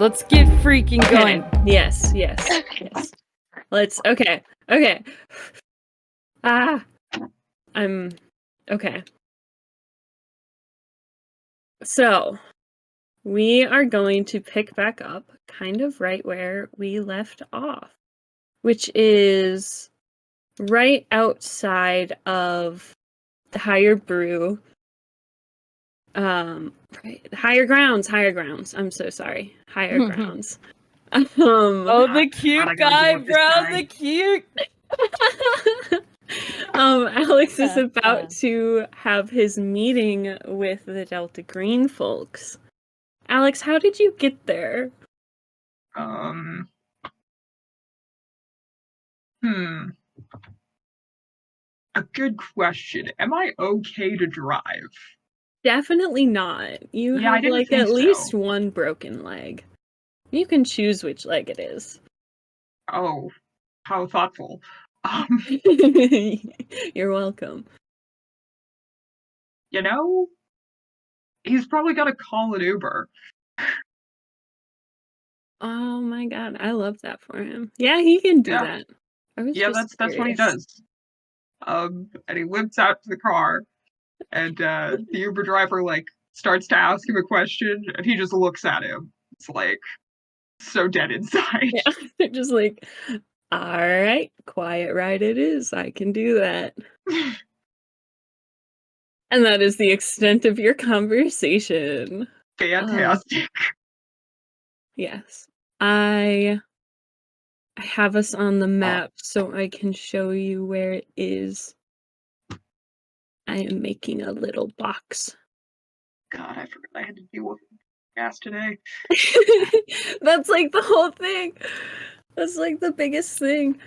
Let's get freaking going. Yes. Okay. I'm okay. So, we are going to pick back up kind of right where we left off, which is right outside of the Higher Brew. Right, higher grounds. I'm so sorry. Higher grounds. Oh, the cute guy, bro. The cute. Alex is about to have his meeting with the Delta Green folks. Alex, how did you get there? A good question. Am I okay to drive? Definitely not. You Yeah, I have didn't like think at least so. one broken leg. You can choose which leg it is. Oh, how thoughtful. You're welcome. You know, he's probably got to call an Uber. Oh my god, I love that for him. Yeah, he can do that. I was just that's what he does. And he limps out to the car, and the Uber driver starts to ask him a question, and he just looks at him. It's like so dead inside. Yeah, they're just like, all right, quiet ride it is. I can do that. And that is the extent of your conversation. Fantastic. Yes. I have us on the map so I can show you where it is. I am making a little box. God, I forgot I had to deal with gas today. That's like the whole thing. That's like the biggest thing.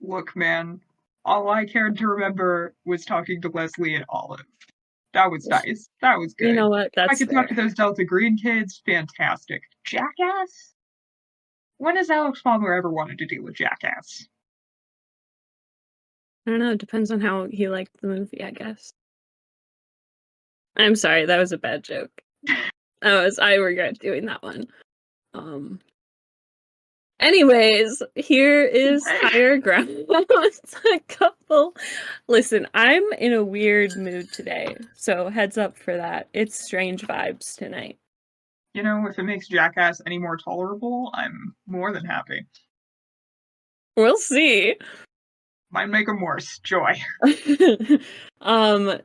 Look, man, all I cared to remember was talking to Leslie and Olive. That was nice. That was good. You know what? That's I could fair. talk to those Delta Green kids. Fantastic. Jackass? When has Alex Palmer ever wanted to deal with Jackass? I don't know. It depends on how he liked the movie, I guess. I'm sorry. That was a bad joke. I regret doing that one. Anyways, here is higher ground. A couple. Listen, I'm in a weird mood today, so heads up for that. It's strange vibes tonight. You know, if it makes Jackass any more tolerable, I'm more than happy. We'll see. Might make them worse. Joy.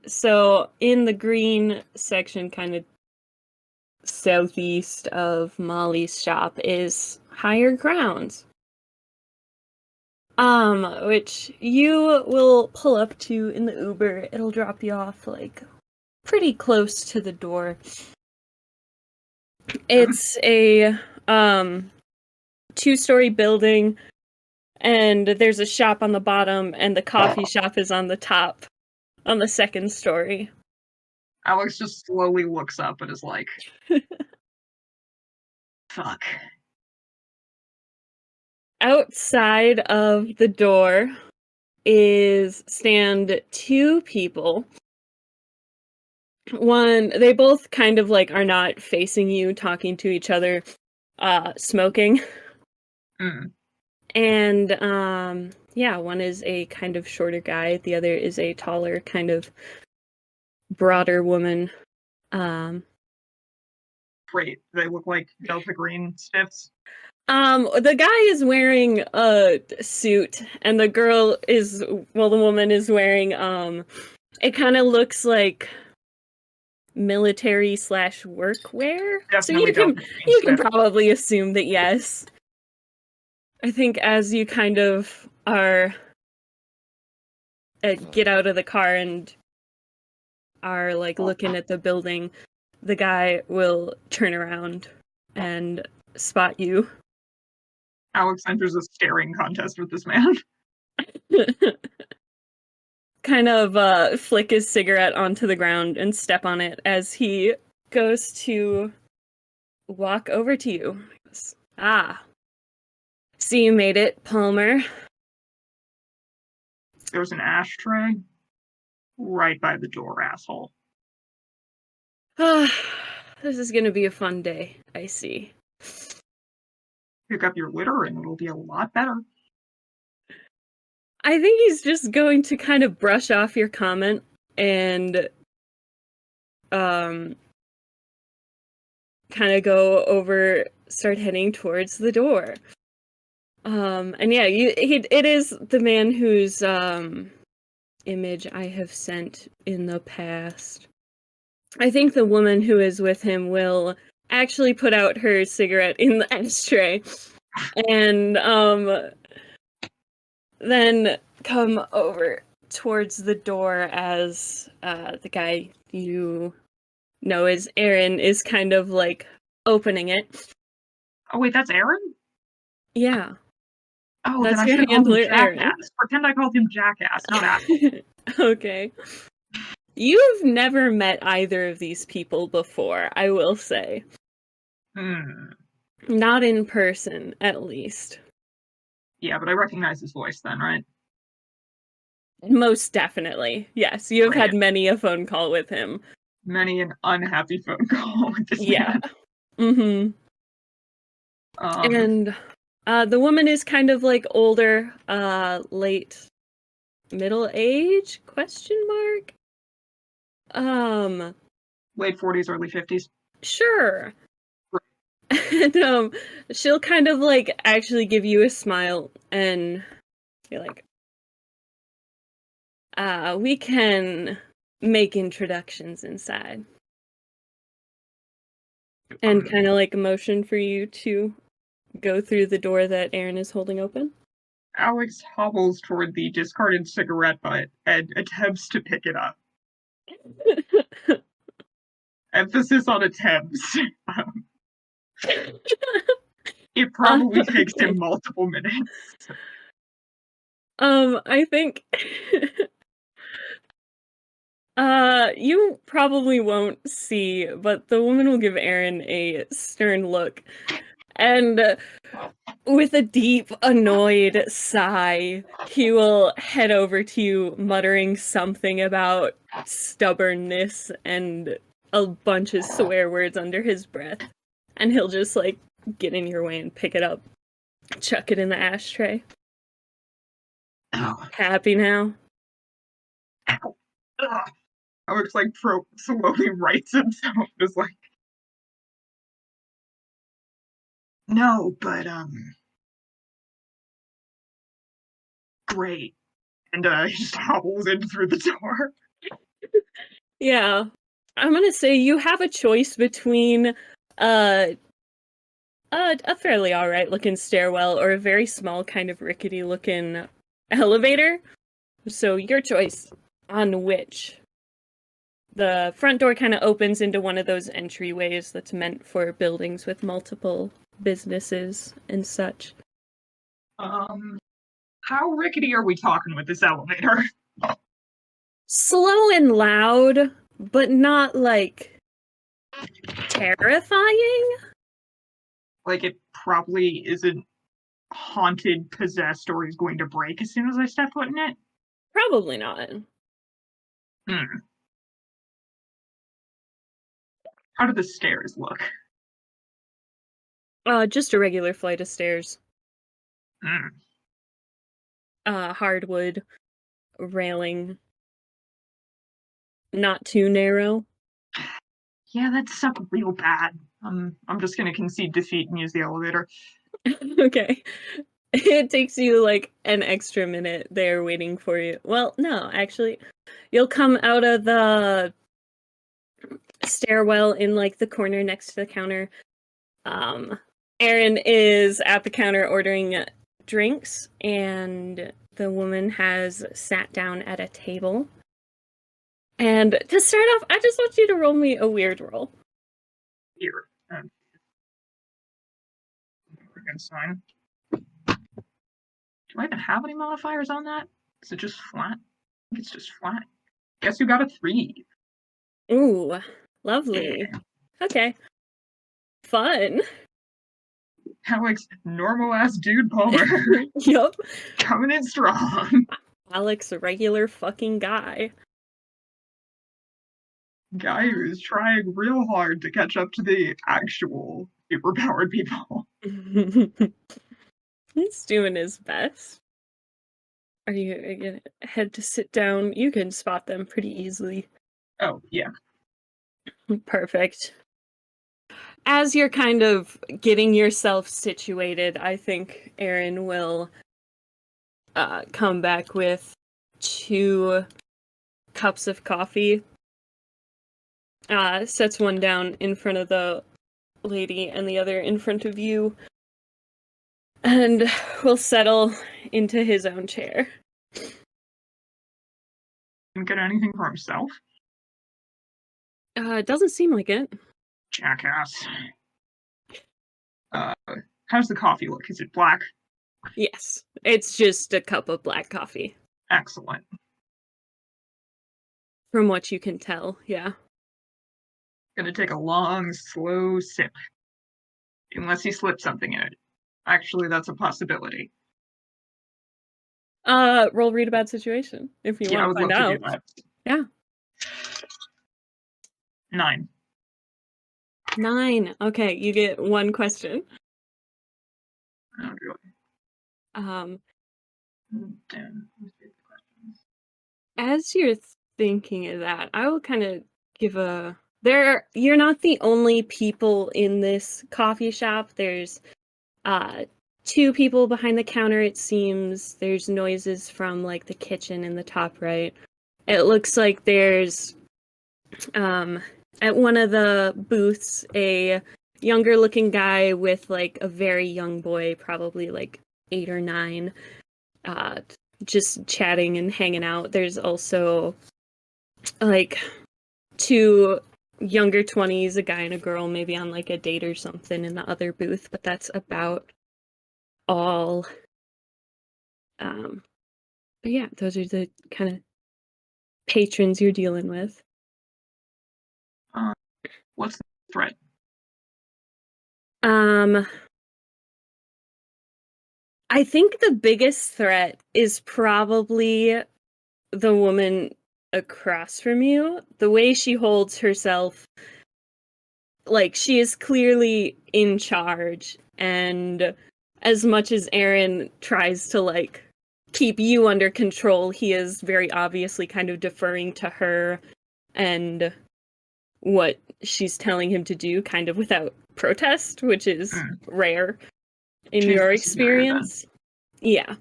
So in the green section, kind of southeast of Molly's shop, is higher grounds. Which you will pull up to in the Uber. It'll drop you off like pretty close to the door. It's a 2-story building, and there's a shop on the bottom, and the coffee shop is on the top, on the 2nd story. Alex just slowly looks up and is like, fuck. Outside of the door stand 2 people. One, they both kind of like are not facing you, talking to each other, smoking. And yeah, one is a kind of shorter guy, the other is a taller, kind of broader woman. Great. They look like Delta Green stiffs. The guy is wearing a suit, and the woman is wearing it kind of looks like military / workwear. Definitely so you can probably assume that, yes. I think as you kind of are get out of the car and are like looking at the building, the guy will turn around and spot you. Alex enters a staring contest with this man. Kind of flick his cigarette onto the ground and step on it as he goes to walk over to you. He goes, so you made it, Palmer. There's an ashtray right by the door, asshole. This is gonna be a fun day, I see. pick up your litter and it'll be a lot better. I think he's just going to kind of brush off your comment and kind of go over, start heading towards the door. And yeah, it is the man whose image I have sent in the past. I think the woman who is with him will actually put out her cigarette in the ashtray and then come over towards the door as the guy you know as Aaron is kind of like opening it. Oh wait, that's Aaron? Yeah. Oh, That's then I your should have called him handler, Aaron. Jackass. Pretend I called him Jackass, not Apple. Okay. You've never met either of these people before, I will say. Not in person, at least. Yeah, but I recognize his voice then, right? Most definitely. Yes, you have Right. had many a phone call with him. Many an unhappy phone call with this Yeah. man. And the woman is kind of like older, late middle age, question mark? Late 40s, early 50s. Sure. And she'll kind of like actually give you a smile and be like, we can make introductions inside. And kind of like a motion for you to go through the door that Aaron is holding open. Alex hobbles toward the discarded cigarette butt and attempts to pick it up. Emphasis on attempts. It probably takes him multiple minutes. I think you probably won't see, but the woman will give Aaron a stern look. And with a deep, annoyed sigh, he will head over to you, muttering something about stubbornness and a bunch of swear words under his breath. And he'll just, like, get in your way and pick it up, chuck it in the ashtray. Ow. Happy now? Ow. Ugh. Alex, like, slowly rights himself, just like, no, but, great. And, he just hobbles in through the door. Yeah. I'm gonna say you have a choice between a fairly alright looking stairwell or a very small kind of rickety looking elevator. So your choice on which. The front door kind of opens into one of those entryways that's meant for buildings with multiple businesses and such. How rickety are we talking with this elevator? Slow and loud, but not, like, terrifying? Like, it probably isn't haunted, possessed, or he's going to break as soon as I step foot in it? Probably not. How do the stairs look? Just a regular flight of stairs. Hmm. Hardwood railing. Not too narrow. Yeah, that sucked real bad. I'm just gonna concede defeat and use the elevator. Okay. It takes you like an extra minute there waiting for you. Well, no, actually. You'll come out of the stairwell in like the corner next to the counter. Aaron is at the counter ordering drinks, and the woman has sat down at a table. And to start off, I just want you to roll me a weird roll. Here. Against sign. Do I even have any modifiers on that? Is it just flat? I think it's just flat. Guess you got a 3. Ooh, lovely. Yeah. Okay. Fun. Alex, normal ass dude Palmer. Yup. Coming in strong. Alex, a regular fucking guy. Guy who's trying real hard to catch up to the actual superpowered people. He's doing his best. Are you gonna head to sit down? You can spot them pretty easily. Oh, yeah. Perfect. As you're kind of getting yourself situated, I think Aaron will come back with 2 cups of coffee. Sets one down in front of the lady and the other in front of you. And will settle into his own chair. Didn't get anything for himself? It doesn't seem like it. Jackass. How's the coffee look? Is it black? Yes, it's just a cup of black coffee. Excellent. From what you can tell, yeah. Gonna take a long, slow sip. Unless he slipped something in it. Actually, that's a possibility. Roll read a bad situation if you Yeah, I want would to find love out. to do that. Yeah. 9. 9. Okay, you get 1 question. Oh, really? Um, Damn. as you're thinking of that, I will kind of give a you're not the only people in this coffee shop. There's 2 people behind the counter, it seems. There's noises from like the kitchen in the top right. It looks like there's at one of the booths a younger looking guy with like a very young boy, probably like 8 or 9, just chatting and hanging out. There's also like 2 younger 20s, a guy and a girl, maybe on like a date or something in the other booth, but that's about all. But yeah, those are the kind of patrons you're dealing with. What's the threat? I think the biggest threat is probably the woman across from you. The way she holds herself, like she is clearly in charge, and as much as Aaron tries to like keep you under control, he is very obviously kind of deferring to her and what she's telling him to do, kind of without protest, which is rare in She's your the superior, experience. Yeah.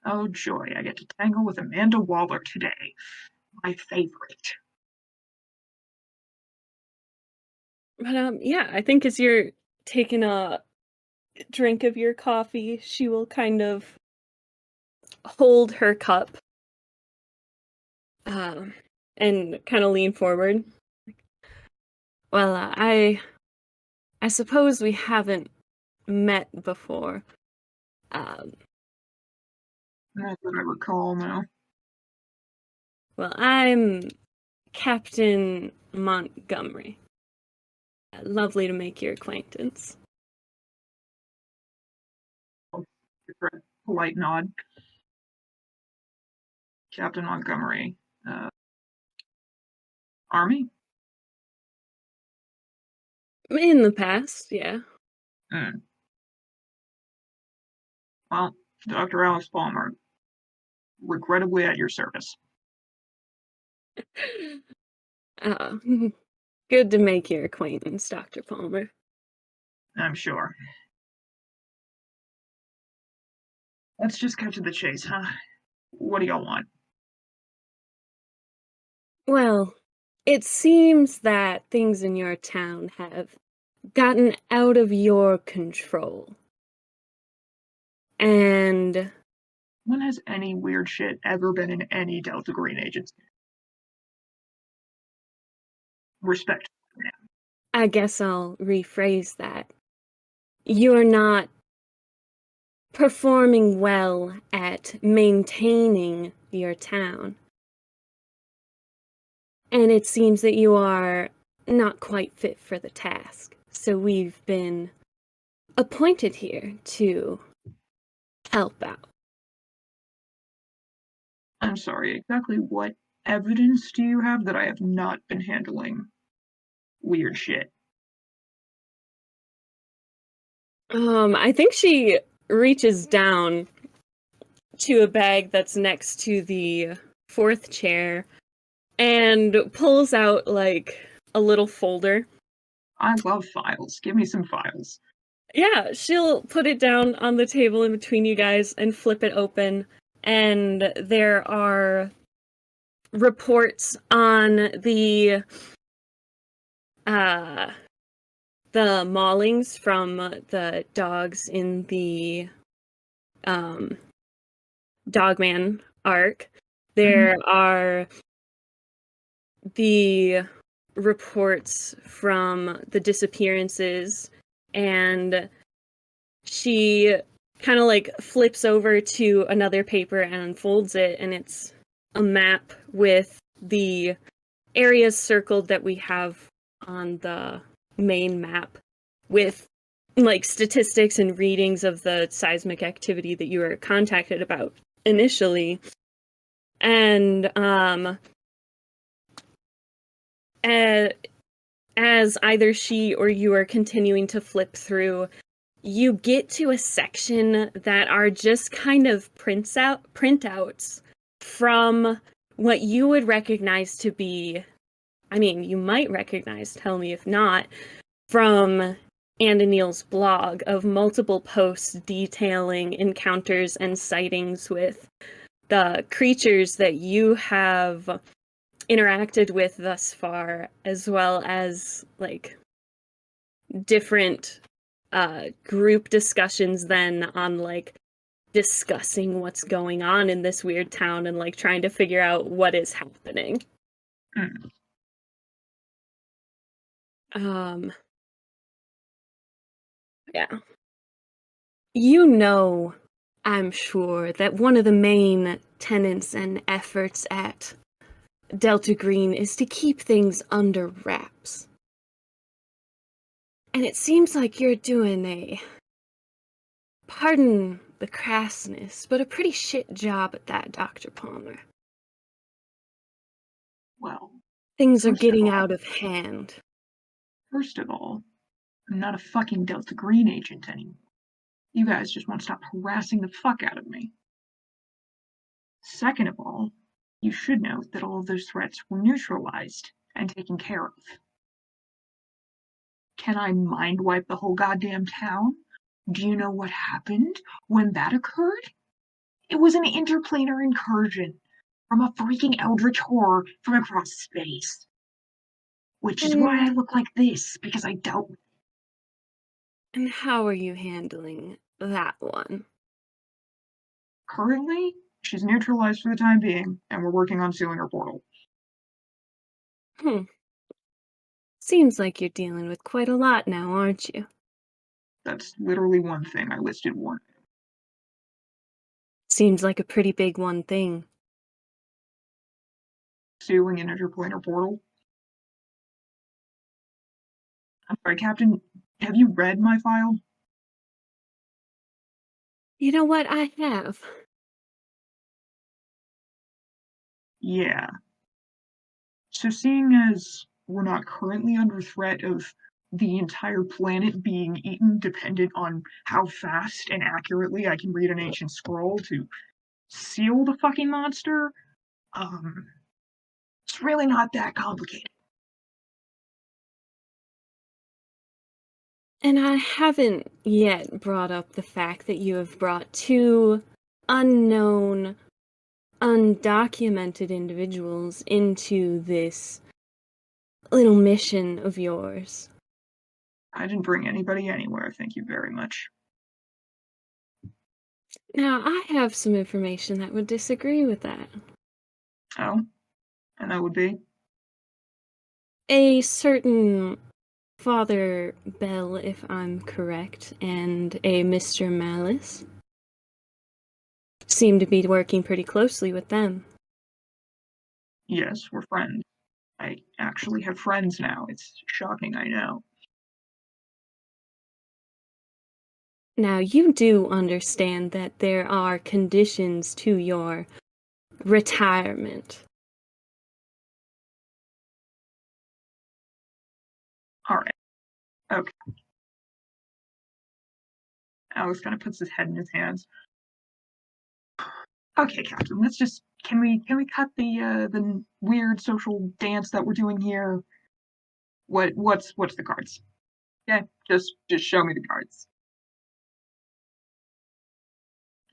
Oh joy, I get to tangle with Amanda Waller today. My favorite. But yeah, I think as you're taking a drink of your coffee, she will kind of hold her cup and kind of lean forward. Well, I suppose we haven't met before. Not that I recall now. Well, I'm Captain Montgomery. Lovely to make your acquaintance. Polite nod. Captain Montgomery. Army? In the past, yeah. Well, Dr. Alice Palmer, regrettably at your service. Good to make your acquaintance, Dr. Palmer. I'm sure. Let's just cut to the chase, huh? What do y'all want? Well, it seems that things in your town have gotten out of your control. And When has any weird shit ever been in any Delta Green agency? Respect. I guess I'll rephrase that. You're not performing well at maintaining your town. And it seems that you are not quite fit for the task. So we've been appointed here to help out. I'm sorry, exactly what evidence do you have that I have not been handling weird shit? I think she reaches down to a bag that's next to the fourth chair and pulls out, like, a little folder. I love files. Give me some files. Yeah, she'll put it down on the table in between you guys and flip it open, and there are reports on uh the maulings from the dogs in the Dogman arc. There are the reports from the disappearances, and she kind of like flips over to another paper and unfolds it, and it's a map with the areas circled that we have on the main map with like statistics and readings of the seismic activity that you were contacted about initially. And as either she or you are continuing to flip through, you get to a section that are just kind of printouts from what you would recognize to be, I mean, you might recognize, tell me if not, from Anna Neal's blog of multiple posts detailing encounters and sightings with the creatures that you have interacted with thus far, as well as like different group discussions then on like discussing what's going on in this weird town and like trying to figure out what is happening. Yeah. You know, I'm sure, that one of the main tenets and efforts at Delta Green is to keep things under wraps. And it seems like you're doing a, pardon the crassness, but a pretty shit job at that, Dr. Palmer. Well, Things are first of getting all- out of hand. First of all, I'm not a fucking Delta Green agent anymore. You guys just won't stop harassing the fuck out of me. Second of all, you should note that all of those threats were neutralized and taken care of. Can I mind wipe the whole goddamn town? Do you know what happened when that occurred? It was an interplanar incursion from a freaking eldritch horror from across space. Which is why I look like this, because I dealt with it. And how are you handling that one? Currently, she's neutralized for the time being, and we're working on sealing her portal. Seems like you're dealing with quite a lot now, aren't you? That's literally one thing. I listed one. Seems like a pretty big one thing. Sealing an interplanar portal. I'm sorry, Captain, have you read my file? You know what? I have. Yeah. So seeing as we're not currently under threat of the entire planet being eaten dependent on how fast and accurately I can read an ancient scroll to seal the fucking monster, it's really not that complicated. And I haven't yet brought up the fact that you have brought two unknown, undocumented individuals into this little mission of yours. I didn't bring anybody anywhere, thank you very much. Now, I have some information that would disagree with that. Oh? And that would be? A certain Father Bell, if I'm correct, and a Mr. Malice seem to be working pretty closely with them. Yes, we're friends. I actually have friends now. It's shocking, I know. Now, you do understand that there are conditions to your retirement. Alright. Okay. Alex kind of puts his head in his hands. Okay, Captain, can we cut the weird social dance that we're doing here? What's the cards? Okay, just show me the cards.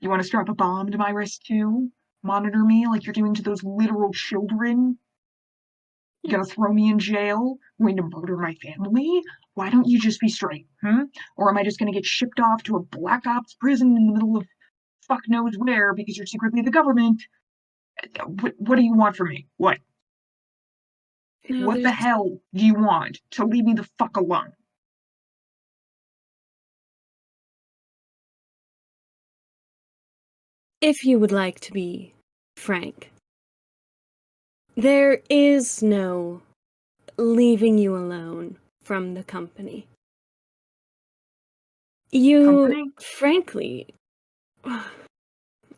You want to strap a bomb to my wrist too? Monitor me like you're doing to those literal children? You gonna throw me in jail? Going to murder my family? Why don't you just be straight, Or am I just gonna get shipped off to a black ops prison in the middle of fuck knows where because you're secretly the government? What do you want from me? What? No, What the hell do you want to leave me the fuck alone? If you would like to be frank, there is no leaving you alone from the company. Company? Frankly,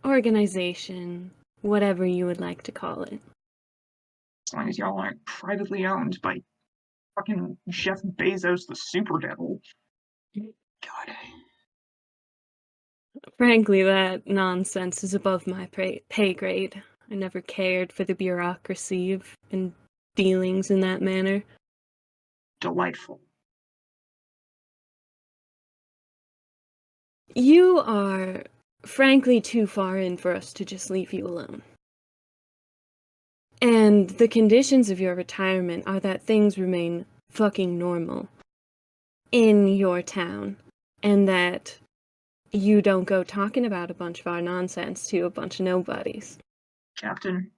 organization, whatever you would like to call it. As long as y'all aren't privately owned by fucking Jeff Bezos, the super devil. God. Frankly, that nonsense is above my pay grade. I never cared for the bureaucracy and dealings in that manner. Delightful. You are, frankly, too far in for us to just leave you alone. And the conditions of your retirement are that things remain fucking normal in your town, and that you don't go talking about a bunch of our nonsense to a bunch of nobodies. Captain.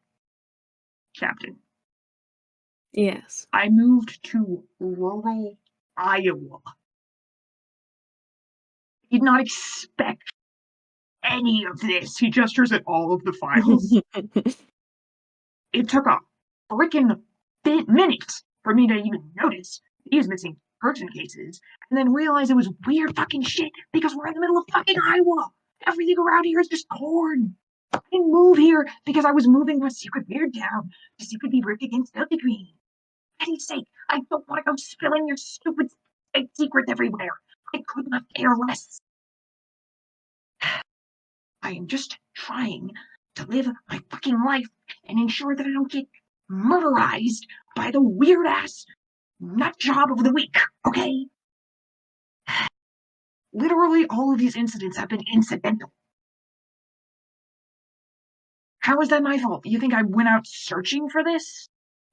Yes. I moved to rural Iowa. Did not expect any of this. He gestures at all of the files. It took a freaking minute for me to even notice these missing person cases, and then realize it was weird fucking shit because we're in the middle of fucking Iowa. Everything around here is just corn. I didn't move here because I was moving to a secret weird town to secretly work against Delta Green. For Eddie's sake, I don't want to go spilling your stupid state secrets everywhere. I could not care less. I am just trying to live my fucking life and ensure that I don't get murderized by the weird ass nut job of the week, okay? Literally all of these incidents have been incidental. How is that my fault? You think I went out searching for this?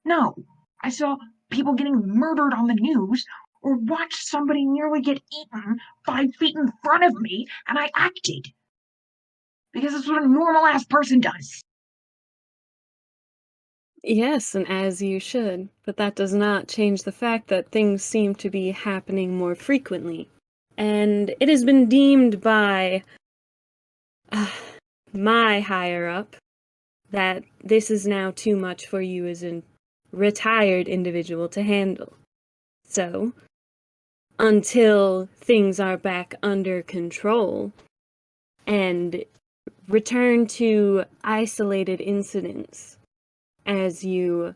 No. I saw people getting murdered on the news or watched somebody nearly get eaten 5 feet in front of me, and I acted. Because it's what a normal ass person does. Yes, and as you should, but that does not change the fact that things seem to be happening more frequently. And it has been deemed by my higher-up that this is now too much for you as a retired individual to handle. So, until things are back under control and return to isolated incidents, as you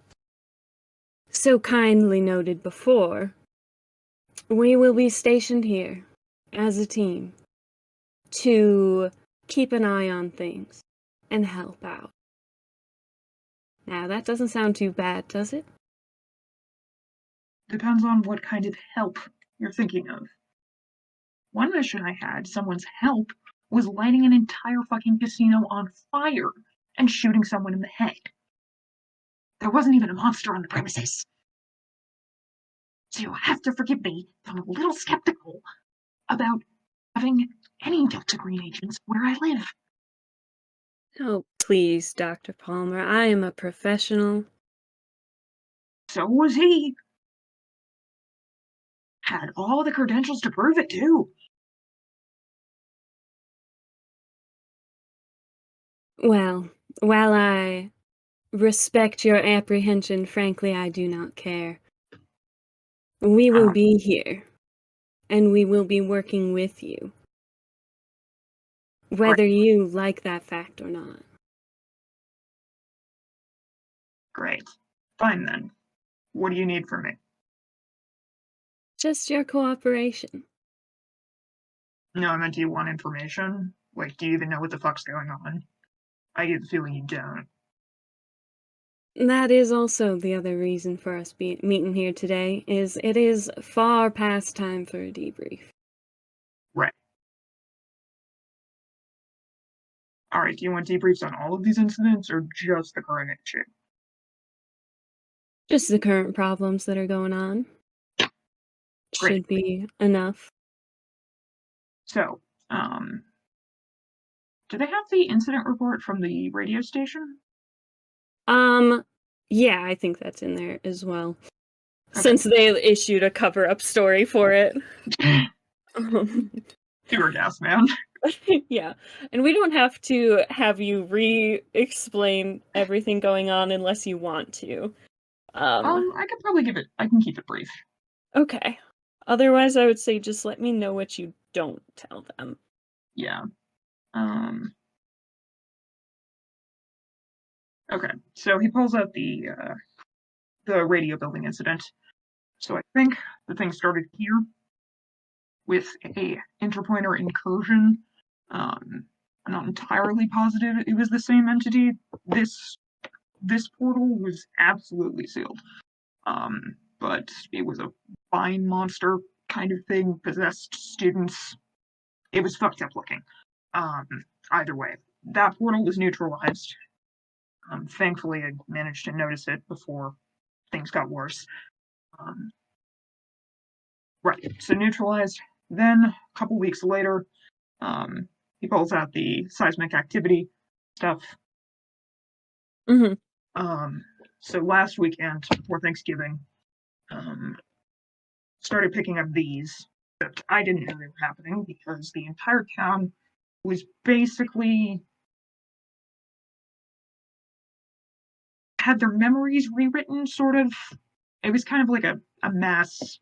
so kindly noted before, we will be stationed here as a team to keep an eye on things and help out. Now, that doesn't sound too bad, does it? Depends on what kind of help you're thinking of. One mission I had, someone's help, was lighting an entire fucking casino on fire and shooting someone in the head. There wasn't even a monster on the premises. So you'll have to forgive me if I'm a little skeptical about having any Delta Green agents where I live. Oh, please, Dr. Palmer, I am a professional. So was he. Had all the credentials to prove it, too. Well, while I respect your apprehension, frankly, I do not care. We will be here, and we will be working with you, whether you like that fact or not. Great. Fine then. What do you need from me? Just your cooperation. No, I meant, do you want information? Like, do you even know what the fuck's going on? I get the feeling you don't. That is also the other reason for us meeting here today, is it is far past time for a debrief. Right. Alright, do you want debriefs on all of these incidents, or just the current issue? Just the current problems that are going on. Great. Should be enough. So, do they have the incident report from the radio station? Yeah, I think that's in there as well. Okay. Since they issued a cover-up story for it. Sewer gas, man. Yeah, and we don't have to have you re-explain everything going on unless you want to. I could probably I can keep it brief. Okay. Otherwise, I would say just let me know what you don't tell them. Yeah. Okay, so he pulls out the radio building incident. So I think the thing started here with a interpointer incursion. I'm not entirely positive it was the same entity. This portal was absolutely sealed. But it was a vine monster kind of thing, possessed students. It was fucked up looking. Either way, that portal was neutralized. Thankfully, I managed to notice it before things got worse. Right, so neutralized. Then, a couple weeks later, he pulls out the seismic activity stuff. Mm-hmm. So last weekend, before Thanksgiving, started picking up these, but I didn't know they were happening because the entire town was basically had their memories rewritten, sort of. It was kind of like a mass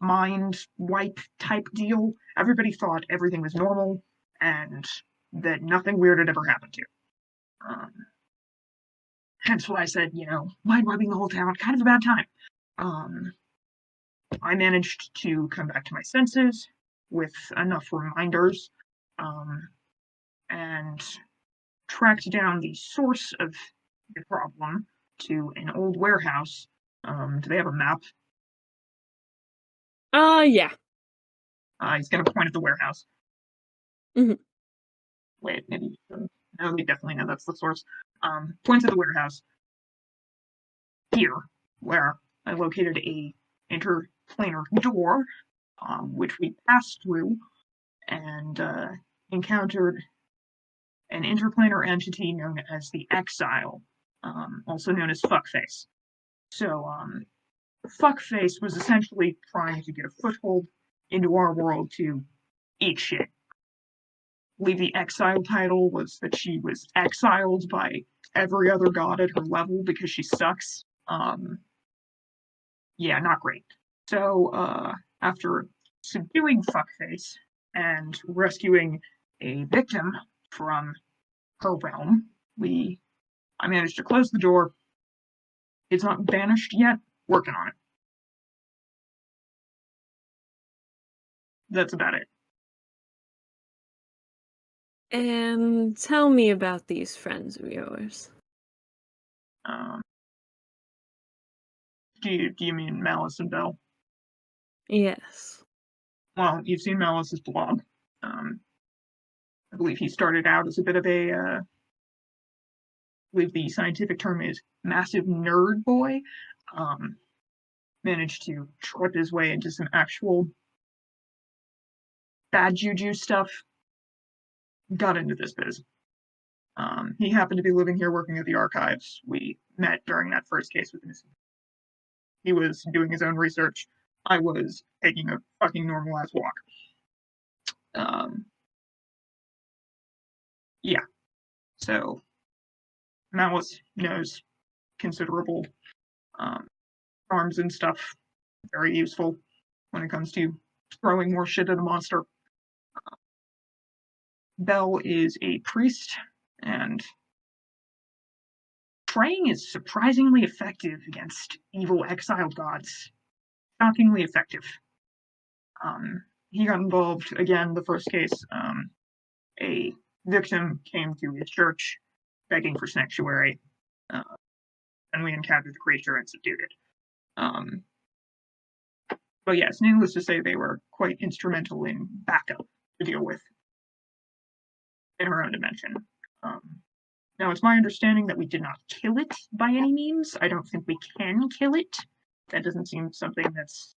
mind wipe type deal. Everybody thought everything was normal and that nothing weird had ever happened to. Um, Hence why I said, mind wiping the whole town, kind of a bad time. I managed to come back to my senses with enough reminders, and tracked down the source of the problem to an old warehouse. Do they have a map? Yeah. He's going to point at the warehouse. Mm-hmm. Wait, maybe. No, they definitely know that's the source. Points at the warehouse. Here, where I located a interplanar door, which we passed through and encountered an interplanar entity known as the Exile, also known as Fuckface. So, Fuckface was essentially trying to get a foothold into our world to eat shit. I believe the Exile title was that she was exiled by every other god at her level because she sucks. Yeah, not great. So, after subduing Fuckface and rescuing a victim from her realm, I managed to close the door. It's not banished yet. Working on it. That's about it. And tell me about these friends of yours. Um, do you mean Malice and Bell? Yes. Well, you've seen Malice's blog. I believe he started out as a bit of I believe the scientific term is massive nerd boy. Managed to trip his way into some actual bad juju stuff. Got into this biz. He happened to be living here working at the archives. We met during that first case with him. He was doing his own research. I was taking a fucking normal ass walk. Yeah. So Malice knows considerable arms and stuff. Very useful when it comes to throwing more shit at a monster. Bell is a priest, and praying is surprisingly effective against evil exiled gods. Shockingly effective. he got involved again. The first case, a victim came to his church begging for sanctuary, and we encountered the creature and subdued it. But yes, needless to say, they were quite instrumental in backup to deal with in her own dimension. Now, it's my understanding that we did not kill it by any means. I don't think we can kill it. That doesn't seem something that's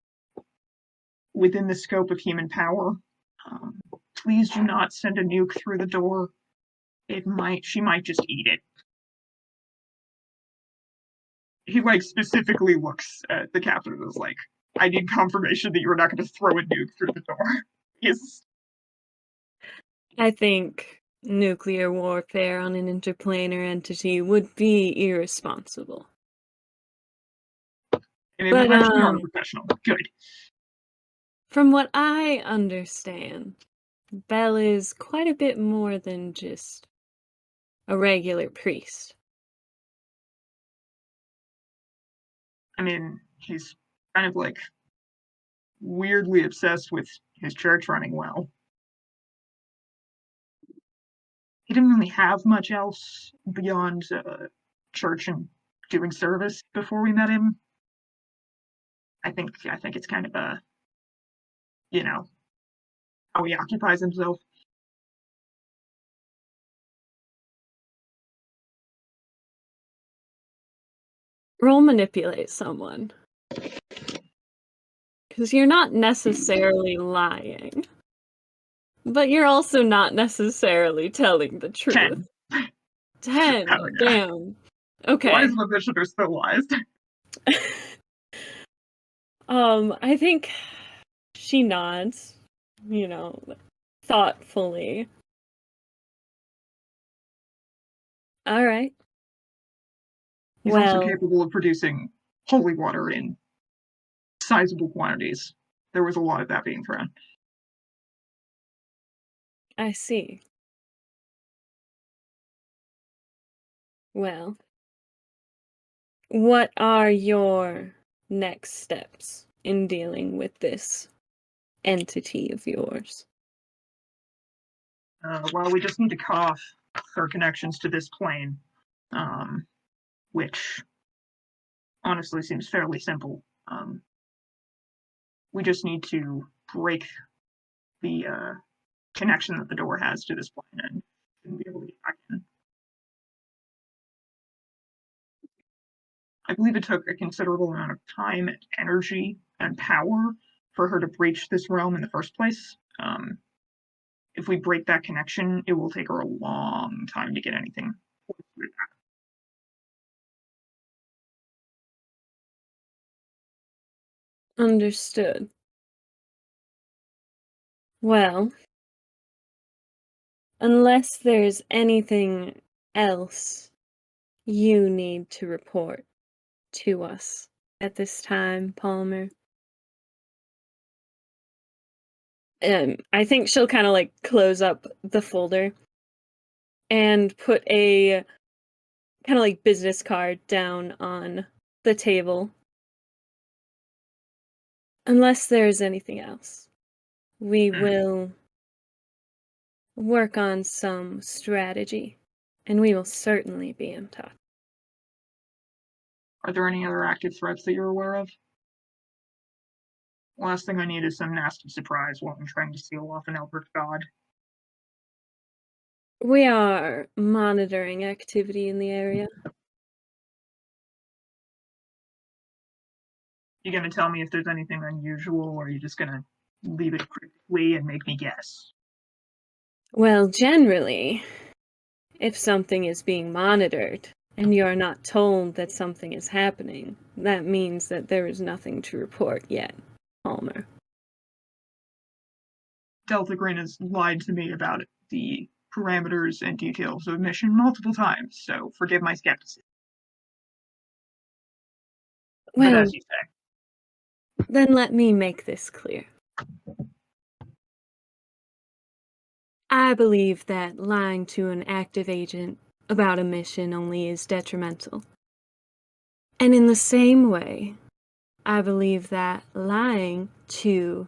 within the scope of human power. Please do not send a nuke through the door. She might just eat it. He specifically looks at the captain and is like, I need confirmation that you are not going to throw a nuke through the door. Yes. I think nuclear warfare on an interplanar entity would be irresponsible. And it actually are professional. Good. From what I understand, Bell is quite a bit more than just a regular priest. I mean, he's kind of weirdly obsessed with his church running well. He didn't really have much else beyond church and doing service before we met him. I think it's kind of how he occupies himself. Roll manipulate someone. Because you're not necessarily lying. But you're also not necessarily telling the truth. 10. 10. Oh, yeah. Damn. Okay. Wise magician are still wise. I think she nods, thoughtfully. All right. He's also capable of producing holy water in sizable quantities. There was a lot of that being thrown. I see. Well, what are your next steps in dealing with this entity of yours? Well, we just need to cut off her connections to this plane, which honestly seems fairly simple. We just need to break the connection that the door has to this plane and be able to get back in. I believe it took a considerable amount of time, energy, and power for her to breach this realm in the first place. If we break that connection, it will take her a long time to get anything through that. Understood. Well, unless there's anything else you need to report to us at this time, Palmer. I think she'll kind of close up the folder and put a kind of business card down on the table. Unless there's anything else, we will work on some strategy, and we will certainly be in touch. Are there any other active threats that you're aware of? Last thing I need is some nasty surprise while I'm trying to seal off an Eldritch God. We are monitoring activity in the area. You gonna tell me if there's anything unusual, or are you just gonna leave it cryptically and make me guess? Well, generally, if something is being monitored and you are not told that something is happening, that means that there is nothing to report yet, Palmer. Delta Green has lied to me about the parameters and details of mission multiple times, so forgive my skepticism. Well, but as you say. Then let me make this clear. I believe that lying to an active agent about a mission only is detrimental. And in the same way, I believe that lying to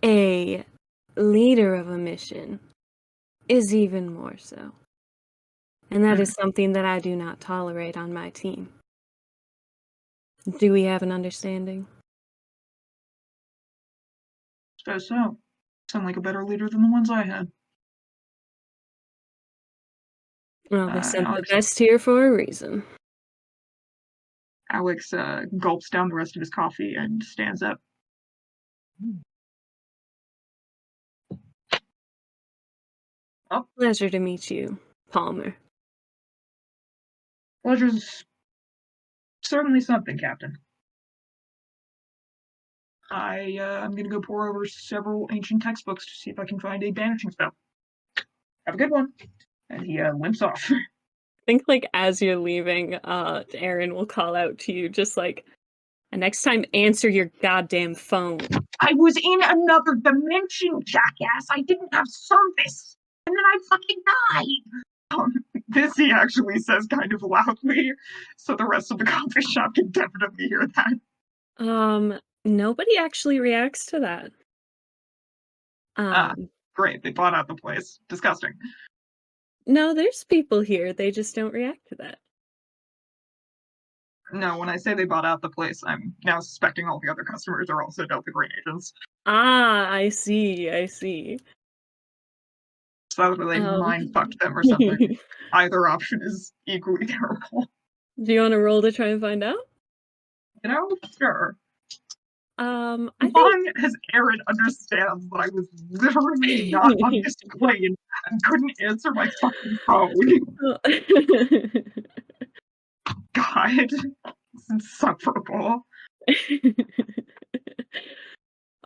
a leader of a mission is even more so. And that is something that I do not tolerate on my team. Do we have an understanding? So. Sound like a better leader than the ones I had. Well, they sent Alex, the best here for a reason. Alex gulps down the rest of his coffee and stands up. Oh. Pleasure to meet you, Palmer. Pleasure's certainly something, Captain. I'm gonna go pour over several ancient textbooks to see if I can find a banishing spell. Have a good one. And he limps off. I think, like, as you're leaving, Aaron will call out to you, just like, and next time, answer your goddamn phone. I was in another dimension, jackass. I didn't have service. And then I fucking died. This he actually says kind of loudly, so the rest of the coffee shop can definitely hear that. Nobody actually reacts to that. Great. They bought out the place. Disgusting. No, there's people here. They just don't react to that. No, when I say they bought out the place, I'm now suspecting all the other customers are also Delta Green agents. Ah, I see. So that they mind fucked them or something. Either option is equally terrible. Do you want to roll to try and find out? You know, sure. I long as Aaron understands that I was literally not on this plane and couldn't answer my fucking phone. God, it's insufferable.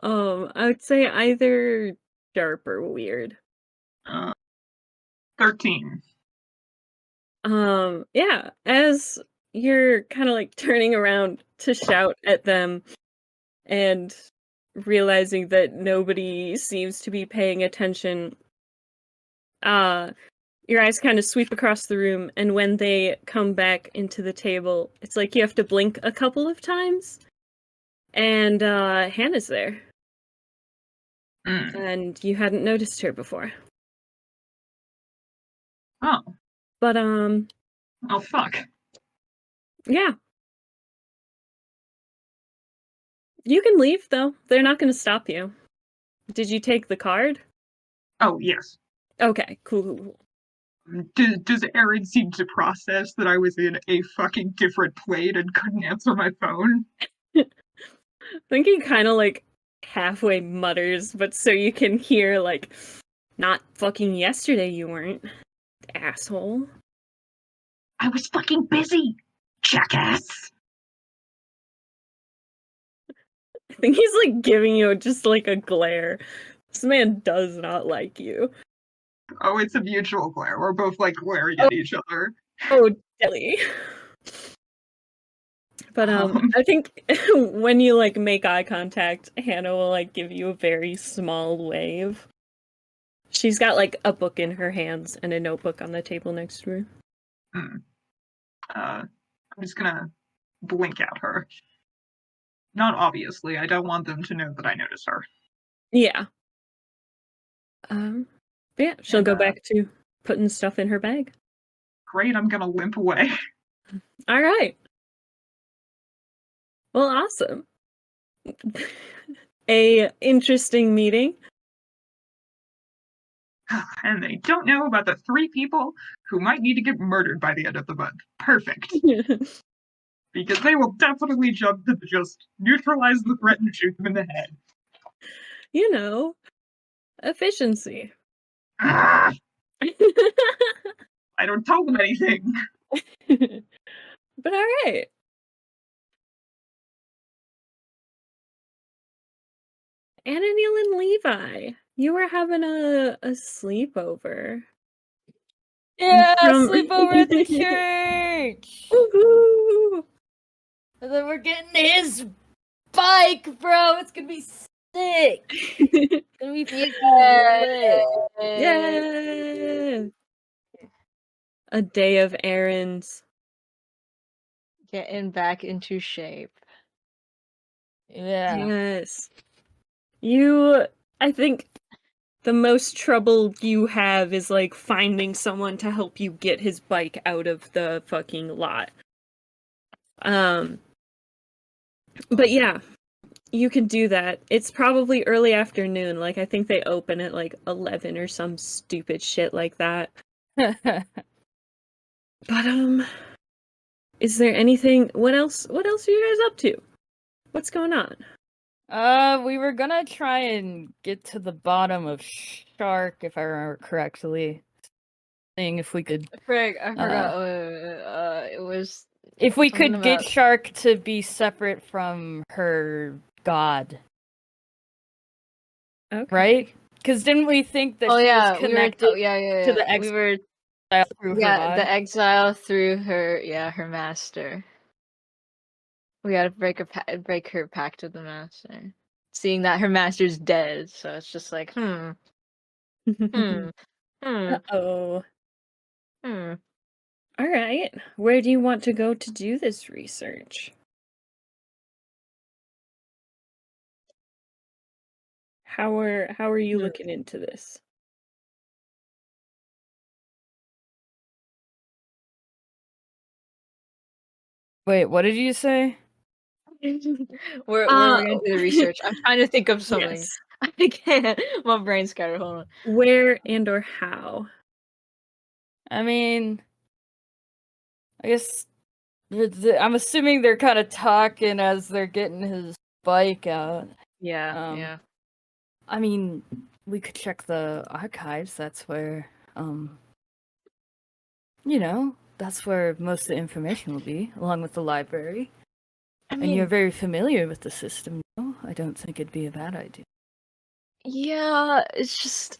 I would say either sharp or weird. 13. Yeah, as you're kind of like turning around to shout at them and realizing that nobody seems to be paying attention, your eyes kind of sweep across the room, and when they come back into the table, it's like you have to blink a couple of times, and Hannah's there. And you hadn't noticed her before. Oh. But, oh, fuck. Yeah. You can leave, though. They're not going to stop you. Did you take the card? Oh, yes. Okay, cool. Does Aaron seem to process that I was in a fucking different plane and couldn't answer my phone? I think he kind of, like, halfway mutters, but so you can hear, like, not fucking yesterday you weren't, asshole. I was fucking busy, jackass! I think he's, like, giving you just, like, a glare. This man does not like you. Oh, it's a mutual glare. We're both, like, glaring at each other. Oh, Dilly. But, I think when you, like, make eye contact, Hannah will, like, give you a very small wave. She's got, like, a book in her hands and a notebook on the table next to her. I'm just gonna blink at her. Not obviously. I don't want them to know that I noticed her. Yeah. Yeah, she'll go back to putting stuff in her bag. Great, I'm gonna limp away. All right. Well, awesome. A interesting meeting. And they don't know about the 3 people who might need to get murdered by the end of the month. Perfect. Because they will definitely jump to just neutralize the threat and shoot them in the head. You know, efficiency. I don't tell them anything. But all right. Ananil and Levi, you were having a sleepover. Yeah, sleepover at the church! Woohoo! And then we're getting his bike, bro! It's gonna be sick! It's gonna be fucking lit! Yeah! A day of errands. Getting back into shape. Yeah. Yes. You I think the most trouble you have is like finding someone to help you get his bike out of the fucking lot. But yeah, you can do that. It's probably early afternoon. Like I think they open at like 11 or some stupid shit like that. But is there anything what else are you guys up to? What's going on? We were gonna try and get to the bottom of Shark, if I remember correctly. Seeing if we could, I forgot. It was if we something could get about- Shark to be separate from her god, Okay. right? Because didn't we think that Oh she yeah, was connected yeah. to the We were exile through her god? the exile through her her master. We gotta break her pact with the master. Seeing that her master's dead, so it's just like hmm. Uh-oh. Hmm. All right. Where do you want to go to do this research? How are you looking into this? Wait, what did you say? We're gonna do the research. I'm trying to think of something. Yes. I can't. My brain's scattered. Hold on. Where and or how? I mean, I guess I'm assuming they're kind of talking as they're getting his bike out. Yeah, Um, yeah. I mean, we could check the archives. That's where, that's where most of the information will be, along with the library. I And you're mean, very familiar with the system, no? I don't think it'd be a bad idea. yeah. It's just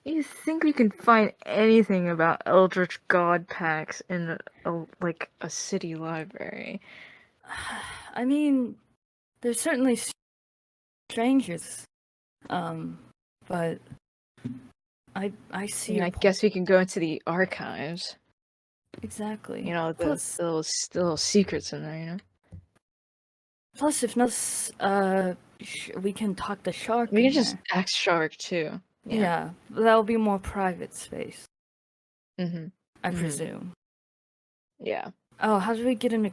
you think we can find anything about Eldritch God packs in a city library? I mean, there's certainly strangers, but I see your I point. guess we can go into the archives. Exactly. You know, the little secrets in there. You know. Plus, if not, we can talk to Shark. We in can just there. ask Shark too. Yeah, that'll be more private space, Mm-hmm. I presume. Yeah. Oh, how do we get an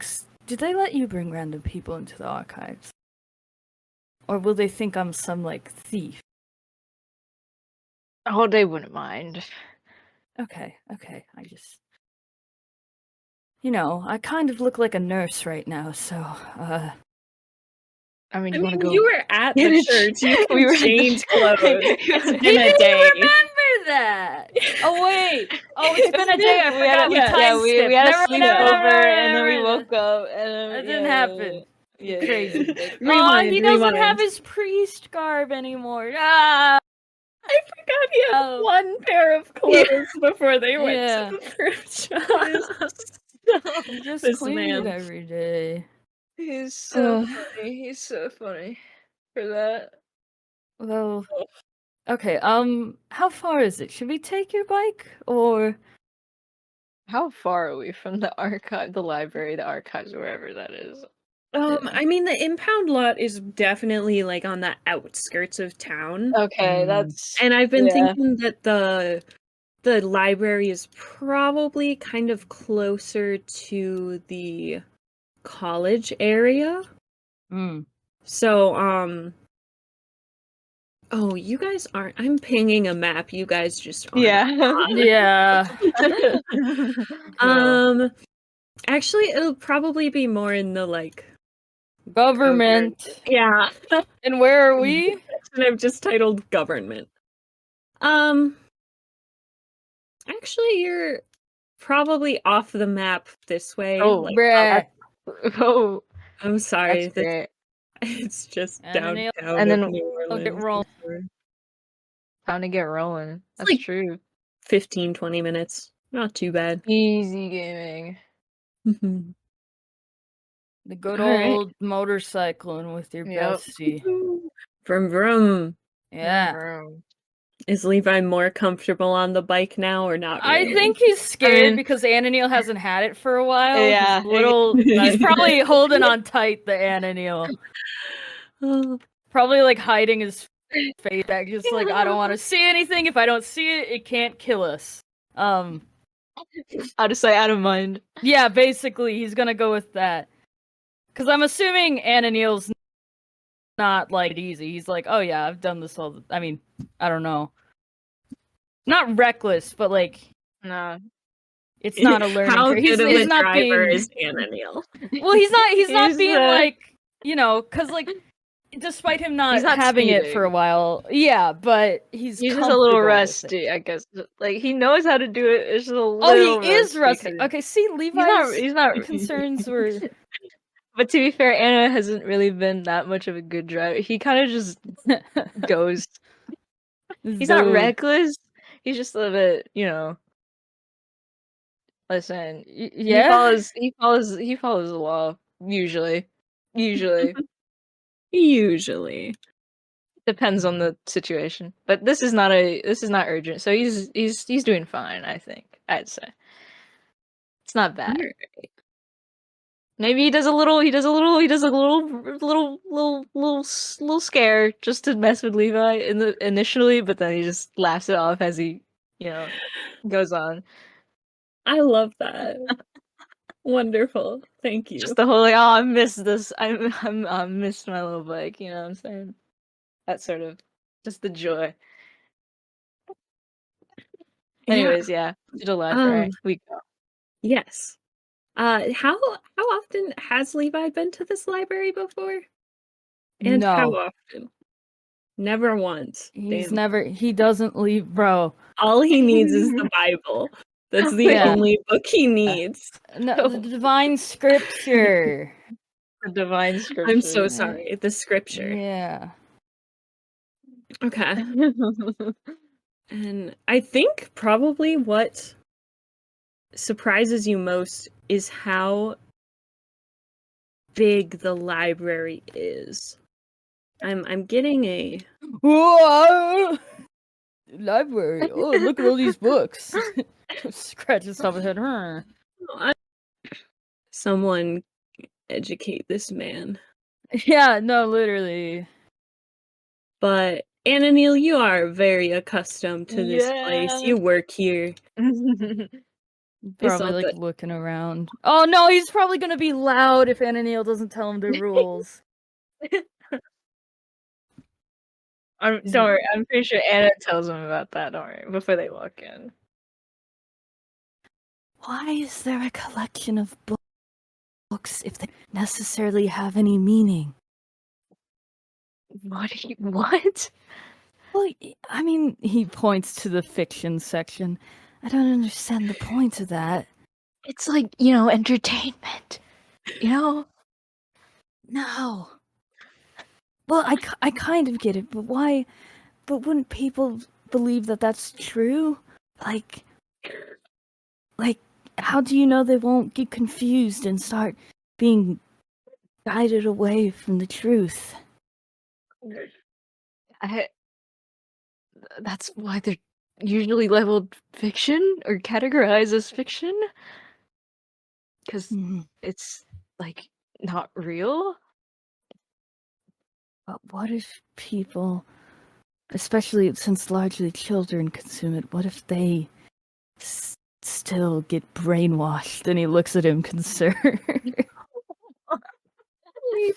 Did they let you bring random people into the archives? Or will they think I'm some, like, thief? Oh, they wouldn't mind. Okay, I just... I kind of look like a nurse right now, so, I mean, I you want to mean, go? you were at the church. You can We were- change clothes. It's He been a didn't day. remember that! Oh, wait! Oh, it's been a day, I forgot we time we skipped. had a Never sleepover, and then we mind. woke up, and then That didn't happen. Yeah, Crazy. like, Oh, he doesn't rewind. have his priest garb anymore. Ah! I forgot he had Oh. one pair of clothes before they went Yeah. to the thrift shop. He just This cleaned it man. every day. He's so Ugh. funny. He's so funny for that. Well, okay, how far is it? Should we take your bike, or... How far are we from the archive, the library, the archives, wherever that is? Yeah. I mean, the impound lot is definitely like on the outskirts of town. Okay, that's. And I've been yeah. thinking that the library is probably kind of closer to the college area. So, oh, you guys aren't. I'm pinging a map. You guys just aren't. Yeah. Cool. Actually, it'll probably be more in the like Government. Yeah. And where are we? And I've just titled government. Actually, you're probably off the map this way. Oh, like, Bruh. Oh, I'm sorry. that's great. It's just And then downtown And of then- New I'll get Orleans. rolling. Time to get rolling. That's like- true. 15, 20 minutes. Not too bad. Easy gaming. The good All right. old motorcycling with your Yep. bestie. Vroom vroom. Yeah. Vroom. Is Levi more comfortable on the bike now or not I really? think he's scared mean- because Ananil hasn't had it for a while. Yeah. He's probably holding on tight, the Ananil. Oh, Probably like hiding his face back, just like, I don't want to see anything. If I don't see it, it can't kill us. Out of sight, out of mind. Yeah, basically, he's gonna go with that. Because I'm assuming Ananiel's not, like, easy. He's like, oh yeah, I've done this I mean, I don't know. Not reckless, but, like, No. it's not a learning How curve. good of He's a not driver being... is Ananiel? Well, he's not being, uh, like, because, like, despite him He's not not having it for a speeding. while, yeah, but he's He's just a little comfortable with it. rusty, I guess. Like, he knows how to do it. It's just a Oh, little he is rusty. 'cause Okay, see, Levi's he's not. concerns were... But to be fair, Anna hasn't really been that much of a good driver. He kind of just goes. He's not Dude. reckless. He's just a bit, listen, Yeah? he follows the law usually. Usually. Usually. Depends on the situation. But this is not urgent. So he's doing fine, I think. I'd say. It's not bad. Maybe he does a little little scare just to mess with Levi initially, but then he just laughs it off as he, goes on. I love that. Wonderful. Thank you. Just the whole like, oh, I missed this. I missed my little bike. You know what I'm saying? That sort of just the joy. Anyways, yeah, to the library we go. Yes. How often has Levi been to this library before? And how No. often? Never once. He's Damn. he doesn't leave, bro. All he needs is the Bible. That's the Yeah. only book he needs. No, the divine scripture. The divine scripture. I'm so sorry. The scripture. Yeah. Okay. And I think probably what surprises you most is how big the library is. I'm getting a Whoa! Library. Oh, look at all these books. Scratch his top of his head. Huh. someone educate this man. Yeah, no, literally. But Ananiel, you are very accustomed to this place. Yeah. You work here. It's Probably all like good. looking around. Oh no, he's probably gonna be loud if Ananiel doesn't tell him the rules. Don't worry, I'm pretty sure Anna tells him about that, don't worry, before they walk in. Why is there a collection of books if they necessarily have any meaning? What? Well, I mean, he points to the fiction section. I don't understand the point of that. It's like, entertainment. No. Well, I kind of get it, but why? But wouldn't people believe that that's true? Like, how do you know they won't get confused and start being guided away from the truth? That's why they're usually labeled fiction or categorized as fiction. Because it's, like, not real. But what if people, especially since largely children consume it, what if they still get brainwashed? And he looks at him concerned.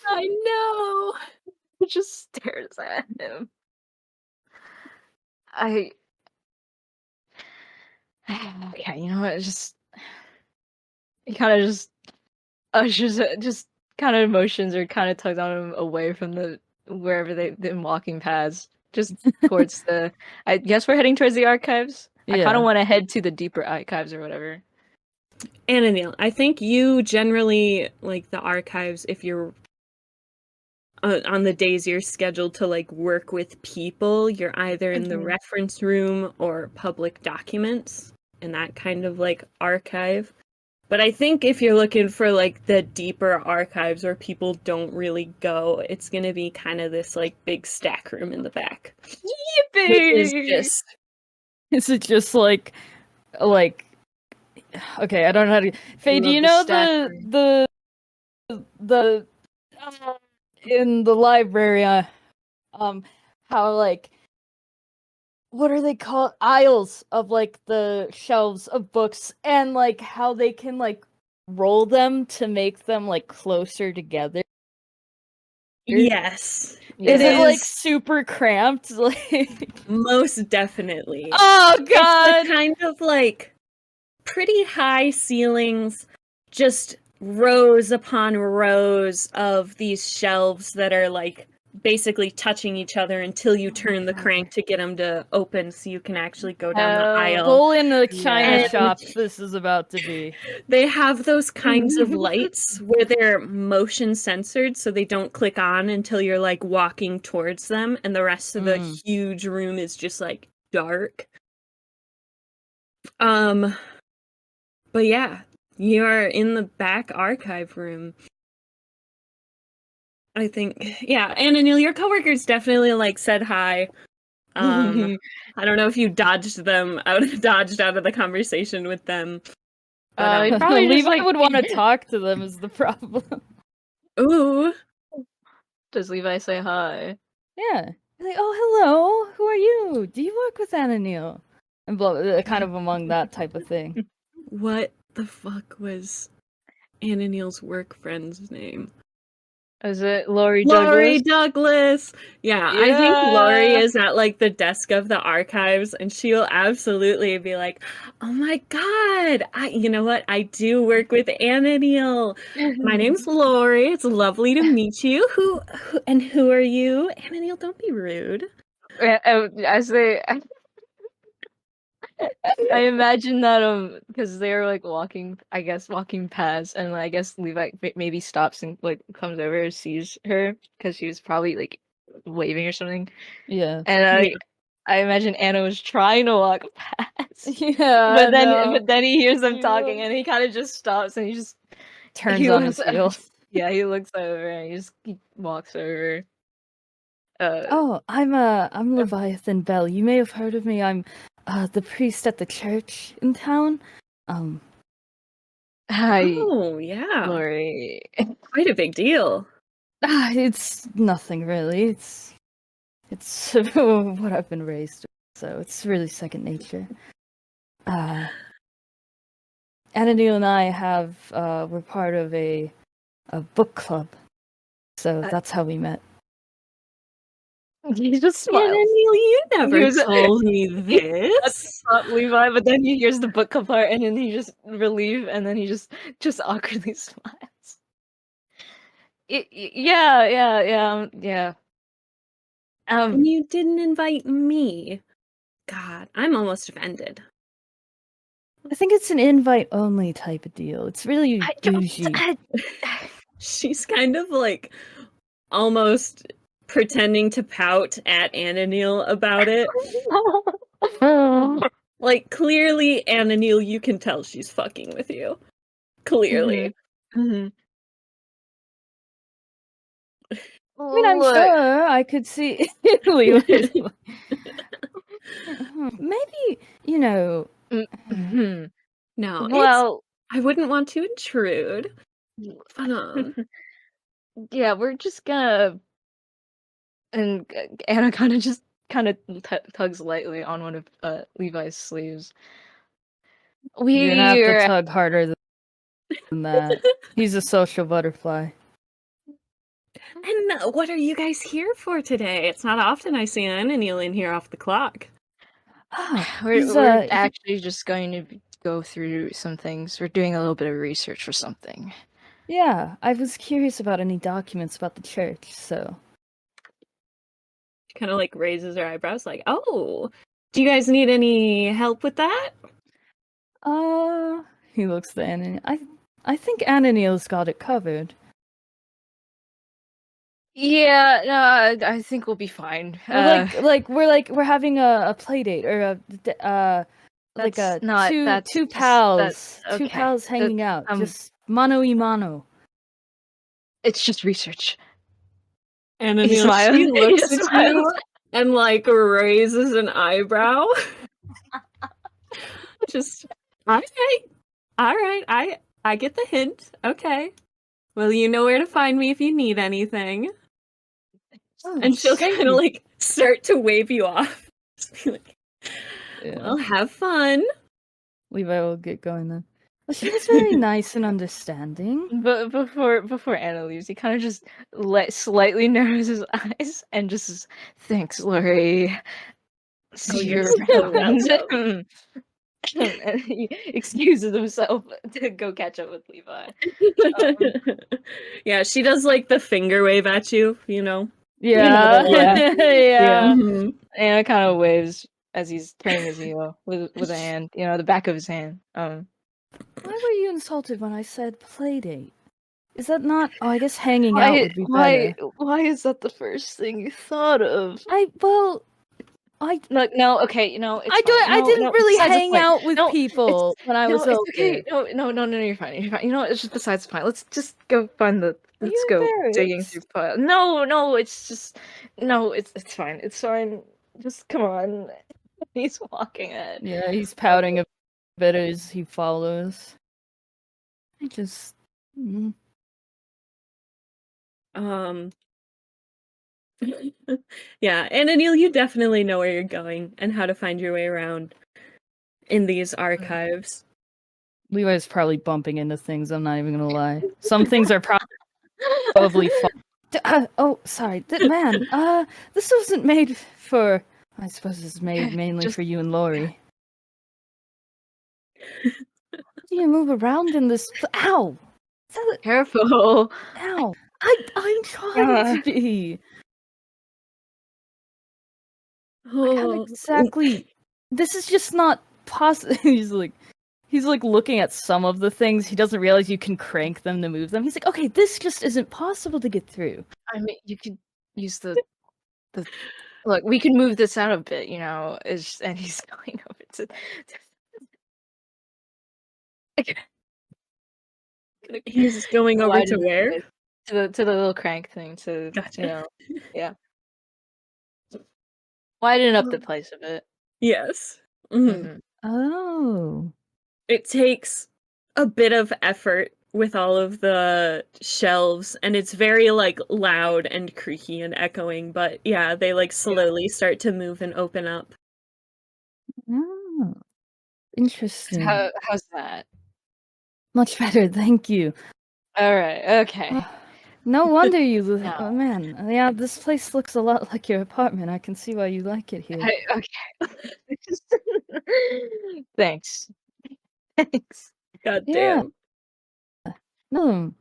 I know. He just stares at him. Okay, you know what? He kind of just ushers it, just kind of motions or kind of tugs on him away from wherever they've been walking past, just towards I guess we're heading towards the archives. I kind Yeah. of want to head to the deeper archives or whatever. Ananiel, I think you generally like the archives if you're on the days you're scheduled to like work with people, you're either in the reference room or public documents and that kind of like archive. But I think if you're looking for like the deeper archives where people don't really go, it's gonna be kind of this like big stack room in the back. Yippee! Which is just Is it just like okay, I don't know how to Faye, do love you the know stack the in the library how like what are they called, aisles of like the shelves of books, and like how they can like roll them to make them like closer together. Yes. Is It it like is super cramped? Like, most definitely. oh It's god. the kind of like pretty high ceilings, just rows upon rows of these shelves that are like basically touching each other until you turn the crank to get them to open so you can actually go down the aisle. Full in the China Yeah. shop this is about to be. They have those kinds of lights where they're motion censored so they don't click on until you're like walking towards them, and the rest of the huge room is just like dark. But yeah, you're in the back archive room. I think, yeah, and Anil, your coworkers definitely like said hi. I don't know if you dodged out of the conversation with them. But, he probably just Levi like would want to talk to them is the problem. ooh, Does Levi say hi? Yeah. Like, oh, hello. Who are you? Do you work with Ananil? And kind of among that type of thing. what the fuck was Anil's work friend's name? Is it Lori Lori Douglas? Douglas. Yeah, I think Lori Yeah. is at like the desk of the archives, and she'll absolutely be like, "Oh my god, you know what? I do work with Anna Neal. My name's Lori. It's lovely to meet you. Who are you? Anna Neal, don't be rude." As they, I imagine that because they're like walking past, and I guess Levi maybe stops and like comes over and sees her because she was probably like waving or something. Yeah. And Yeah. I imagine Anna was trying to walk past, Yeah. but then he hears them talking, and he kind of just stops and turns he on his looks heel. yeah, he looks over and he walks over. Oh, I'm Leviathan Bell. You may have heard of me. I'm the priest at the church in town. Hi, Oh, yeah. Lori. Quite a big deal. It's nothing really. It's what I've been raised with, so it's really second nature. Ananil and I we're part of a book club, so that's how we met. He just Anna smiles. Neal, you never was- told me He this. Not Levi, but then he hears the book come apart, and then he just relieve, and then he just awkwardly smiles. Yeah. And you didn't invite me. God, I'm almost offended. I think it's an invite-only type of deal. It's really bougie. She's kind of like almost pretending to pout at Ananil about it. Like, clearly, Ananil, you can tell she's fucking with you. Clearly. Mhm. I mean, I'm Look, sure I could see Levi's like, maybe, mhm. No, Well, I wouldn't want to intrude. yeah, we're just gonna, and Anna kind of tugs lightly on one of Levi's sleeves. you're gonna have to We're tug harder than that. He's a social butterfly. And what are you guys here for today? It's not often I see Ananil in here off the clock. we're actually just going to go through some things. We're doing a little bit of research for something. Yeah, I was curious about any documents about the church, so. She kind of like raises her eyebrows, like, "Oh, do you guys need any help with that?" He looks at Ananil. I think Ananil's got it covered. Yeah, no, I think we'll be fine. We're having a play date or like That's a not two pals, okay. two pals hanging out, um, just mano y mano. It's just research. Ananil, smiles. she He looks just at smiles. you and like raises an eyebrow. Just, all right, I get the hint. Okay. Well, you know where to find me if you need anything. Oh, And she'll thank kind of you. like start to wave you off. Just be like, Yeah. well, have fun. Levi will get going then. Well, she was very nice and understanding. But before Anna leaves, he kind of just slightly narrows his eyes and just says, "Thanks, Lori. See you're you so around." And he excuses himself to go catch up with Levi. Yeah, she does like the finger wave at you, you know. Yeah. Yeah. Yeah. Mhm. Anna kind of waves as he's turning his heel with a hand, the back of his hand. Why were you insulted when I said play date? Is that not? Oh, I guess hanging out would be better. Why is that the first thing you thought of? No, Okay, it's I do. fine. I didn't No, really besides the hang point. out with No, people when I was it's older. okay. No, you're fine. You're fine. You know what? It's just besides the point. Let's just go find the. Are Let's you go digging embarrassed? through pile. No, it's just no. It's fine. It's fine. Just come on. He's walking ahead. Yeah, he's pouting a bit as he follows. I just. Um Yeah, and Anil, you definitely know where you're going and how to find your way around in these archives. Levi's probably bumping into things. I'm not even gonna lie. Some things are probably. Sorry, man. This wasn't made for. I suppose it's made mainly Just- for you and Lori. How do you move around in this? Ow! Is that Careful. Ow! I'm trying to be. I can't Oh, exactly. This is just not possible. He's like looking at some of the things. He doesn't realize you can crank them to move them. He's like, okay, this just isn't possible to get through. I mean, you could use the look. We can move this out a bit, and he's going over to. he's going over to Widen where? it to the little crank thing to Gotcha. yeah. Widen up the place a bit. Yes. Mhm. Mhm. Oh. It takes a bit of effort with all of the shelves, and it's very like loud and creaky and echoing, but yeah, they like slowly start to move and open up. Oh. Interesting. How's that? Much better, thank you. All right. Okay. No wonder you. No. Oh man, yeah, this place looks a lot like your apartment. I can see why you like it here. Okay. Thanks. Thanks. God Yeah. damn. No,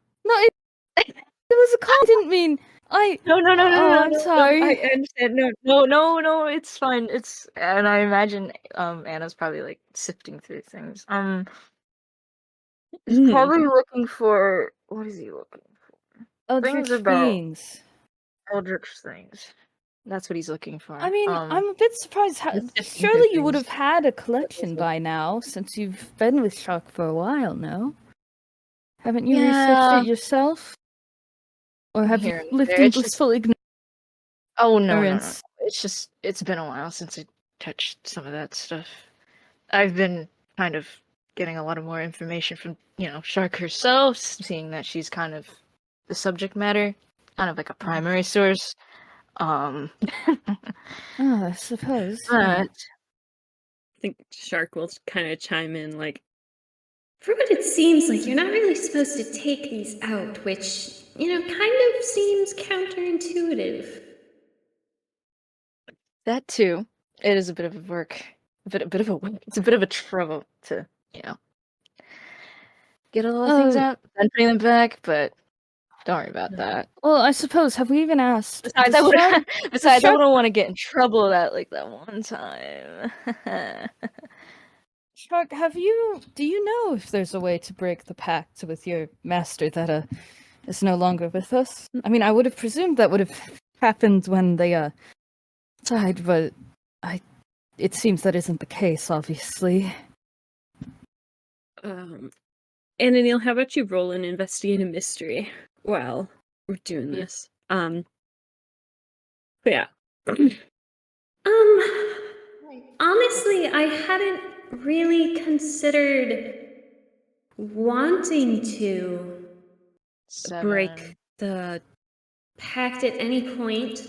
it was a call. I didn't mean. No. I'm No, sorry. I understand. No. It's fine. And I imagine Anna's probably like sifting through things. He's Mhm. probably looking for what is he looking for? Eldritch Things about beings. eldritch things. That's what he's looking for. I mean, I'm a bit surprised. He's sifting through Surely you would things. have had a collection by now, since you've been with Shark for a while, no? Haven't you researched Yeah. it yourself? Or have you Here and lived there. in It's just blissful oh no. ignorance? It's been a while since I touched some of that stuff. I've been kind of getting a lot of more information from, Shark herself, seeing that she's kind of the subject matter, kind of like a primary source. Oh, I suppose. But I think Shark will kind of chime in like, for what it seems like, you're not really supposed to take these out, which, kind of seems counterintuitive. that too, it is a bit of a work, a bit of a work. It's a bit of a trouble to, get a lot of things out and putting them back. But don't worry about that. Well, I suppose, have we even asked? Besides, does Shark- I Shark- wouldn't want to get in trouble that one time. Shark, do you know if there's a way to break the pact with your master that is no longer with us? I mean, I would have presumed that would have happened when they died, but it seems that isn't the case, obviously. Anna Neil, how about you roll and investigate a mystery while we're doing this? But yeah. Honestly, I hadn't really considered wanting to break 7. the pact at any point.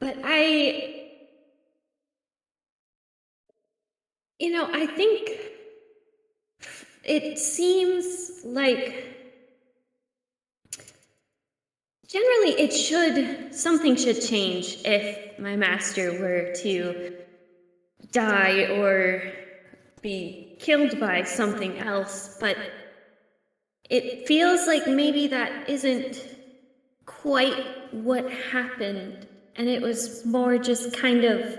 But I think it seems like generally something should change if my master were to die or be killed by something else, but it feels like maybe that isn't quite what happened, and it was more just kind of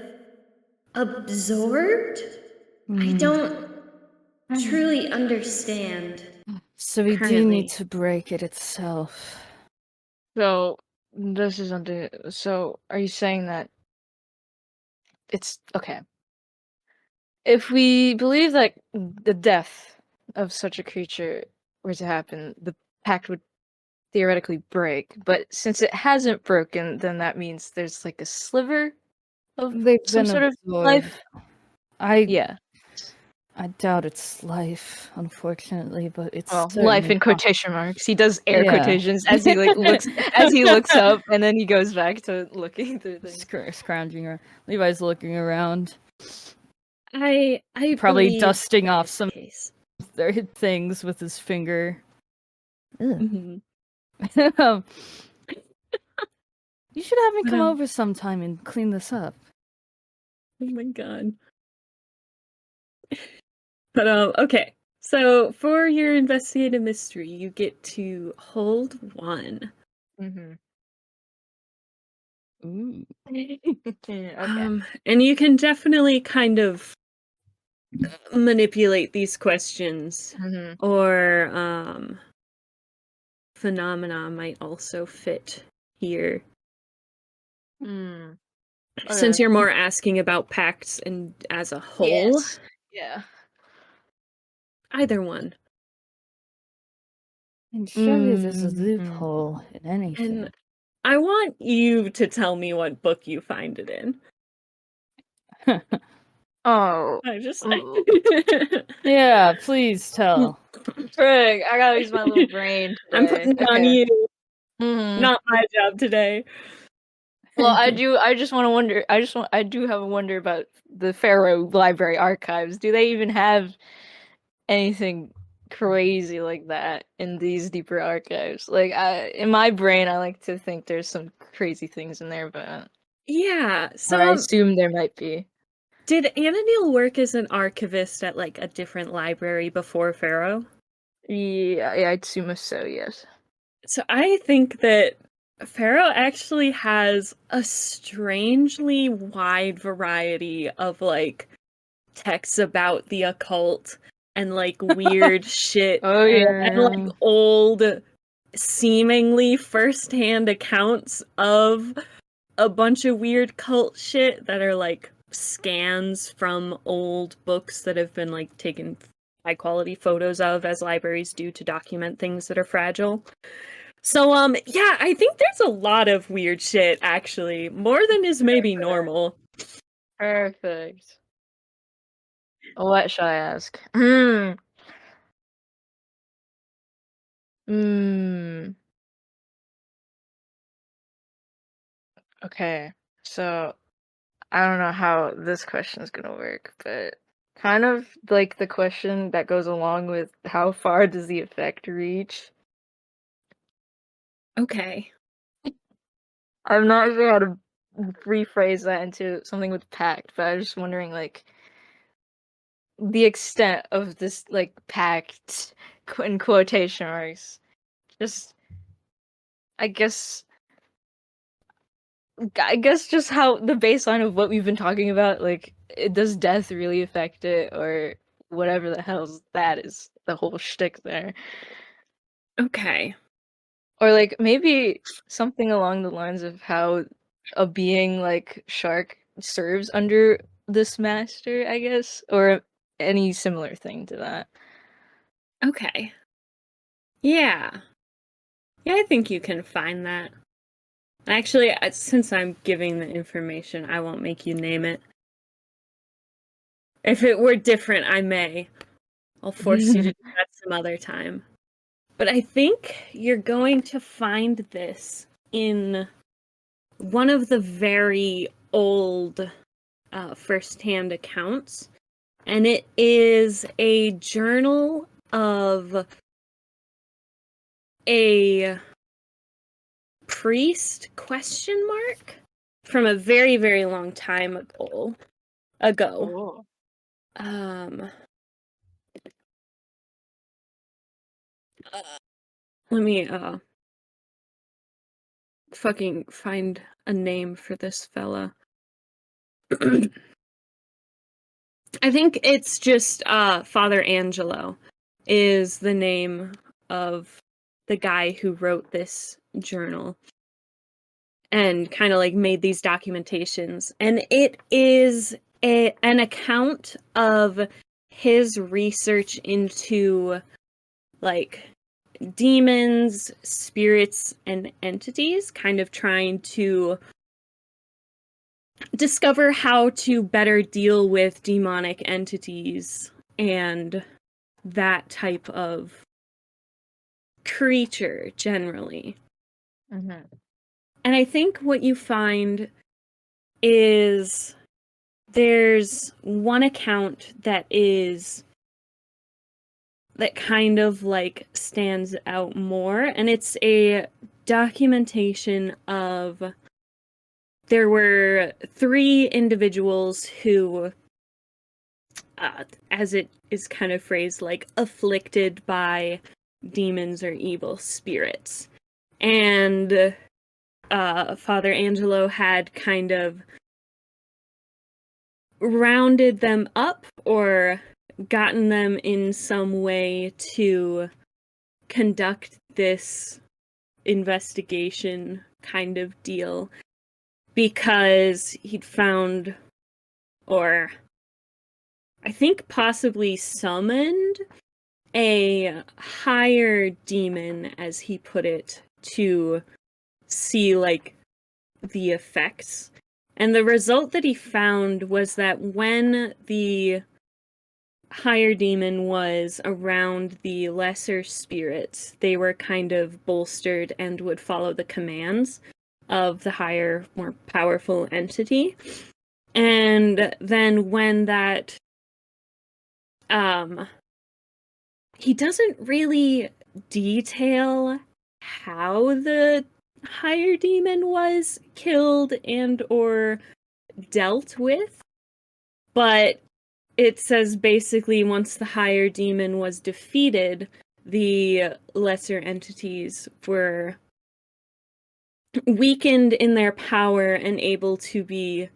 absorbed. I don't truly understand. So we do currently. need to break it itself. So this is something. So are you saying that it's okay? If we believe that the death of such a creature were to happen, the pact would theoretically break. But since it hasn't broken, then that means there's like a sliver of They've some been sort of absorbed. life. I Yeah. doubt it's life, unfortunately, but it's Well, life certainly in quotation marks. He does air Yeah. quotations as he like looks as he looks up, and then he goes back to looking through things. Scrounging around. Levi's looking around, I probably believe dusting that off is some the case. their things with his finger. Ugh. Mhm. You should have me But, come over sometime and clean this up. Oh my god. But okay. So for your investigative mystery, you get to hold 1. Mm-hmm. Ooh. Okay. And you can definitely kind of manipulate these questions, Mm-hmm. or phenomena might also fit here. Mm. Since Okay. you're more asking about pacts and as a whole, Yes. Yeah. either one. And surely there's a Mhm. loophole in anything. And I want you to tell me what book you find it in. Oh. I just Ooh. Yeah, please tell. Frig, I gotta use my little brain I'm today. putting it on Okay. you. Mm-hmm. Not my job today. Well, I just want to wonder. I do have a wonder about the Pharaoh Library archives. Do they even have anything crazy like that in these deeper archives? Like, in my brain, I like to think there's some crazy things in there, but Yeah. or So, I assume there might be. did Ananil work as an archivist at like a different library before Pharaoh? Yeah, I'd assume so. Yes. So I think that Pharaoh actually has a strangely wide variety of like texts about the occult and like weird shit Oh and like old seemingly first-hand accounts of a bunch of weird cult shit that are like scans from old books that have been like taken high quality photos of, as libraries do to document things that are fragile. So yeah, I think there's a lot of weird shit actually, more than is maybe normal. Perfect. What should I ask? Hmm. Hmm. Okay. So I don't know how this question is gonna work, but kind of like the question that goes along with how far does the effect reach? Okay. I'm not sure how to rephrase that into something with pact, but I was just wondering like the extent of this like pact in quotation marks. Just I guess just how the baseline of what we've been talking about, like, does death really affect it, or whatever the hell's that is, the whole shtick there. Okay. Or, like, maybe something along the lines of how a being like Shark serves under this master, I guess, or any similar thing to that. Okay. Yeah. Yeah, I think you can find that. Actually, since I'm giving the information, I won't make you name it. If it were different, I may. I'll force you to do that some other time. But I think you're going to find this in one of the very old first-hand accounts, and it is a journal of a priest from a very, very long time ago. Let me fucking find a name for this fella. I think it's just Father Angelo is the name of the guy who wrote this journal and kind of like made these documentations. And it is an account of his research into like demons, spirits, and entities, kind of trying to discover how to better deal with demonic entities and that type of creature generally. Mm-hmm. And I think what you find is there's one account that kind of like stands out more, and it's a documentation of there were 3 individuals who as it is kind of phrased, like afflicted by demons or evil spirits. And Father Angelo had kind of rounded them up or gotten them in some way to conduct this investigation kind of deal because he'd found, or I think possibly summoned, a higher demon, as he put it, to see like the effects. And the result that he found was that when the higher demon was around the lesser spirits, they were kind of bolstered and would follow the commands of the higher, more powerful entity. And then when that he doesn't really detail how the higher demon was killed and or dealt with, but it says basically once the higher demon was defeated, the lesser entities were weakened in their power and able to be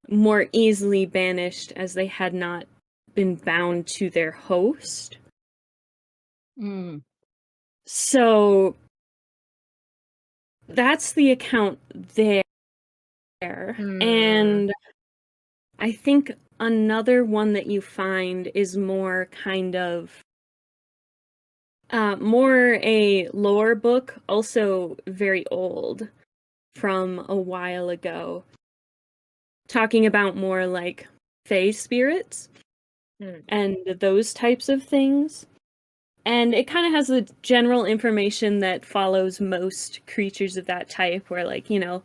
more easily banished as they had not been bound to their host. So that's the account there. And I think another one that you find is more kind of more a lore book, also very old, from a while ago, talking about more like fae spirits and those types of things. And it kind of has the general information that follows most creatures of that type, where, like, you know,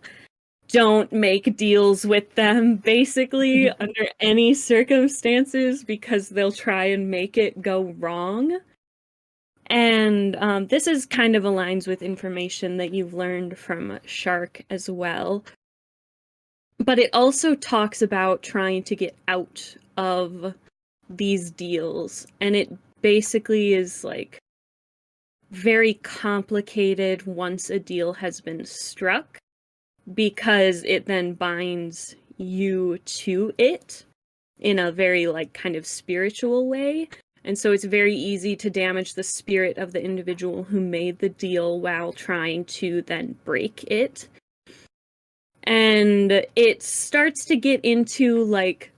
don't make deals with them, basically, under any circumstances, because they'll try and make it go wrong. And this is kind of aligns with information that you've learned from Shark as well. But it also talks about trying to get out of these deals, and it basically is like very complicated once a deal has been struck, because it then binds you to it in a very like kind of spiritual way. And so it's very easy to damage the spirit of the individual who made the deal while trying to then break it. And it starts to get into like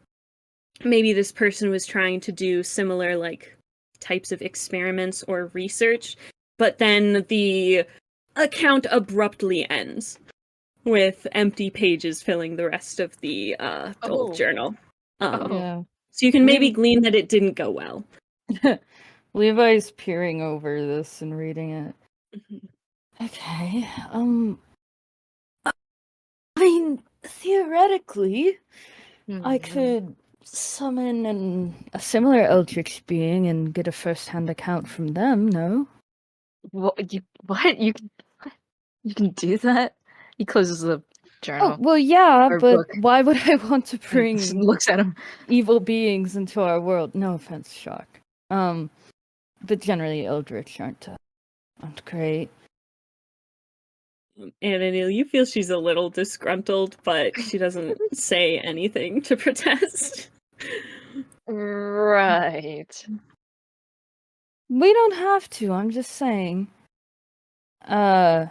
maybe this person was trying to do similar like types of experiments or research, but then the account abruptly ends with empty pages filling the rest of the journal. Yeah. So you can maybe glean that it didn't go well. Levi's peering over this and reading it. Okay. mean, theoretically, I Mhm. could summon a similar eldritch being and get a first-hand account from them, no? What? You can do that? He closes the Oh, journal well, yeah, or but book why would I want to and just bring looks at him. evil beings into our world? No offense, Shock. But generally, eldritch aren't great. Ananil, you feel she's a little disgruntled, but she doesn't say anything to protest. Right. We don't have to, I'm just saying. I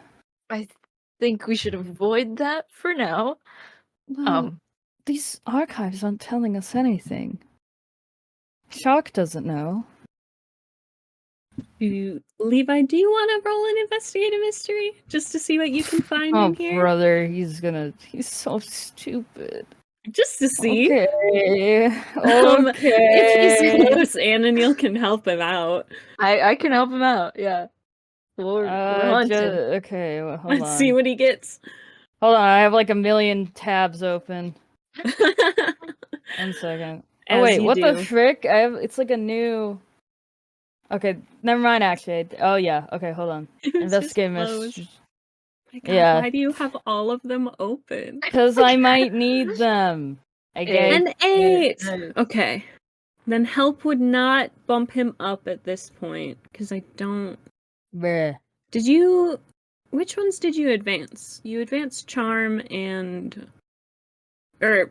think we should avoid that for now. Well, these archives aren't telling us anything. Shock doesn't know. Levi, do you want to roll an investigate a mystery just to see what you can find Oh, in here? brother, he's so stupid. Just to see. Okay. If he's Okay. close, Ananil can help him out. I can help him out, yeah. We're hunting. Okay, well, hold Let's on. see what he gets. Hold on, I have like a million tabs open. 1 second. Oh As wait, you what the do. frick? It's like a new. Okay, never mind. Actually, oh yeah. Okay, hold on. It was just Investigate close. mystery. My God, Yeah, why do you have all of them open? because I might need them. Okay. An 8! Okay. Then help would not bump him up at this point, because I don't... Bruh. Did you... Which ones did you advance? You advanced Charm and... Or,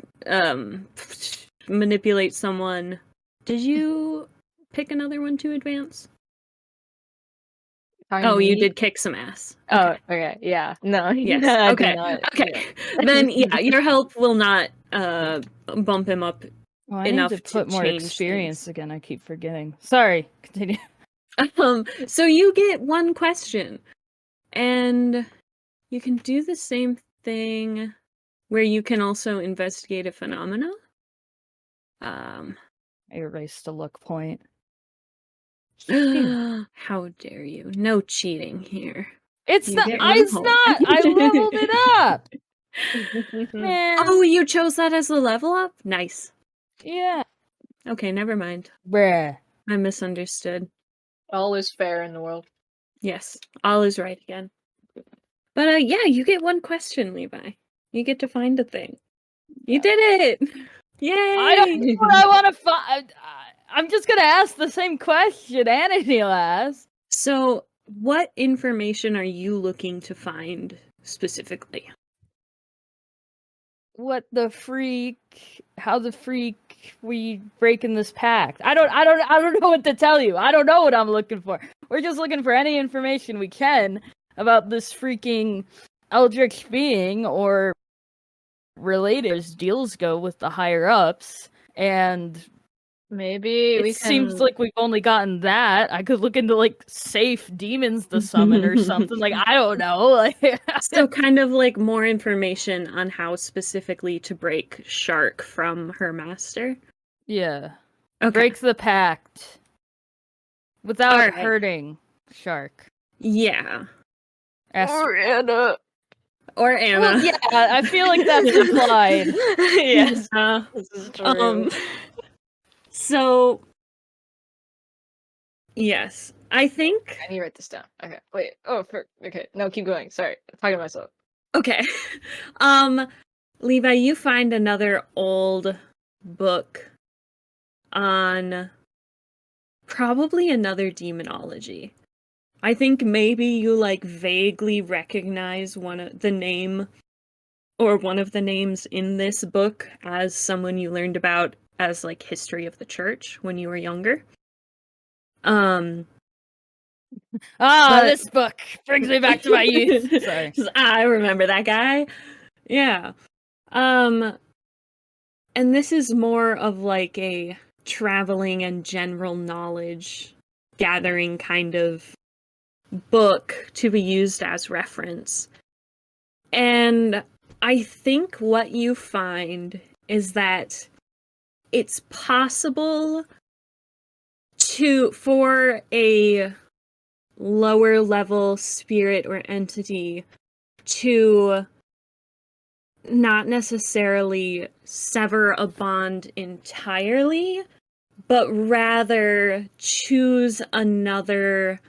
manipulate someone. Did you pick another one to advance? Oh, you did kick some ass. Oh, okay, yeah. No, Yes. I Okay. did not. Okay. Yeah. Then yeah, your help will not bump him up Oh, I enough need to put more change experience things. again. I keep forgetting. Sorry. Continue. So you get one question, and you can do the same thing where you can also investigate a phenomena. I erased a luck point. How dare you? No cheating here. It's You not. get one It's whole. not. I leveled it up. Man. Oh, you chose that as the level up? Nice. Yeah. Okay, never mind. Bruh. I misunderstood. All is fair in the world. Yes, all is right again. But yeah, you get one question, Levi. You get to find a thing. You did it! Yay! I don't know what I want to find. I'm just gonna ask the same question Ananil asked. So, what information are you looking to find specifically? What the freak? How the freak we breaking this pact? I don't know what to tell you. I don't know what I'm looking for. We're just looking for any information we can about this freaking eldritch being or related as deals go with the higher ups. And Maybe we it seems can. like we've only gotten that. I could look into like safe demons to summon or something. Like I don't know. Like So, kind of like more information on how specifically to break Shark from her master? yeah. Okay. Break the pact without Alright. hurting Shark. Yeah. Or Anna. Or Anna. Well, yeah, I feel like that's implied. Yes, Uh, this is true. So, yes, I think. I need to write this down. Okay, wait. Oh, okay. No, keep going. Sorry, I'm talking to myself. Okay. Levi, you find another old book on probably another demonology. I think maybe you like vaguely recognize one of the name or one of the names in this book as someone you learned about as like history of the church when you were younger. But- This book brings me back to my youth. Sorry. I remember that guy. Yeah. And this is more of like a traveling and general knowledge gathering kind of book to be used as reference. And I think what you find is that it's possible for a lower level spirit or entity to not necessarily sever a bond entirely, but rather choose another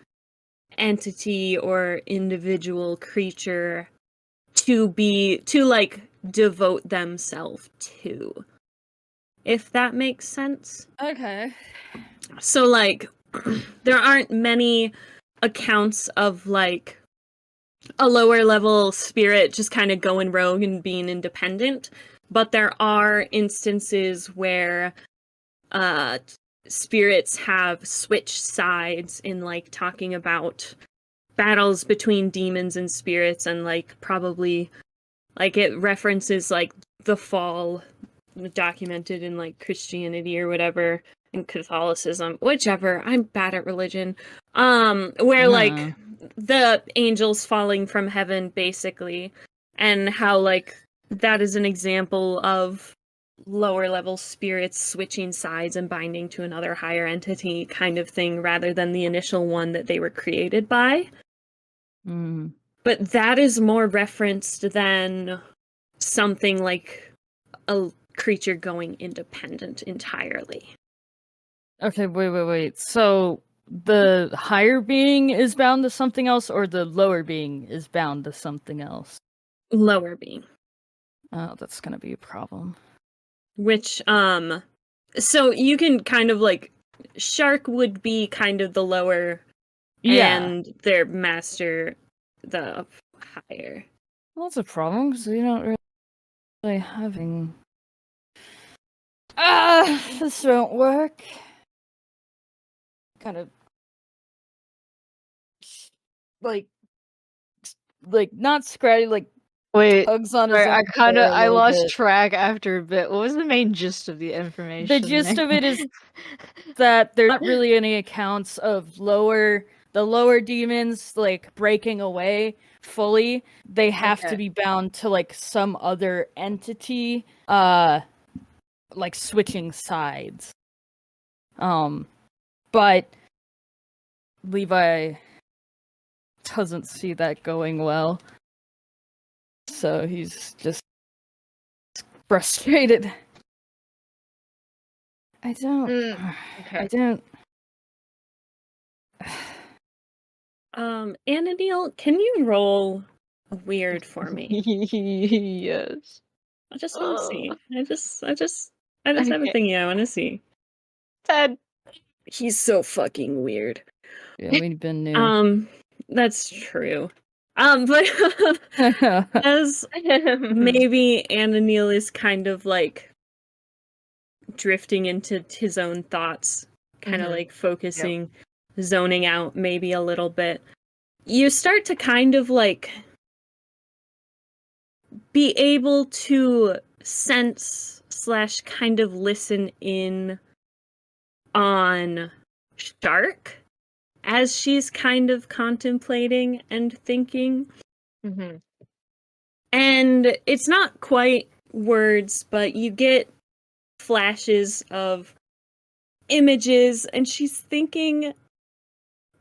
entity or individual creature to like devote themselves to. If that makes sense. Okay. So like there aren't many accounts of like a lower level spirit just kind of going rogue and being independent, but there are instances where spirits have switched sides in like talking about battles between demons and spirits, and like probably like it references like the fall documented in like Christianity or whatever, in Catholicism, whichever. I'm bad at religion. Where like the angels falling from heaven basically, and how like that is an example of lower level spirits switching sides and binding to another higher entity kind of thing rather than the initial one that they were created by. Mm. But that is more referenced than something like a creature going independent entirely. Okay, wait. So the higher being is bound to something else, or the lower being is bound to something else? Lower being. Oh, that's gonna be a problem. Which, so you can kind of like, Shark would be kind of the lower, Yeah. and their master the higher. Well, that's a problem, because we don't really having... this won't work. Kind of... Like, not scratchy, like, Wait, tugs on his sorry, own hair a I little lost bit. track after a bit. What was the main gist of the information? The gist of it is that there's not really any accounts of the lower demons like breaking away fully. They have to Okay. be bound to like some other entity, like switching sides. But Levi doesn't see that going well. So he's just frustrated. I don't. okay. I don't. Anadil, can you roll weird for me? Yes. I just want to see. I just have a Okay. thingy I want to see. 10. He's so fucking weird. Yeah, we've been new. That's true. But as Maybe. maybe Ananil is kind of like drifting into his own thoughts, kind of like focusing, zoning out maybe a little bit. You start to kind of like be able to sense slash kind of listen in on Shark as she's kind of contemplating and thinking. And it's not quite words, but you get flashes of images, and she's thinking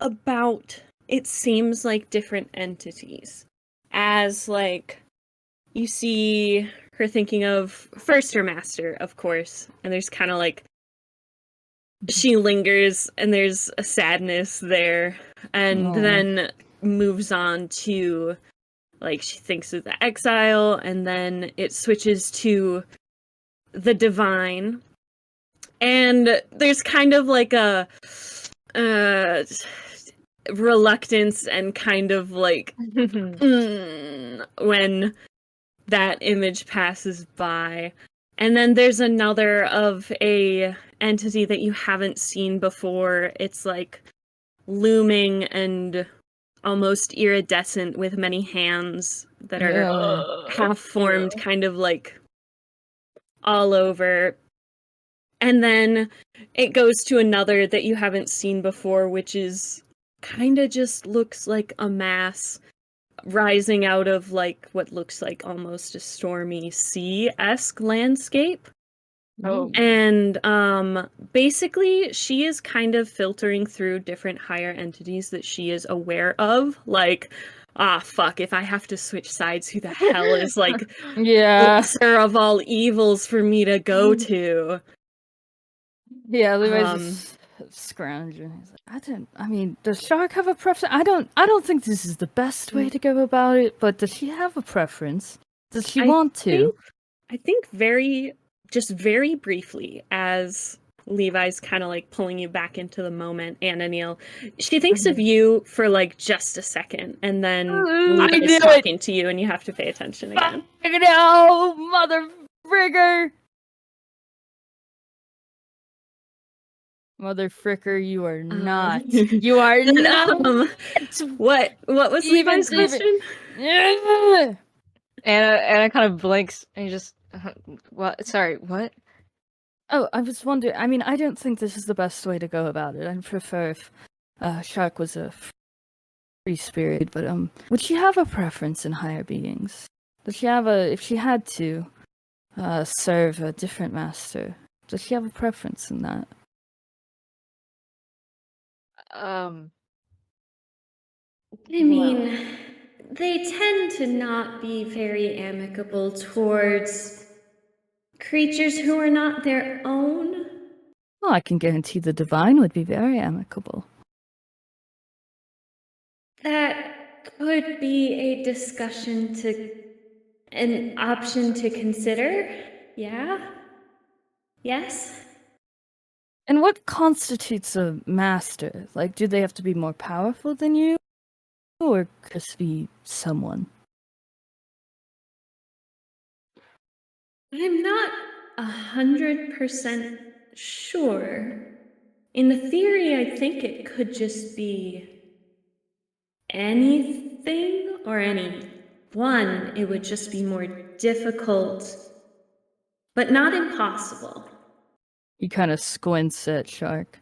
about, it seems like, different entities. As, like, you see her thinking of first her master, of course, and there's kind of like, she lingers, and there's a sadness there, and then moves on to, like, she thinks of the exile, and then it switches to the divine. And there's kind of like a reluctance and kind of like when that image passes by. And then there's another of a entity that you haven't seen before. It's like looming and almost iridescent with many hands that are half formed, kind of like all over. And then it goes to another that you haven't seen before, which is kind of just looks like a mass rising out of like what looks like almost a stormy sea-esque landscape. Oh. And basically she is kind of filtering through different higher entities that she is aware of. Like fuck, if I have to switch sides, who the hell is like Yeah. lesser of all evils for me to go to? Yeah, Levi's Um, just scrounging. He's like, I mean, does Shark have a preference? I don't think this is the best way to go about it, but does she have a preference? Does she want to? I think just very briefly, as Levi's kind of like pulling you back into the moment, Anna Neal, she thinks of you for like just a second, and then I Levi's knew it. talking to you, and you have to pay attention again. No, mother frigger! Mother fricker, you are not. You are not. What was Even Levi's question? Yeah. Anna kind of blinks and you just what? Sorry, what? Oh, I was wondering. I mean, I don't think this is the best way to go about it. I'd prefer if Shark was a free spirit, but would she have a preference in higher beings? Does she have if she had to serve a different master? Does she have a preference in that? I mean, they tend to not be very amicable towards creatures who are not their own. Well, I can guarantee the divine would be very amicable. That could be a discussion an option to consider. Yeah? Yes? And what constitutes a master? Like, do they have to be more powerful than you? Or just be someone? I'm not 100% sure. In the theory, I think it could just be anything or anyone. It would just be more difficult, but not impossible. He kind of squints at Shark.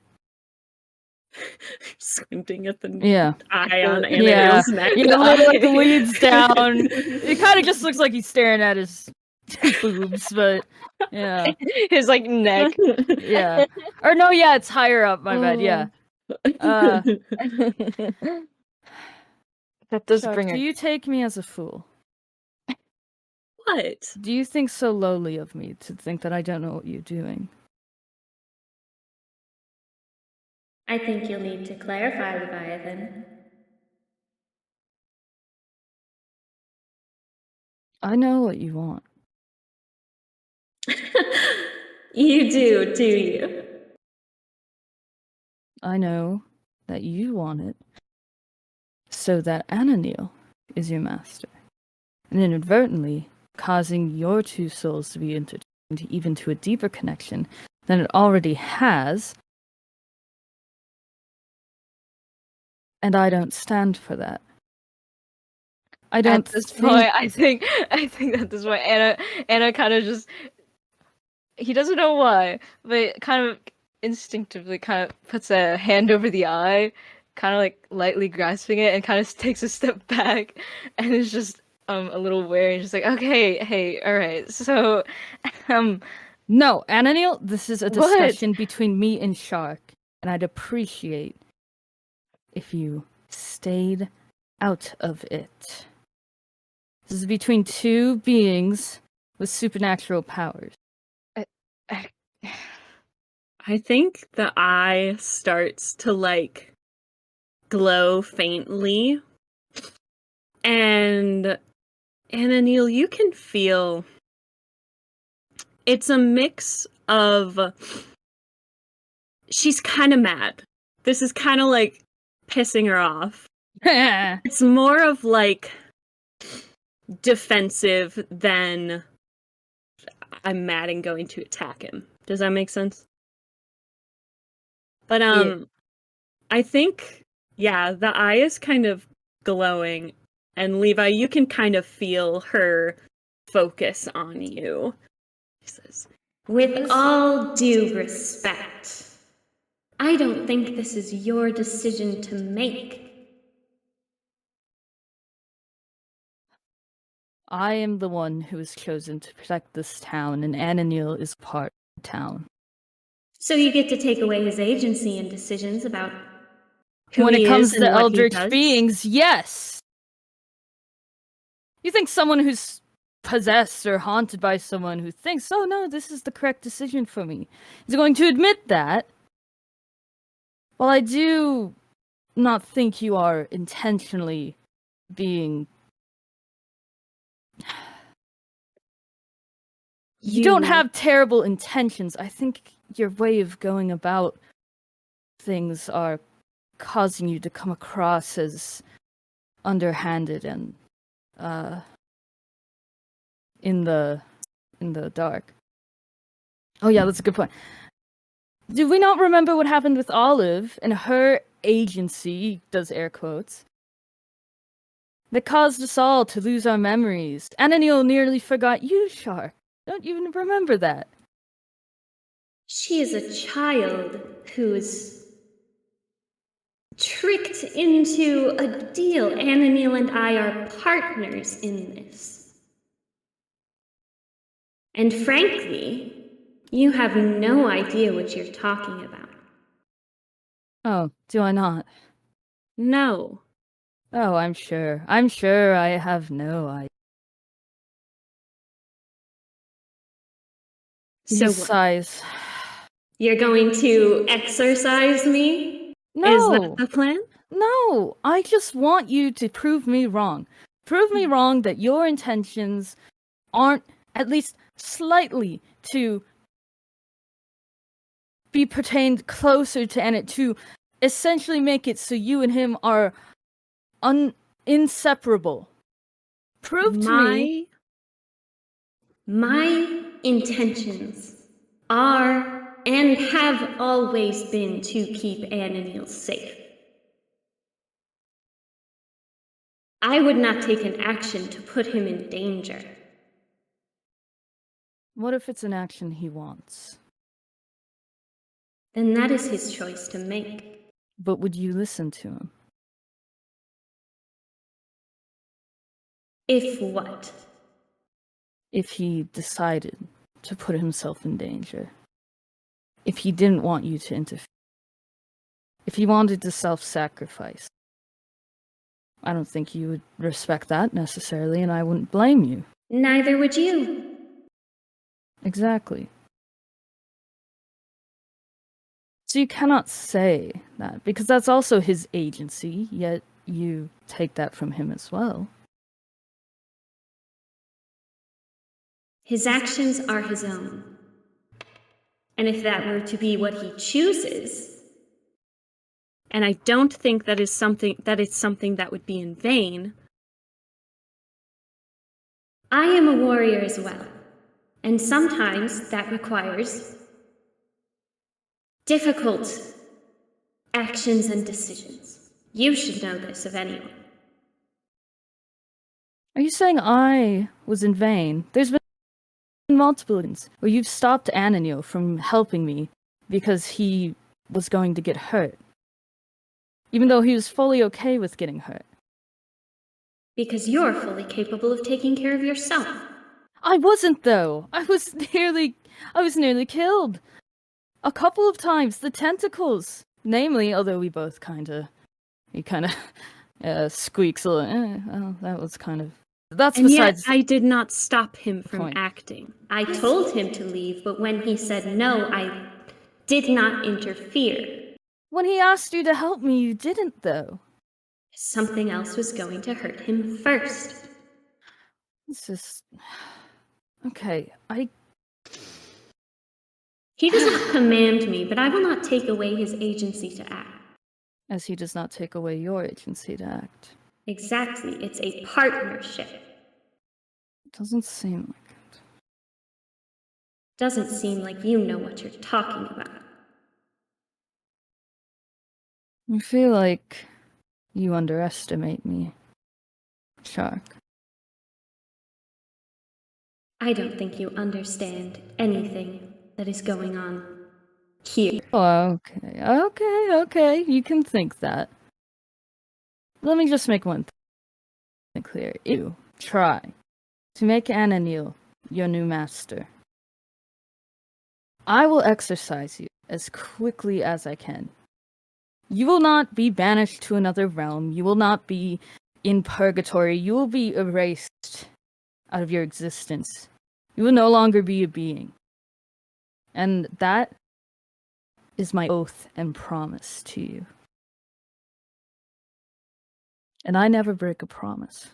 Squinting at the Yeah. eye on Anna Yeah. Neal's neck. Yeah, like leads down. It kind of just looks like he's staring at his boobs, but yeah. His like neck. Yeah. Or no, yeah, it's higher up, my bad, yeah. That does Shark, bring do her. you take me as a fool? What? Do you think so lowly of me to think that I don't know what you're doing? I think you'll need to clarify, Leviathan. I know what you want. You do you? I know that you want it so that Ananil is your master, and inadvertently causing your two souls to be intertwined even to a deeper connection than it already has. And I don't stand for that. I don't At this think... point, I think at this point, Anna kind of just he doesn't know why, but kind of instinctively kind of puts a hand over the eye, kind of like lightly grasping it, and kind of takes a step back, and is just a little wary, and just like, okay, hey, all right, so No, Ananil, this is a What? discussion between me and Shark, and I'd appreciate if you stayed out of it. This is between two beings with supernatural powers. I think the eye starts to like glow faintly. And Anil, you can feel it's a mix of she's kind of mad. This is kind of like pissing her off. It's more of like defensive than I'm mad and going to attack him. Does that make sense? But I think the eye is kind of glowing, and Levi, you can kind of feel her focus on you. She says, With all due respect, I don't think this is your decision to make. I am the one who was chosen to protect this town, and Ananil is part of the town. So you get to take away his agency and decisions about who When he it is comes and to what he eldritch does? beings, yes! You think someone who's possessed or haunted by someone who thinks, oh no, this is the correct decision for me, is going to admit that? Well, I do not think you are intentionally being... You don't have terrible intentions. I think your way of going about things are causing you to come across as underhanded and in the dark. Oh yeah, that's a good point. Do we not remember what happened with Olive and her agency, does air quotes, that caused us all to lose our memories? Ananiel nearly forgot you, Shark. Don't you even remember that? She is a child who's tricked into a deal. Ananiel and I are partners in this. And frankly, you have no idea what you're talking about. Oh, do I not? No. Oh, I'm sure. I'm sure I have no idea. So He what? sighs. You're going to exorcise me? No! Is that the plan? No! I just want you to prove me wrong. Prove me wrong that your intentions aren't at least slightly to be pertained closer to Anna, to essentially make it so you and him are inseparable. Prove to me. My intentions are and have always been to keep Ananiel safe. I would not take an action to put him in danger. What if it's an action he wants? Then that is his choice to make. But would you listen to him? If what? If he decided to put himself in danger. If he didn't want you to interfere. If he wanted to self-sacrifice. I don't think you would respect that necessarily, and I wouldn't blame you. Neither would you. Exactly. So you cannot say that, because that's also his agency, yet you take that from him as well. His actions are his own. And if that were to be what he chooses... And I don't think that it's something that would be in vain. I am a warrior as well. And sometimes that requires difficult actions and decisions. You should know this of anyone. Are you saying I was in vain? There's been multiple instances where you've stopped Ananiel from helping me because he was going to get hurt. Even though he was fully okay with getting hurt. Because you're fully capable of taking care of yourself. I wasn't, though. I was nearly killed. A couple of times. The tentacles. Namely, although he kind of squeaks a little. Well, that was kind of... That's And besides... yet I did not stop him from point. acting. I told him to leave, but when he said no, I did not interfere. When he asked you to help me, you didn't, though. Something else was going to hurt him first. It's just... Okay, He does not command me, but I will not take away his agency to act. As he does not take away your agency to act. Exactly, it's a partnership. It doesn't seem like it. Doesn't seem like you know what you're talking about. I feel like you underestimate me, Shark. I don't think you understand anything that is going on here. Oh, okay. You can think that. Let me just make one thing clear. If you try to make Ananiel your new master, I will exorcise you as quickly as I can. You will not be banished to another realm. You will not be in purgatory, you will be erased out of your existence. You will no longer be a being. And that is my oath and promise to you. And I never break a promise.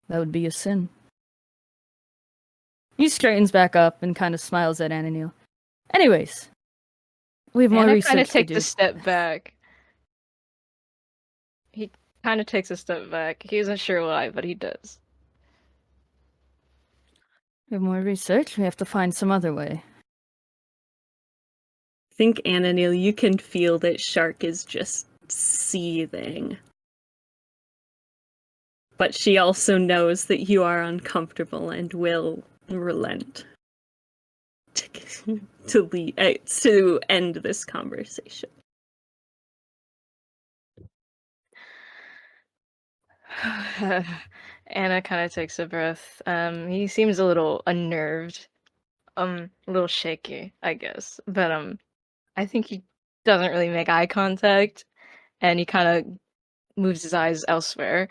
That would be a sin. He straightens back up and kind of smiles at Ananil. Anyways, we have more Anna kind of research to takes do. a step back. He kind of takes a step back. He isn't sure why, but he does. We have more research. We have to find some other way. I think, Ananil, you can feel that Shark is just seething. But she also knows that you are uncomfortable and will relent to end this conversation. Anna kind of takes a breath. He seems a little unnerved, a little shaky, I guess. But I think he doesn't really make eye contact, and he kind of moves his eyes elsewhere.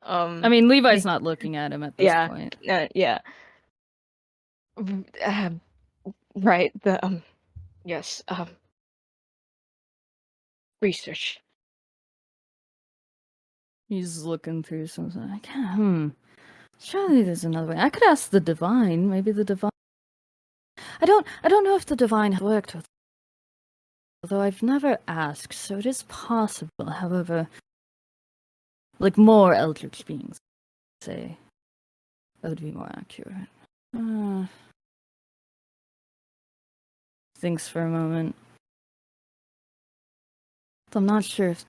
I mean, Levi's not looking at him at this yeah, point. yeah. Right. Yes. Research. He's looking through something. Like, surely there's another way. I could ask the divine. Maybe the divine. I don't know if the divine has worked with. Although I've never asked, so it is possible. However, like more eldritch beings, say, that would be more accurate. Thinks for a moment. I'm not sure if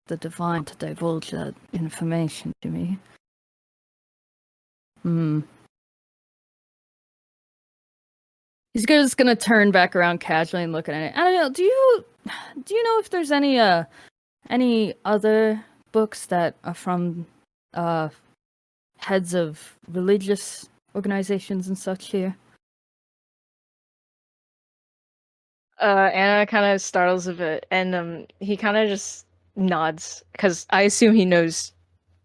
the divine to divulge that information to me. He's just gonna turn back around casually and look at it. I don't know. Do you know if there's any other books that are from heads of religious organizations and such here? Anna kind of startles a bit, and he kind of just nods because I assume he knows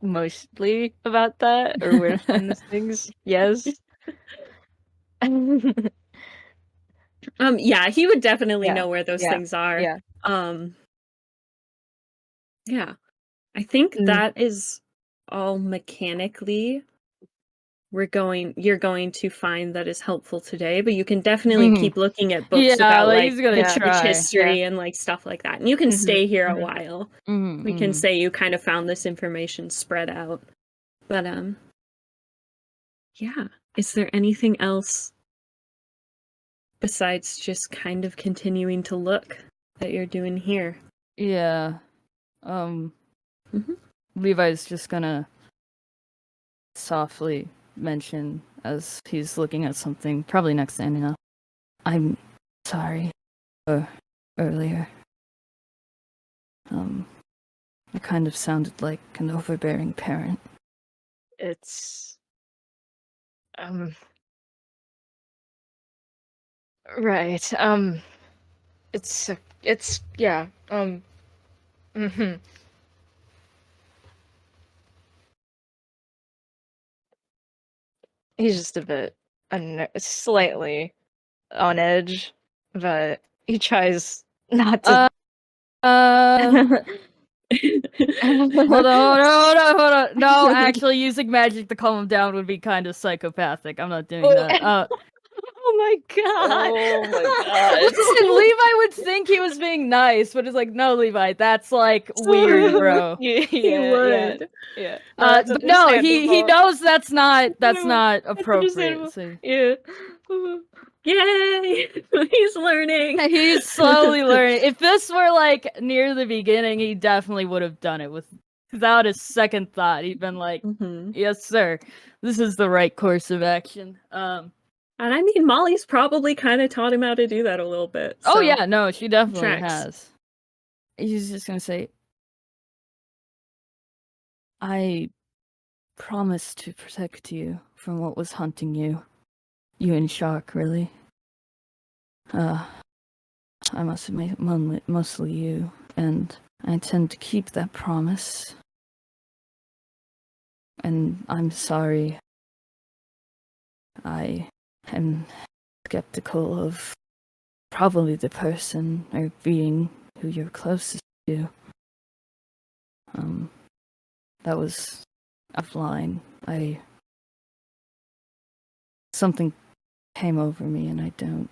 mostly about that or where to find these things. Yes. Yeah, he would definitely Yeah, know where those yeah, things are. yeah. Yeah. I think Mm. that is all mechanically you're going to find that is helpful today, but you can definitely keep looking at books Yeah, about like, like he's gonna the Yeah. church try. history and like stuff like that. And you can stay here a mhm. while. We can say you kind of found this information spread out. But yeah. Is there anything else besides just kind of continuing to look that you're doing here? Yeah. Levi's just gonna softly mention as he's looking at something, probably next to Anna. I'm sorry for earlier. I kind of sounded like an overbearing parent. It's right. It's yeah. Mhm. He's just a bit slightly on edge, but he tries not to. Hold on. No, actually, using magic to calm him down would be kind of psychopathic. I'm not doing that. Oh my god! Oh my god. Listen, Levi would think he was being nice, but it's like, no, Levi, that's like weird, bro. Yeah. No, that's But no, he understandable. knows that's not That's appropriate. understandable. So. Yeah. Yay! He's learning. He's slowly learning. If this were like near the beginning, he definitely would have done it without a second thought. He'd been like, "Yes, sir, this is the right course of action." And I mean, Molly's probably kind of taught him how to do that a little bit. Oh so yeah, no, she definitely tracks. has. He's just gonna say, "I promise to protect you from what was hunting you. You and Shark, really. I must admit, mostly you, and I intend to keep that promise. And I'm sorry. I am skeptical of probably the person or being who you're closest to. That was offline. Something came over me and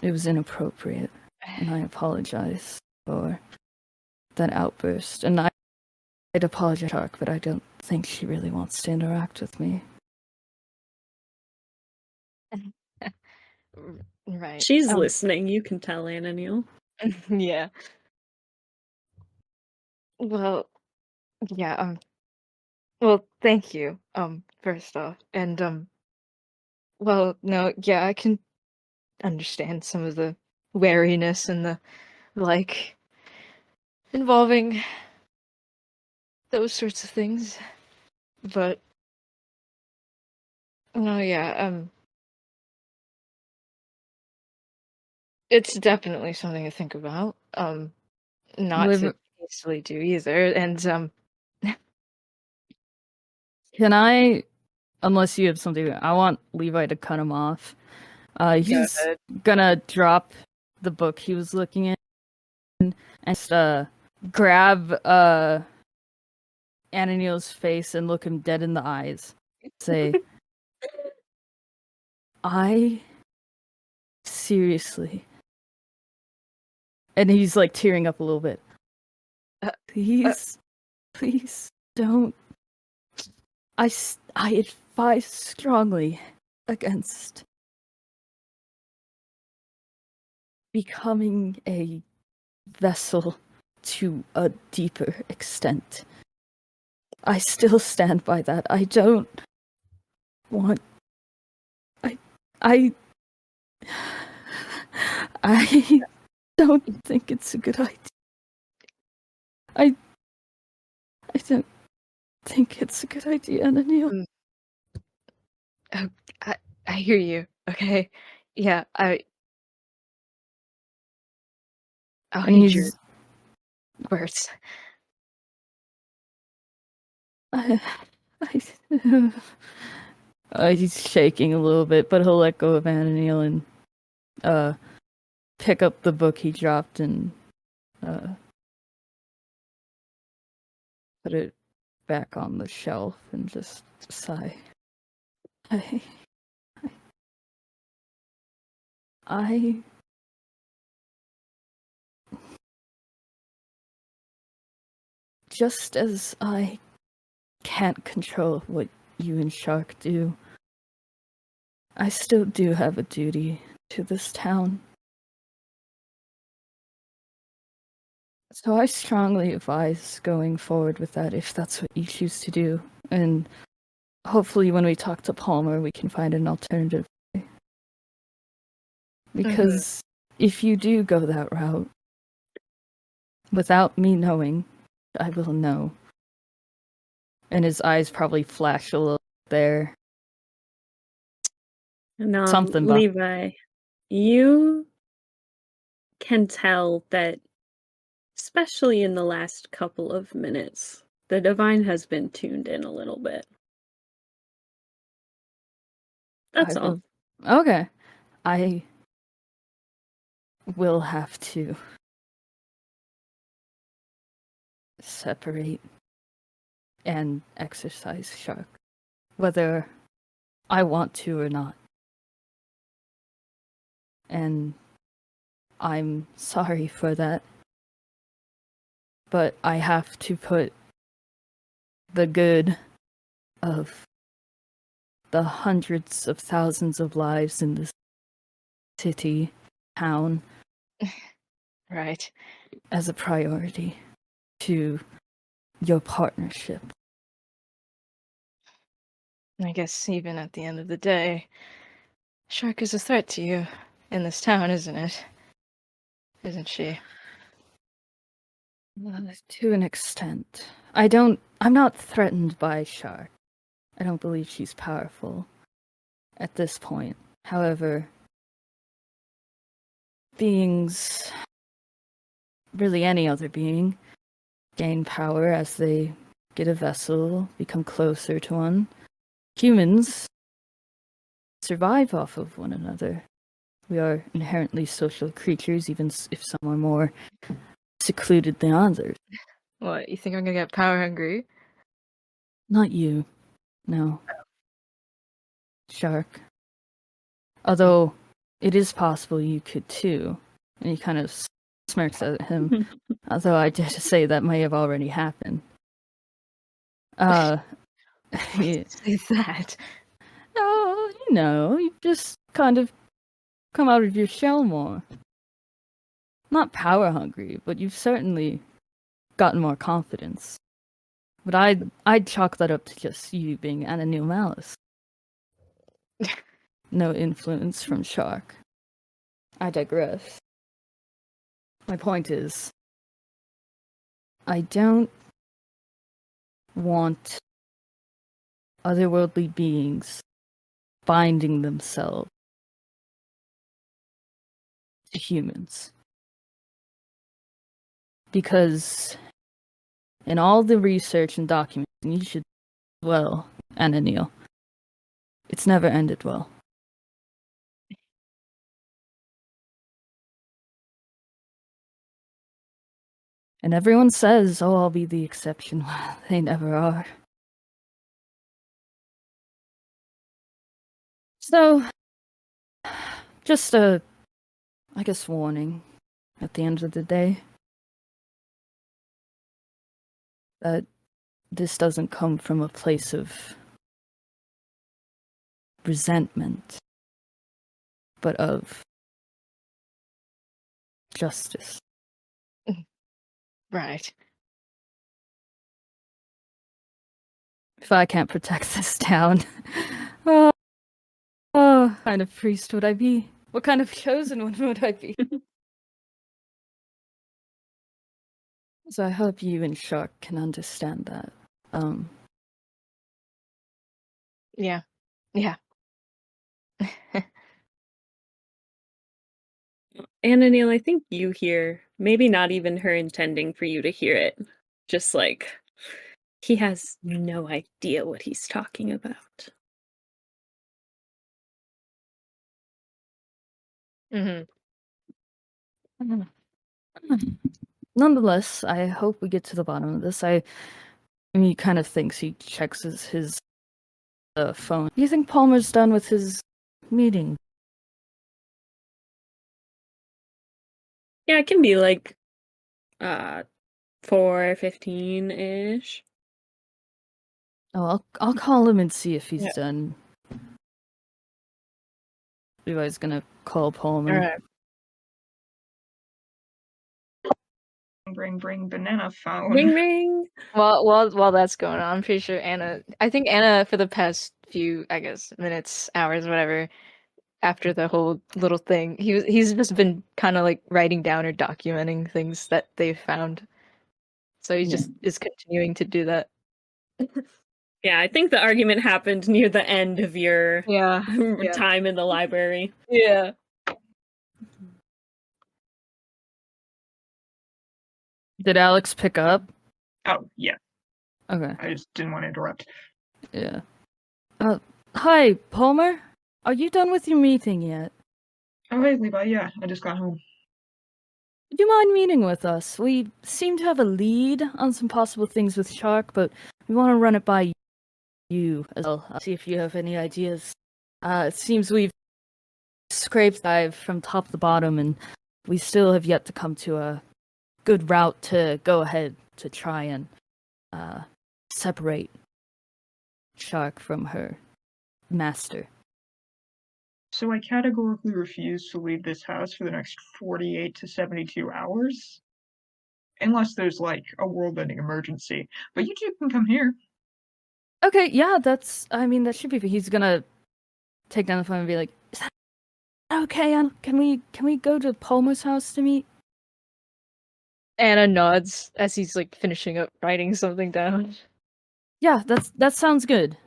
it was inappropriate. And I apologize for that outburst. And I'd apologize, Shark, but I don't think she really wants to interact with me. Right. She's listening. You can tell, Ananiel. Yeah. Well, yeah, well, thank you, first off. And, well, no, yeah, I can understand some of the wariness and the, like, involving those sorts of things. But, no, yeah, it's definitely something to think about. Not to Liv, hastily do either. And, can I, unless you have something, I want Levi to cut him off. He's ahead. gonna drop the book he was looking at and just, grab Ananiel's face and look him dead in the eyes. Say, I seriously. And he's like tearing up a little bit. Please, please don't. I advise strongly against becoming a vessel to a deeper extent. I still stand by that. I don't want. I. I don't think it's a good idea. I don't think it's a good idea, Ananiel. Oh, I hear you. Okay. Yeah, I'll And heed your he's words. I, he's shaking a little bit, but he'll let go of Ananiel and pick up the book he dropped and put it back on the shelf and just sigh. I just as I can't control what you and Shark do, I still do have a duty to this town. So I strongly advise going forward with that if that's what you choose to do. And hopefully when we talk to Palmer, we can find an alternative. Because if you do go that route, without me knowing, I will know. And his eyes probably flash a little there. And Something, Levi, you can tell that, especially in the last couple of minutes, the divine has been tuned in a little bit. That's all. Okay. I will have to separate and exercise Shark, whether I want to or not. And I'm sorry for that. But I have to put the good of the hundreds of thousands of lives in this city, town, Right. as a priority to your partnership. I guess even at the end of the day, Shark is a threat to you in this town, isn't it? Isn't she? To an extent. I'm not threatened by Shark. I don't believe she's powerful at this point. However, beings, really any other being, gain power as they get a vessel, become closer to one. Humans survive off of one another. We are inherently social creatures, even if some are more secluded than others. What, you think I'm gonna get power hungry? Not you. No. Shark. Although, it is possible you could too. And he kind of smirks at him. Although I dare to say that may have already happened. Yeah. Say that. No, you've just kind of come out of your shell more. Not power hungry, but you've certainly gotten more confidence. But I'd chalk that up to just you being Ananil Malice. No influence from Shark. I digress. My point is, I don't want otherworldly beings binding themselves to humans. Because in all the research and documents, and you should, well, Ananil, it's never ended well. And everyone says, oh, I'll be the exception. Well, they never are. So, just a, I guess, warning at the end of the day that this doesn't come from a place of resentment, but of justice. Right. If I can't protect this town, oh, what kind of priest would I be? What kind of chosen one would I be? So I hope you and Shark can understand that. Yeah. Yeah. Ananil, I think you hear, maybe not even her intending for you to hear it. Just like, he has no idea what he's talking about. Mm-hmm. Nonetheless, I hope we get to the bottom of this. I mean, he kind of thinks he checks his phone. Do you think Palmer's done with his meeting? Yeah, it can be like 4:15-ish. Oh, I'll call him and see if he's Yeah. done. Levi's gonna call Palmer. Alright. Bring banana phone. Ring ring. While that's going on, I'm pretty sure I think Anna, for the past few, I guess, minutes, hours, whatever, after the whole little thing, he's just been kind of like writing down or documenting things that they've found. So he just is continuing to do that. Yeah, I think the argument happened near the end of your Yeah. time in the library. Yeah. Did Alex pick up? Oh, yeah. Okay. I just didn't want to interrupt. Yeah. Hi, Palmer? Are you done with your meeting yet? Oh, hey, Levi. Yeah, I just got home. Would you mind meeting with us? We seem to have a lead on some possible things with Shark, but we want to run it by you as well. See if you have any ideas. It seems we've scraped dive from top to bottom, and we still have yet to come to a good route to go ahead to try and separate Shark from her master. So I categorically refuse to leave this house for the next 48 to 72 hours. Unless there's, like, a world-ending emergency. But you two can come here. Okay, yeah, that should be. He's gonna take down the phone and be like, "Is that okay? Can we go to Palmer's house to meet?" Anna nods as he's like finishing up writing something down. Yeah, that sounds good.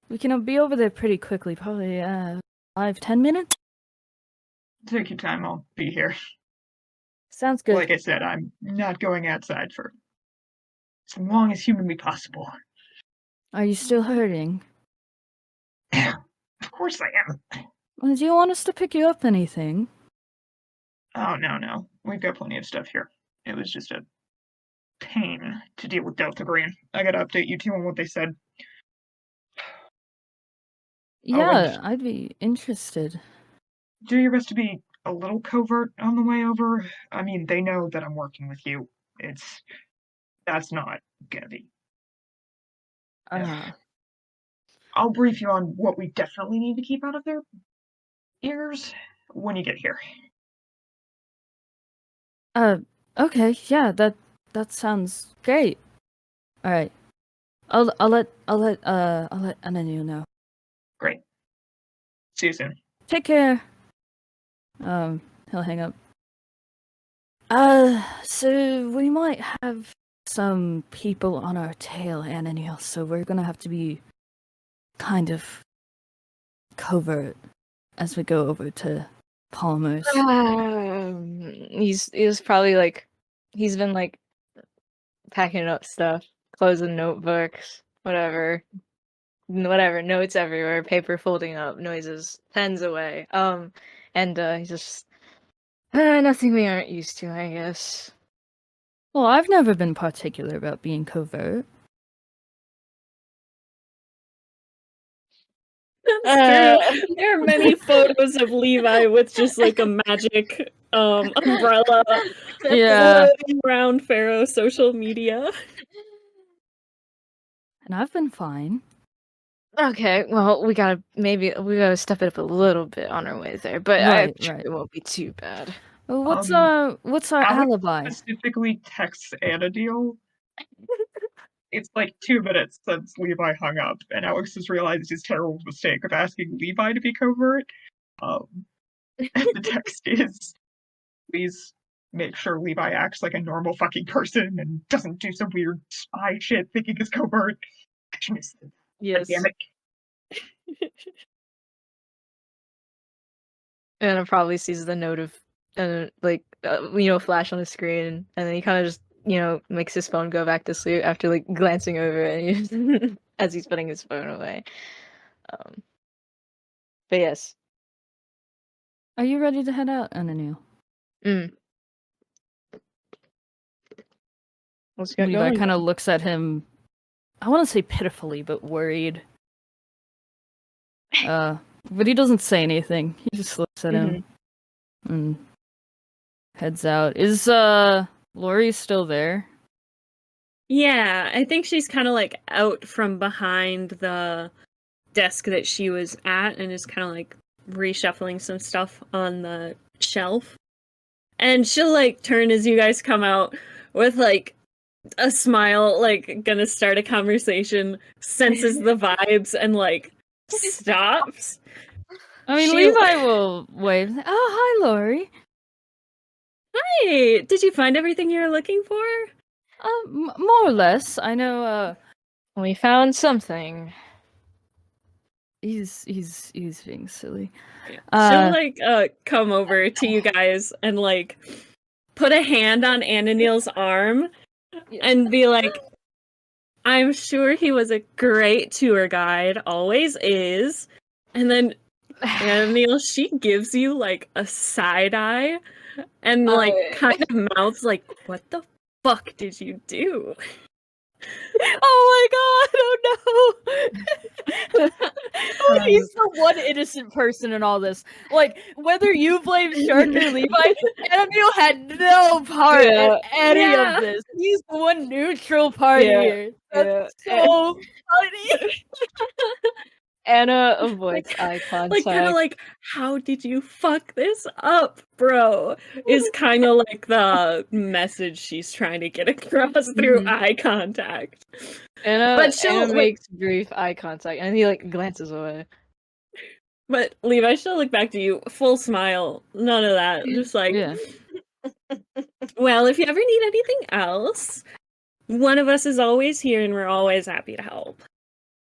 We can be over there pretty quickly, probably 5-10 minutes. Take your time, I'll be here. Sounds good. Like I said, I'm not going outside for as long as humanly possible. Are you still hurting? Of course I am. Well, do you want us to pick you up anything? Oh, no. We've got plenty of stuff here. It was just a pain to deal with Delta Green. I gotta update you two on what they said. Yeah, I'd be interested. Do your best to be a little covert on the way over. I mean, they know that I'm working with you. That's not gonna be. I'll brief you on what we definitely need to keep out of their ears when you get here. Okay, yeah, that sounds great. All right. I'll let Ananil know. Great. See you soon. Take care. He'll hang up. So we might have some people on our tail, Ananil, so we're gonna have to be kind of covert as we go over to Palmer's. He's probably like he's been like packing up stuff, closing notebooks, whatever, notes everywhere, paper folding up, noises, pens away. And he's just nothing we aren't used to, I guess. Well, I've never been particular about being covert. That's true. There are many photos of Levi with just like a magic umbrella Yeah. floating around Pharaoh's social media. And I've been fine. Okay, well, we gotta step it up a little bit on our way there, but I'm sure it won't be too bad. Well, what's our Alex alibi? specifically texts Anadil. It's like 2 minutes since Levi hung up, and Alex has realized his terrible mistake of asking Levi to be covert. And the text is, please make sure Levi acts like a normal fucking person and doesn't do some weird spy shit thinking it's covert. Yes. Damn it. And it probably sees the note of, flash on the screen, and then he kind of just, makes his phone go back to sleep after like glancing over it as he's putting his phone away. But yes. Are you ready to head out, Ananil? Let's get Levi going. kind of looks at him. I want to say pitifully, but worried. But he doesn't say anything. He just looks at him and heads out. Is Lori still there? Yeah, I think she's kind of like out from behind the desk that she was at and is kind of like reshuffling some stuff on the shelf. And she'll like turn as you guys come out with like a smile, like gonna start a conversation, senses the vibes, and like stops. I mean, She- Levi will wave. Oh, hi, Lori. Hey, did you find everything you were looking for? More or less. I know. We found something. He's being silly. She'll like come over to you guys and like put a hand on Ananil's arm and be like, I'm sure he was a great tour guide, always is. And then Ananil, she gives you like a side eye and like kind of mouths like, what the fuck did you do? Oh my god! Oh no! He's the one innocent person in all this. Like, whether you blame Shark or Levi, Annabelle had no part in any of this. He's the one neutral party here. That's so funny. Anna avoids eye contact. Like, kind of like, how did you fuck this up, bro? Is kind of like the message she's trying to get across through eye contact. Anna makes brief eye contact, and he like glances away. But Levi, she'll look back to you, full smile, none of that. Just like, well, if you ever need anything else, one of us is always here, and we're always happy to help.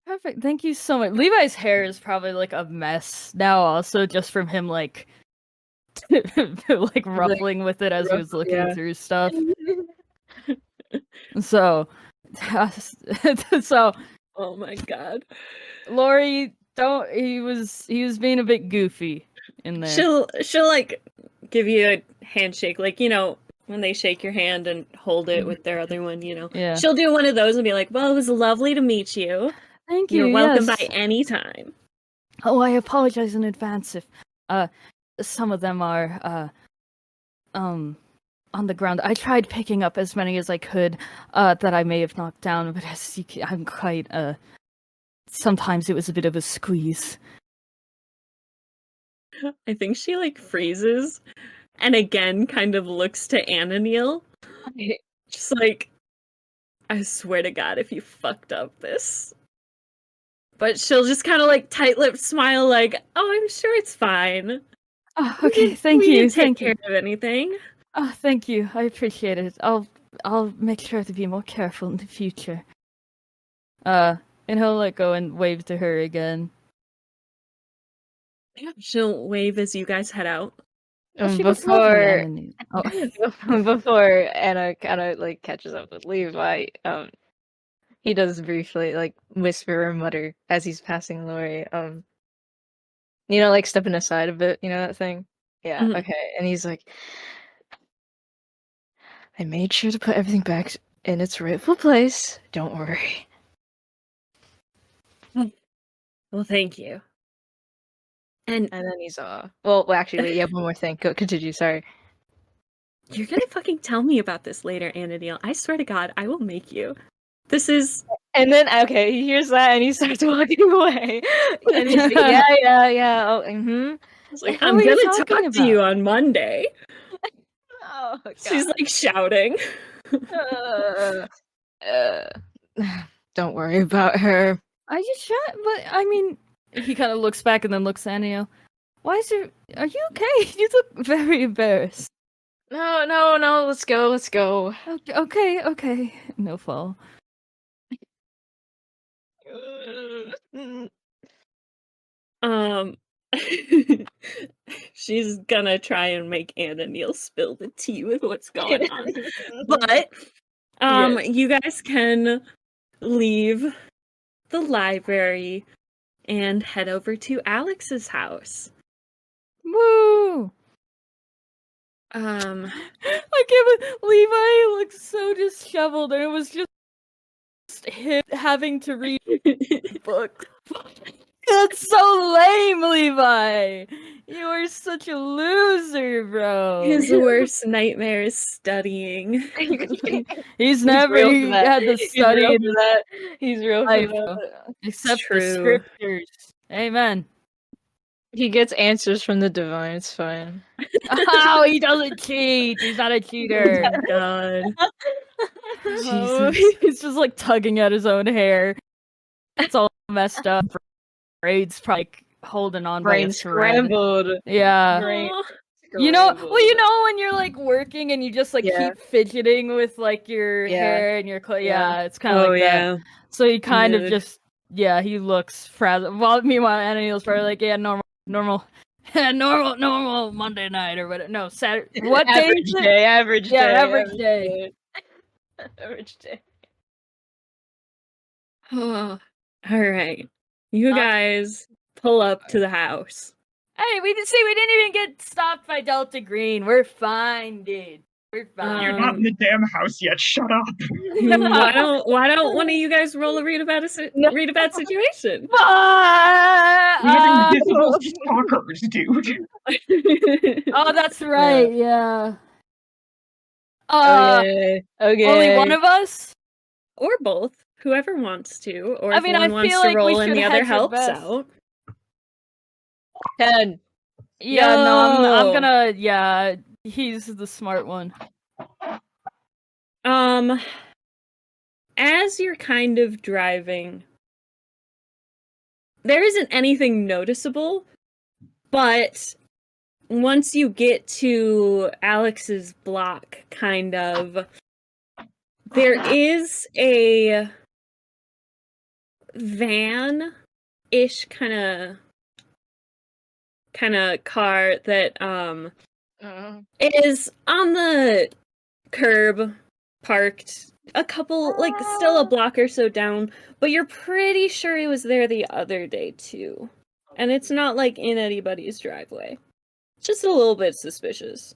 Perfect. Thank you so much. Levi's hair is probably like a mess now, also just from him like like ruffling with it as he was looking through stuff. So So Oh my god. Lori, don't. He was being a bit goofy in there. She'll like give you a handshake, like, you know, when they shake your hand and hold it with their other one, you know. Yeah. She'll do one of those and be like, "Well, it was lovely to meet you. Thank you. You're welcome yes. by any time." Oh, I apologize in advance if some of them are on the ground. I tried picking up as many as I could that I may have knocked down, but as you can, I'm quite sometimes it was a bit of a squeeze. I think she like freezes and again kind of looks to Ananiel. Just like, I swear to God, if you fucked up this. But she'll just kind of like tight-lipped smile, like, "Oh, I'm sure it's fine. Oh, okay, thank we you. didn't take Thank care you. of anything." Oh, thank you. I appreciate it. I'll make sure to be more careful in the future. And he'll like go and wave to her again. She'll wave as you guys head out. She was lovely, Before Anna. Oh. before Anna kind of like catches up with Levi, he does briefly like whisper or mutter as he's passing Lori, you know, like stepping aside a bit, you know that thing? Yeah, Mhm. okay. And he's like, I made sure to put everything back in its rightful place. Don't worry. Well, thank you. And And then he's well actually wait, yeah, one more thing. Go continue, sorry. you're gonna fucking tell me about this later, Ananiel. I swear to God, I will make you. This is And then okay, he hears that and he starts walking away. And he's like, yeah. Oh, mm-hmm. it's like, What I'm were you gonna talking talk to you about? on Monday. Oh god. She's like shouting. Uh, uh, don't worry about her. I just shot, but I mean, he kind of looks back and then looks at Anio. Why is there? Are you okay? You look very embarrassed. No, let's go. Okay. No fall. Um, she's gonna try and make Ananiel spill the tea with what's going on. But Yes. you guys can leave the library and head over to Alex's house. Woo! Um, I can't believe Levi looks so disheveled, and it was just him having to read books. That's so lame, Levi. You are such a loser, bro. his worst nightmare is studying. He's never real for that. had to study in He's real for life, that. except the true. scriptures. Amen. He gets answers from the divine, it's fine. Oh, he doesn't cheat. He's not a cheater. Oh God. Oh, Jesus. he's just like tugging at his own hair. It's all messed up. Braids probably holding on by a Brain thread. scrambled. Yeah. Brain Aw. You know, scrambled. well, you know when you're like working and you just like Yeah. keep fidgeting with like your Yeah. hair and your Yeah. yeah, it's kind of Oh like yeah. that. So he kind of Mood. just he looks frazzled. Well, meanwhile, Ananiel's probably like normal, normal Monday night or whatever. No, Saturday. What day Average is it? day, average Yeah, day. average day. Average day. Oh, all right. You guys pull up to the house. Hey, we didn't even get stopped by Delta Green. We're fine, dude. We're fine. You're not in the damn house yet. Shut up. Why don't one of you guys roll a read about situation? We have Uh, invisible stalkers, dude. oh, that's right. Yeah. Okay. Only one of us? Or both, whoever wants to, or I if mean, one I wants feel to like we roll and should the other hedge our helps bets. out. 10. Yeah, no, I'm Yo! gonna. Yeah, he's the smart one. As you're kind of driving, there isn't anything noticeable, but once you get to Alex's block, kind of, there is a van-ish kind of car that is on the curb, parked a couple, like, still a block or so down, but you're pretty sure he was there the other day, too. And it's not, like, in anybody's driveway. It's just a little bit suspicious.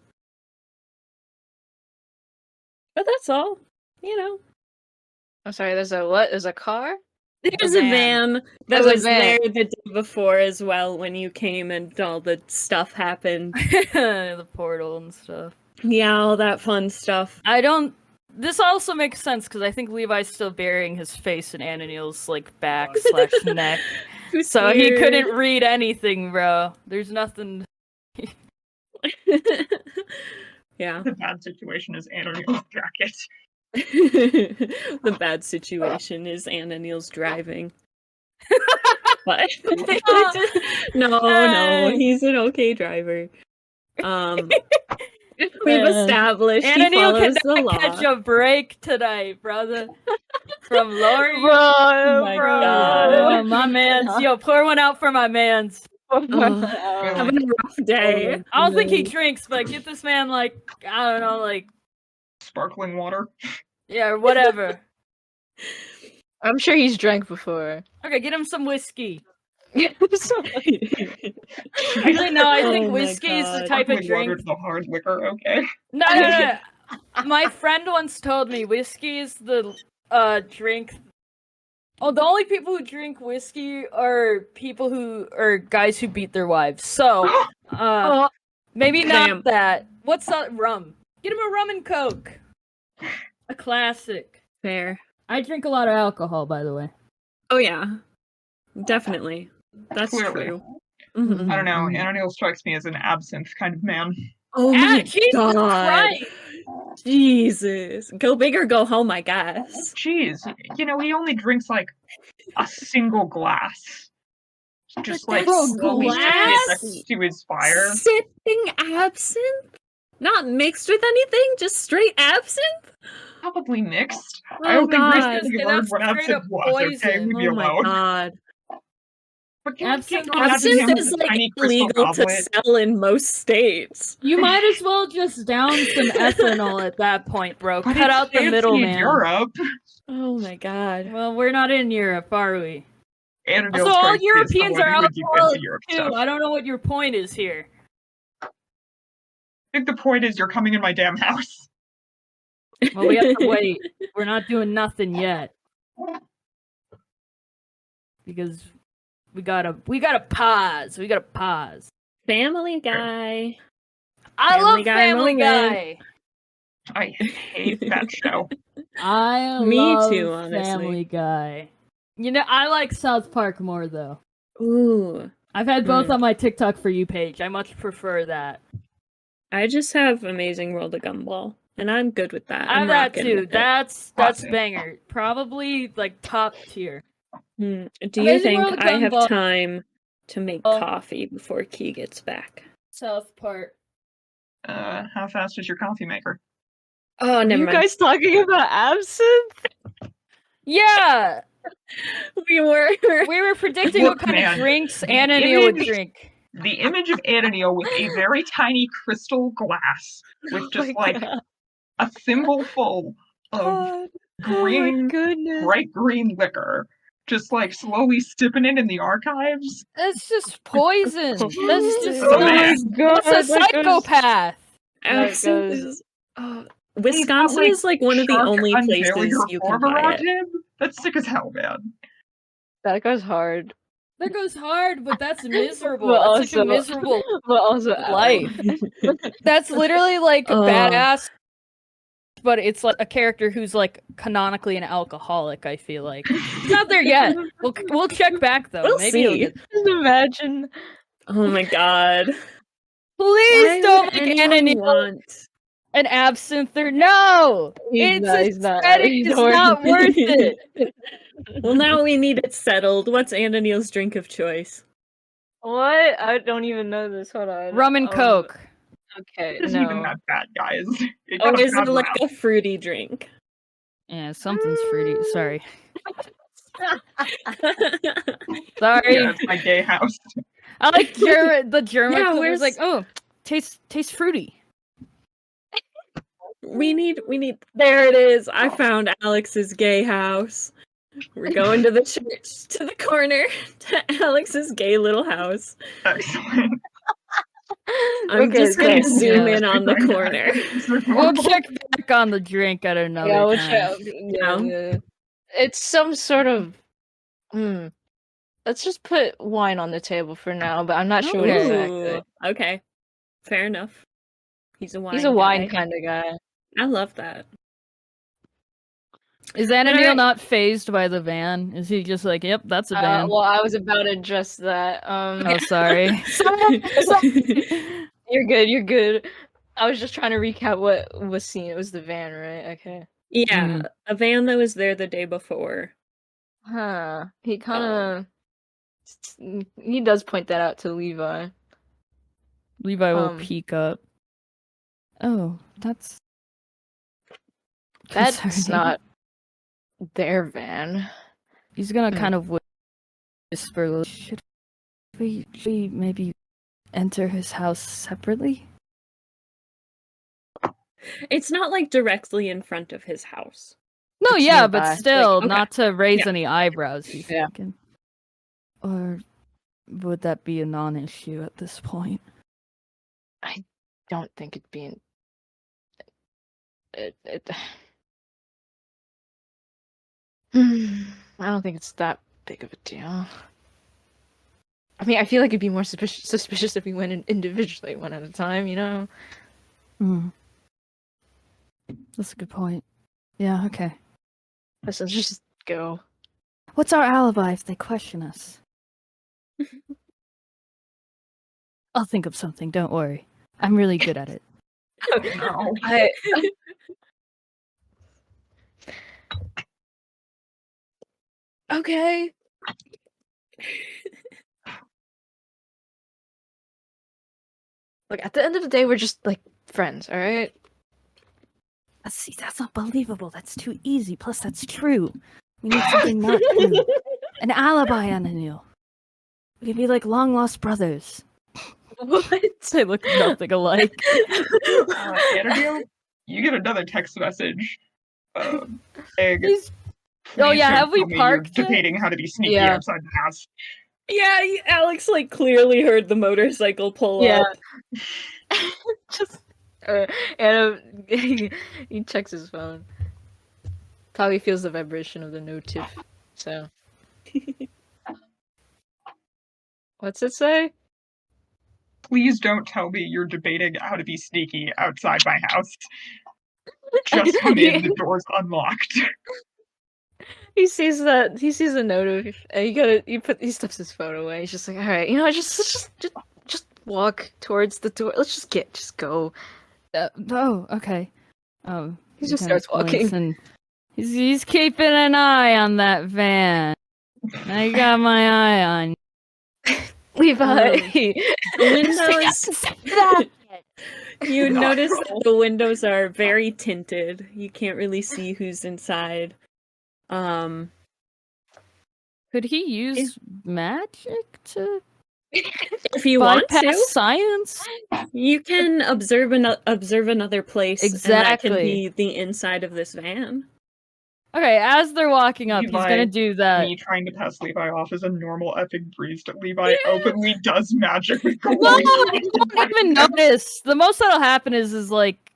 But that's all, you know. I'm sorry, there's a what? There's a car? There's a van that There's a was van. there the day before as well when you came and all the stuff happened. The portal and stuff. Yeah, all that fun stuff. This also makes sense because I think Levi's still burying his face in Ananiel's like back / neck, so he Weird. couldn't read anything, bro. There's nothing. Yeah. The bad situation is Ananiel's jacket. The bad situation is Anna Neal's driving. What? No, he's an okay driver. We've established he Ananiel follows the cannot law. catch a break tonight, brother. From Lori. Oh my bro. God. Oh, my man's. Yo, pour one out for my man's. Having a rough day. I don't think he drinks, but get this man like, I don't know, like, Sparkling water. yeah, or whatever. I'm sure he's drank before. Okay, get him some whiskey. Sorry. Actually, no, I think Oh my whiskey is the God. type of Sparkling water drink. to the hard liquor, okay? No. My friend once told me whiskey is the drink. Oh, the only people who drink whiskey are people who are guys who beat their wives. So, maybe not Damn. that. What's that? Rum. Get him a rum and coke. A classic. Fair. I drink a lot of alcohol, by the way. Oh yeah. Definitely. That's Clearly. true. Mhm. I don't know. Ananiel strikes me as an absinthe kind of man. Oh my Jesus God. Christ! Jesus. Go big or go home, I guess. Jeez, you know, he only drinks like a single glass. Just like that's slowly sipping it next to his fire. Sipping absinthe? Not mixed with anything? Just straight absinthe? Probably mixed. Oh, I only God. recently That's learned what straight up absinthe was, okay? poison. Leave me Oh my alone. God. But can Absinthe- you imagine him Absinthe with is a like tiny crystal illegal to goblet? sell in most states. You might as well just down some ethanol at that point, bro. But Cut it's out the fancy in middleman. Europe. Oh my God. Well, we're not in Europe, are we? Ananiel Also, all strikes me as Europeans someone are who would be into alcoholics Europe too. stuff. I don't know what your point is here. I think the point is you're coming in my damn house. Well, we have to wait. We're not doing nothing yet because we gotta pause. We gotta pause. Family Guy. I Family love Guy Family moment. Guy. I hate that show. I Me love too, honestly. Family Guy. You know, I like South Park more though. Ooh. I've had both on my TikTok For You page. I much prefer that. I just have Amazing World of Gumball, and I'm good with that. I I'm that rocking too. with it. That's Classic. banger. Probably like top tier. Do you Amazing World think of I have Gumball. time to make Oh. coffee before Key gets back? South Park. How fast is your coffee maker? Oh, Are never you mind. guys talking about absinthe? Yeah, We were. we were predicting Look, what kind man, of drinks the Ananiel would image- drink. The image of Ananiel with a very tiny crystal glass with just like a thimbleful of God. green, Goodness. bright green liquor, just like slowly sipping it in the archives. That's just poison. That's just Oh, man. that's a psychopath. Absinthe goes- is. Wisconsin like, is like one of the Shark only unveil places your you form can buy around it. him? That's sick as hell, man. That goes hard. That goes hard, but that's miserable. But That's like a also- miserable But also life. That's literally like Oh. badass, but it's like a character who's like canonically an alcoholic. I feel like it's not there yet. We'll check back though. We'll Maybe he'll see. get. Just imagine. Oh my God. Please Why don't would make anyone Ananiel want? an absinther. No, He's it's not- a he's not- credit he's is not not worth it. Well, now we need it settled. What's Ananiel's drink of choice? What? I don't even know this. Hold on. Rum and Coke. Okay, It isn't even no. that bad, guys. It Oh, got a is bad it like rap. a fruity drink? Yeah, something's fruity. Sorry. Sorry. Yeah, it's my gay house. I like the German Yeah, clip was where's- like, oh, tastes fruity. We need. There it is. I found Alex's gay house. We're going to the church, to the corner, to Alex's gay little house. Excellent. I'm just gonna okay. zoom Yeah. in on the corner. We'll check back on the drink at another Yeah, we'll time. check. Yeah. Yeah. It's some sort of. Let's just put wine on the table for now, but I'm not sure what exactly. Ooh, okay. Fair enough. He's a wine guy. kind of guy. I love that. Is Ananiel alright. not phased by the van? Is he just like, yep, that's a van? Well, I was about to address that. Oh, sorry. Sorry. You're good. You're good. I was just trying to recap what was seen. It was the van, right? Okay. Yeah, a van that was there the day before. Huh. He kind of. He does point that out to Levi. Levi will peek up. Oh, that's That's concerning. not their van. He's gonna kind of whisper, should we maybe enter his house separately? It's not like directly in front of his house. No, It's yeah, nearby. but Like, still, okay. not to raise Yeah. any eyebrows, he's Yeah. thinking. Or would that be a non-issue at this point? I don't think it'd be. I don't think it's that big of a deal. I mean, I feel like it'd be more suspicious if we went in individually, one at a time, you know? That's a good point. Yeah, okay. Let's just go. What's our alibi if they question us? I'll think of something, don't worry. I'm really good at it. No. Okay. Look, at the end of the day, we're just, like, friends, alright? See, that's not believable. That's too easy. Plus, that's true. We need something not true. An alibi, Ananiel. We could be like long-lost brothers. What? They look nothing alike. Ananiel, you get another text message. Saying, He's... "Please Oh yeah, don't have we tell me you're parked it? debating how to be sneaky Yeah. outside the house." Yeah, Alex like clearly heard the motorcycle pull up. Just and he checks his phone. Probably feels the vibration of the notif. So, what's it say? Please don't tell me you're debating how to be sneaky outside my house. Just come in, the door's unlocked. He sees the notif, and he stuffs his phone away. He's just like, all right, you know, just walk towards the door. Let's just go. Oh, okay. He just starts walking. And he's keeping an eye on that van. I got my eye on Levi. The windows. You notice that the windows are very tinted. You can't really see who's inside. Could he use magic to If you want bypass to, science? you can observe another place, and that can be the inside of this van. Okay, as they're walking up, Levi, he's gonna do that. Me trying to pass Levi off as a normal epic priest. Levi openly does magic with No, glowing I won't even notice. The most that'll happen is like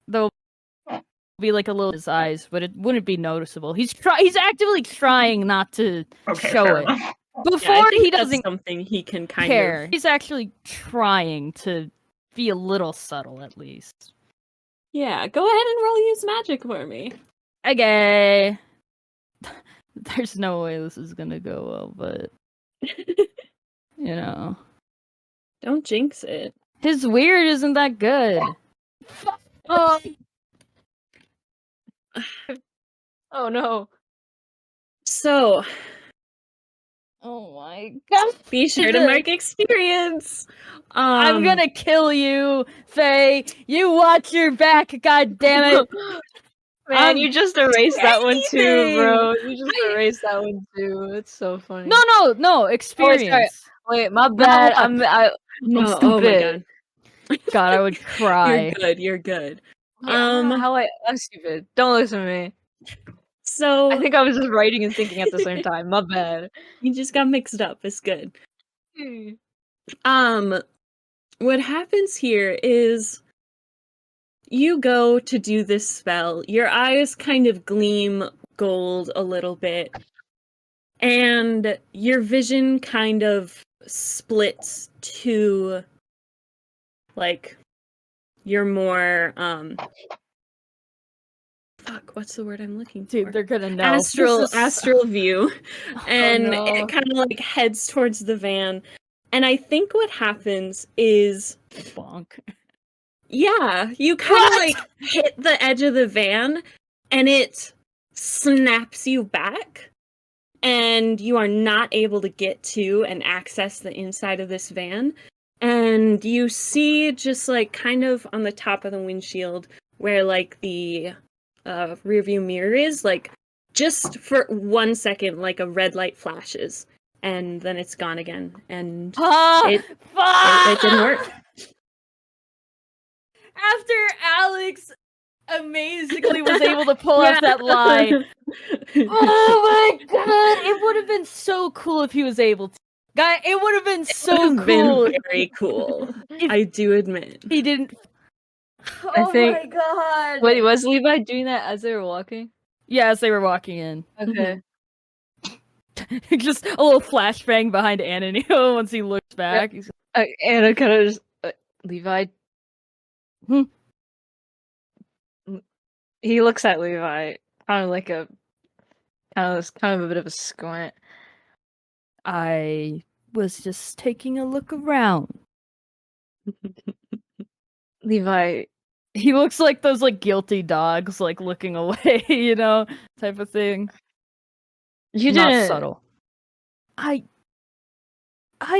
there'll be like a little in his eyes, but it wouldn't be noticeable. He's actively trying not to show fair it. enough. Before Yeah, I think he that's doesn't something he can kind care. of. He's actually trying to be a little subtle, at least. Yeah, go ahead and roll use magic for me. Okay. There's no way this is gonna go well, but you know, Don't jinx it. his weird isn't that good. Oh. Oh no. So, Oh my god. be sure to mark experience. I'm gonna kill you, Faye. You watch your back, god damn it. Man, you just erased that one too, bro. You just erased that one too. It's so funny. No, experience. Wait, my bad. I'm No, stupid. oh my god. God, I would cry. You're good. Wait, I don't know how I'm stupid. Don't listen to me. So I think I was just writing and thinking at the same time. My bad. you just got mixed up. It's good. Hmm. What happens here is you go to do this spell. Your eyes kind of gleam gold a little bit, and your vision kind of splits to like your more fuck, what's the word I'm looking for? Dude, they're gonna know. Astral view. And no. it kind of like heads towards the van. And I think what happens is Bonk. yeah, you kind of like hit the edge of the van and it snaps you back and you are not able to get to and access the inside of this van. And you see just like kind of on the top of the windshield where like the rear view mirror is, like just for 1 second, like a red light flashes and then it's gone again. And it didn't work. After Alex amazingly was able to pull off that lie. Oh my god! It would have been so cool if he was able to. Guy, it would have been so Would've been cool. very cool. If I do admit. he didn't. I Oh think- my god! Wait, was Levi doing that as they were walking? Yeah, as they were walking in. Okay. Just a little flashbang behind Ananio once he looks back. He's Anna kind of just Levi. Hmm. He looks at Levi, kind of like a kind of a bit of a squint. I was just taking a look around. Levi, He looks like those like guilty dogs, like looking away, you know, type of thing. you Not didn't. subtle. I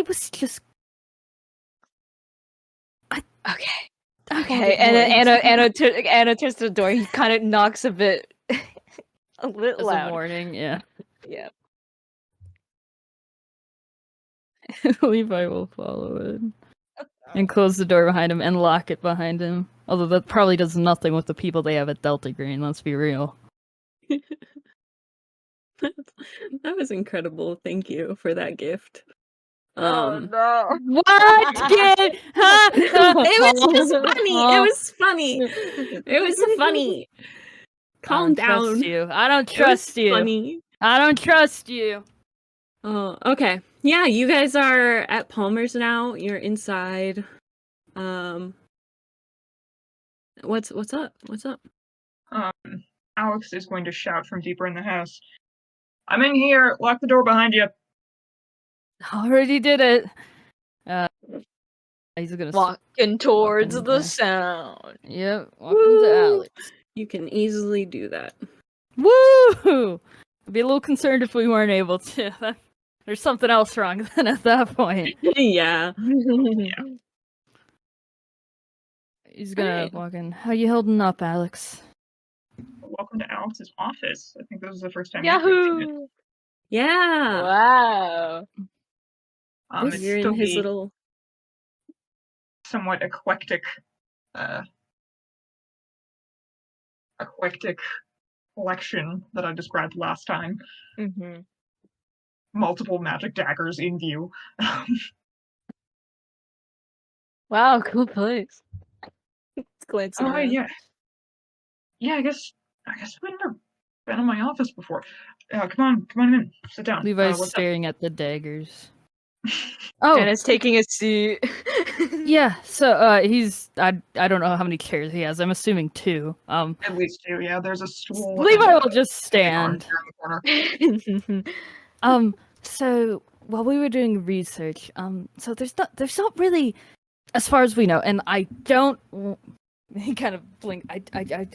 was just Okay. I Okay, wanted and then words. Anna turns to the door. He kind of knocks a bit, a little As loud. a warning, yeah. Yeah. Levi will follow it. And close the door behind him and lock it behind him. Although that probably does nothing with the people they have at Delta Green, let's be real. That was incredible. Thank you for that gift. no! What? Kid? Huh? It was just funny. It was funny. It was funny. I Calm don't trust down. you. I don't It was trust you. funny. I don't trust you. Oh, okay. Yeah, you guys are at Palmer's now. You're inside. What's up? What's up? Alex is going to shout from deeper in the house. I'm in here. Lock the door behind you. Already did it. He's gonna Walking towards walking the back. sound. Yep, welcome Woo! to Alex. You can easily do that. Woo! I'd be a little concerned if we weren't able to. There's something else wrong then at that point. Yeah. He's gonna Alright. walk in. How you holding up, Alex? Welcome to Alex's office. I think this is the first time you've seen it. Yahoo! Yeah. Wow. It's You're in still his the little somewhat eclectic collection that I described last time. Mm-hmm. Multiple magic daggers in view. Wow, cool place. It's glancing Oh around. yeah. Yeah, I guess we've never been in my office before. Come on in. Sit down. Levi's What's up? staring at the daggers. And it's taking a seat. Yeah, so he's I don't know how many chairs he has. I'm assuming 2. At least 2, yeah. There's a stool. Levi and, will just stand. armchair in the corner. So while we were doing research, so there's not really, as far as we know, and I don't. He kind of blinked. I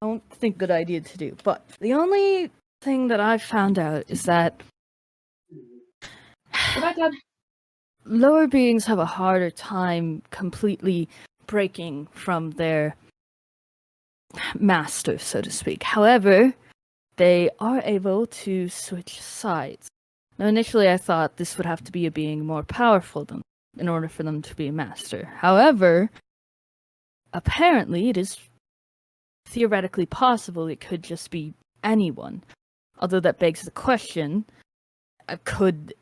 don't think good idea to do. But the only thing that I found out is that lower beings have a harder time completely breaking from their master, so to speak. However, they are able to switch sides. Now, initially, I thought this would have to be a being more powerful than in order for them to be a master. However, apparently, it is theoretically possible it could just be anyone. Although that begs the question, could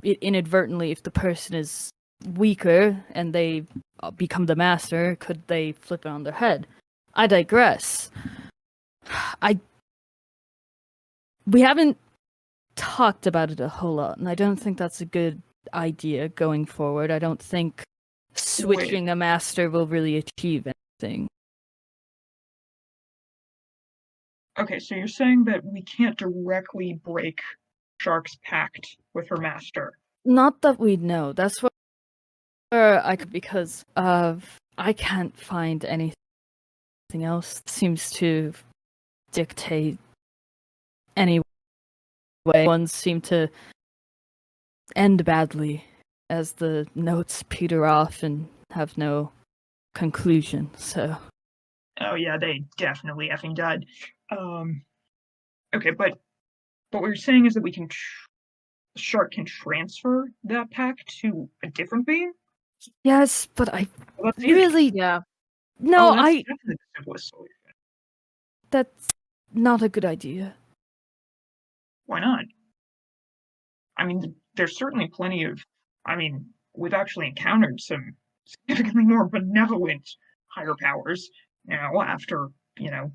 it inadvertently, if the person is weaker and they become the master, could they flip it on their head? I digress. We haven't talked about it a whole lot, and I don't think that's a good idea going forward. I don't think switching a master will really achieve anything. Okay, so you're saying that we can't directly break Shark's pact with her master. Not that we know. That's where because I can't find anything else that seems to dictate any way. Ones seem to end badly as the notes peter off and have no conclusion. So Oh yeah, they definitely effing died. Okay, but what we're saying is that we can Shark can transfer that pack to a different being. yes, but I Well, that's easy. really Yeah. no. Oh, that's definitely the simplest solution. That's not a good idea. Why not? I mean, there's certainly plenty of. I mean, we've actually encountered some significantly more benevolent higher powers. You know,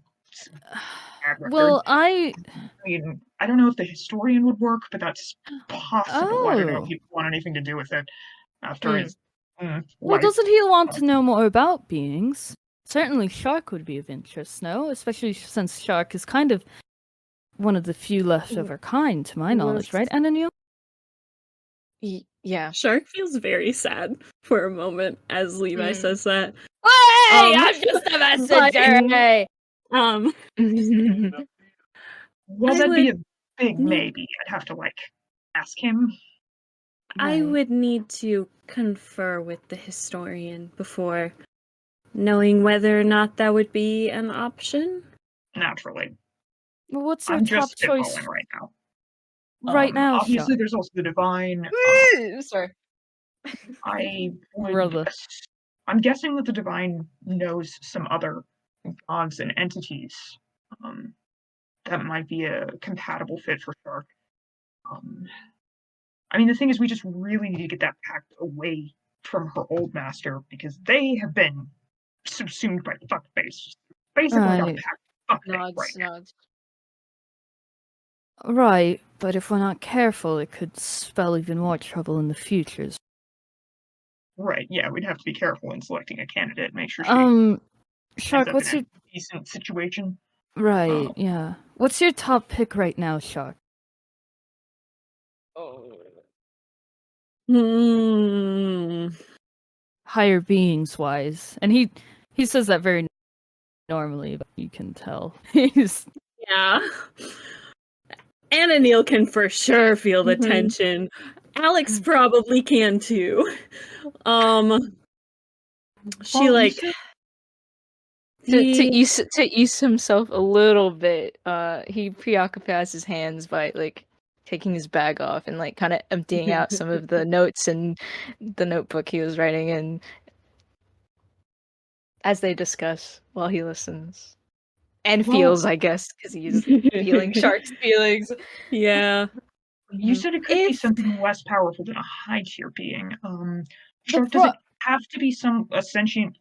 after bad Well, record. I mean, I don't know if the historian would work, but that's possible. I don't know if oh. he'd want anything to do with it after his Well, life. doesn't he want to know more about beings? Certainly Shark would be of interest, no? Especially since Shark is kind of one of the few left of her kind, to my knowledge, right, Ananil? Yeah. Shark feels very sad for a moment as Levi says that. Hey, I'm just a messenger. Hey. Um, Well, I that'd be a would big need- maybe. I'd have to ask him. I Right. would need to confer with the historian before knowing whether or not that would be an option. Naturally, Well, what's your I'm top just choice spitballing right now. right now, Obviously, Shark? there's also the divine. Sorry. I would. Brother. I'm guessing that the divine knows some other gods and entities that might be a compatible fit for Shark. I mean, the thing is, we just really need to get that pact away from her old master because they have been subsumed by fuckface. Basically, like a Right. pact of fuckface Nods, right now. nods. Right, but if we're not careful, it could spell even more trouble in the future. Right, yeah, we'd have to be careful in selecting a candidate, make sure she ends Shark, up what's in your a decent situation. right? Yeah, what's your top pick right now, Shark? Hmm. Higher beings wise, and he says that very normally, but you can tell he's Yeah. Anna Neil can for sure feel the tension. Alex probably can too. She Well, like To the ease himself a little bit, he preoccupies his hands by taking his bag off and kind of emptying out some of the notes in the notebook he was writing in as they discuss while he listens. And Well- feels, I guess, because he's feeling Shark's feelings. yeah. you said it could be If something less powerful than a high tier being. Shark, does it have to be a sentient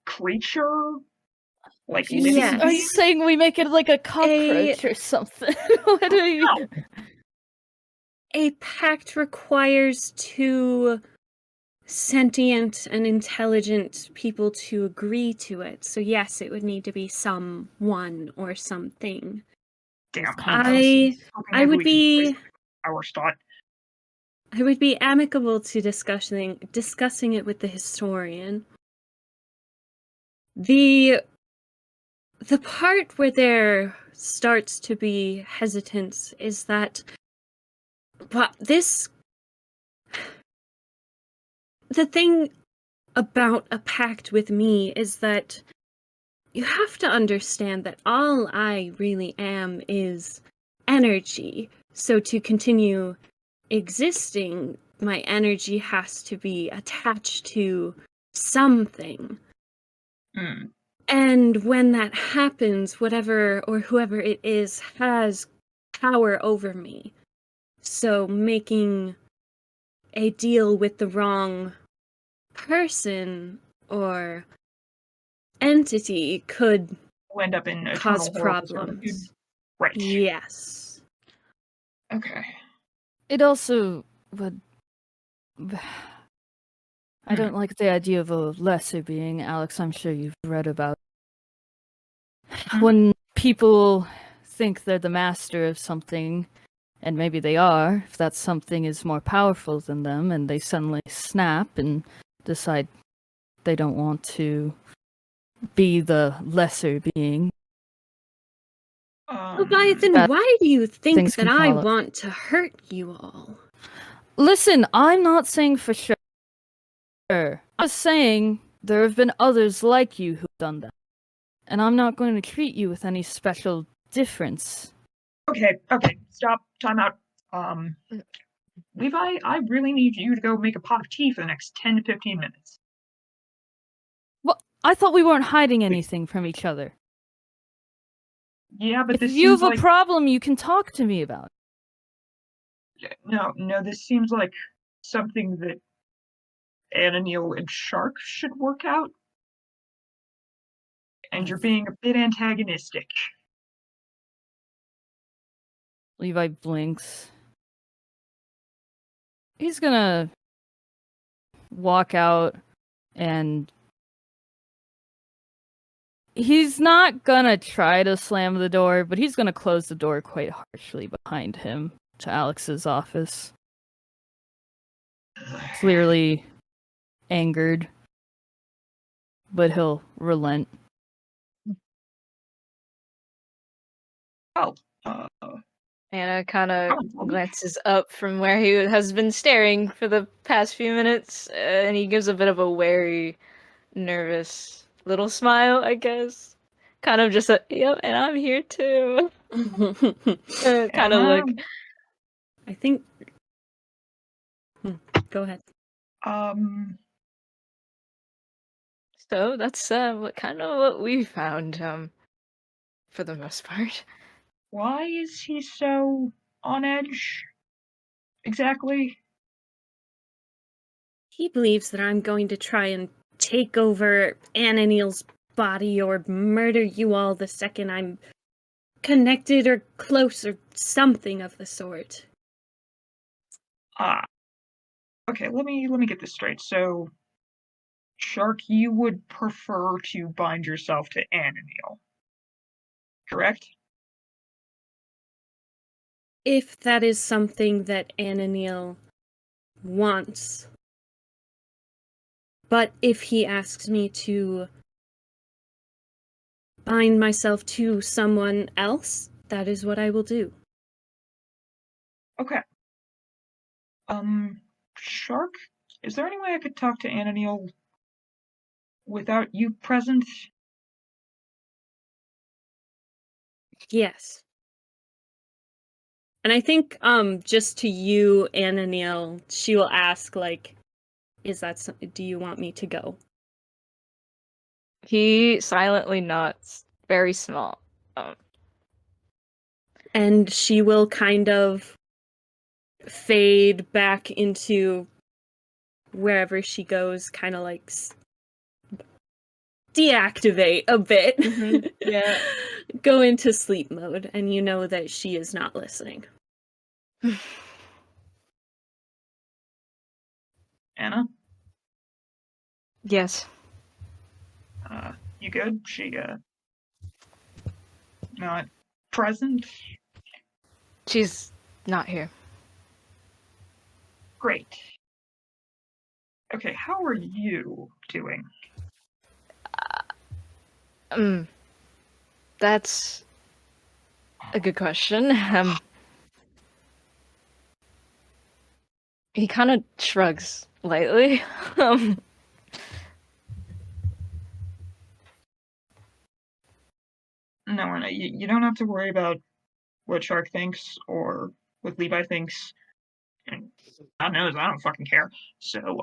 creature? Like living Yes. Are you being? saying we make it like a cockroach or something? What are you? No. a pact requires two sentient and intelligent people to agree to it. So yes, it would need to be someone or something. Damn. I would be Our thought. I would be amicable to discussing it with the historian. The part where there starts to be hesitance is that the thing about a pact with me is that you have to understand that all I really am is energy. So to continue existing, my energy has to be attached to something. Hmm. And when that happens, whatever or whoever it is has power over me. So making a deal with the wrong person or entity could Will end up in cause eternal horrible servitude. problems. Right. Yes. Okay. It also would. I don't like the idea of a lesser being, Alex. I'm sure you've read about. When people think they're the master of something, and maybe they are, if that something is more powerful than them, and they suddenly snap and decide they don't want to be the lesser being. Leviathan, Bad why do you think things that can I follow. want to hurt you all? Listen, I'm not saying for sure. I'm just saying there have been others like you who've done that. And I'm not going to treat you with any special difference. Okay, stop, time out. Levi, I really need you to go make a pot of tea for the next 10 to 15 minutes. Well, I thought we weren't hiding anything from each other. Yeah, but If this you seems have a like... problem, you can talk to me about it. No, this seems like something that Anna, Neil, and Shark should work out. And you're being a bit antagonistic. Levi blinks. He's gonna walk out and he's not gonna try to slam the door, but he's gonna close the door quite harshly behind him to Alex's office. Clearly angered, but he'll relent. Oh, Anna kind of oh, glances up from where he has been staring for the past few minutes, and he gives a bit of a wary, nervous little smile, I guess. Kind of just a, yep, and I'm here too. Kind of look. I think. Go ahead. So that's what we found, for the most part. Why is he so on edge? Exactly? He believes that I'm going to try and take over Anna Neal's body or murder you all the second I'm connected or close or something of the sort. Ah. Okay, let me get this straight. So, Shark, you would prefer to bind yourself to Anna Neal, correct? If that is something that Anna Neal wants. But if he asks me to bind myself to someone else, that is what I will do. Okay. Shark, is there any way I could talk to Anna Neal without you present? Yes. And I think, just to you, Anna Neal, she will ask, like, do you want me to go? He silently nods, very small. And she will kind of fade back into wherever she goes, kind of like deactivate a bit. Yeah. Go into sleep mode, and you know that she is not listening. Anna? Yes. You good? She, not present? She's not here. Great. Okay, how are you doing? That's a good question. He kind of shrugs lightly. No, you don't have to worry about what Shark thinks or what Levi thinks. And God knows, I don't fucking care. So,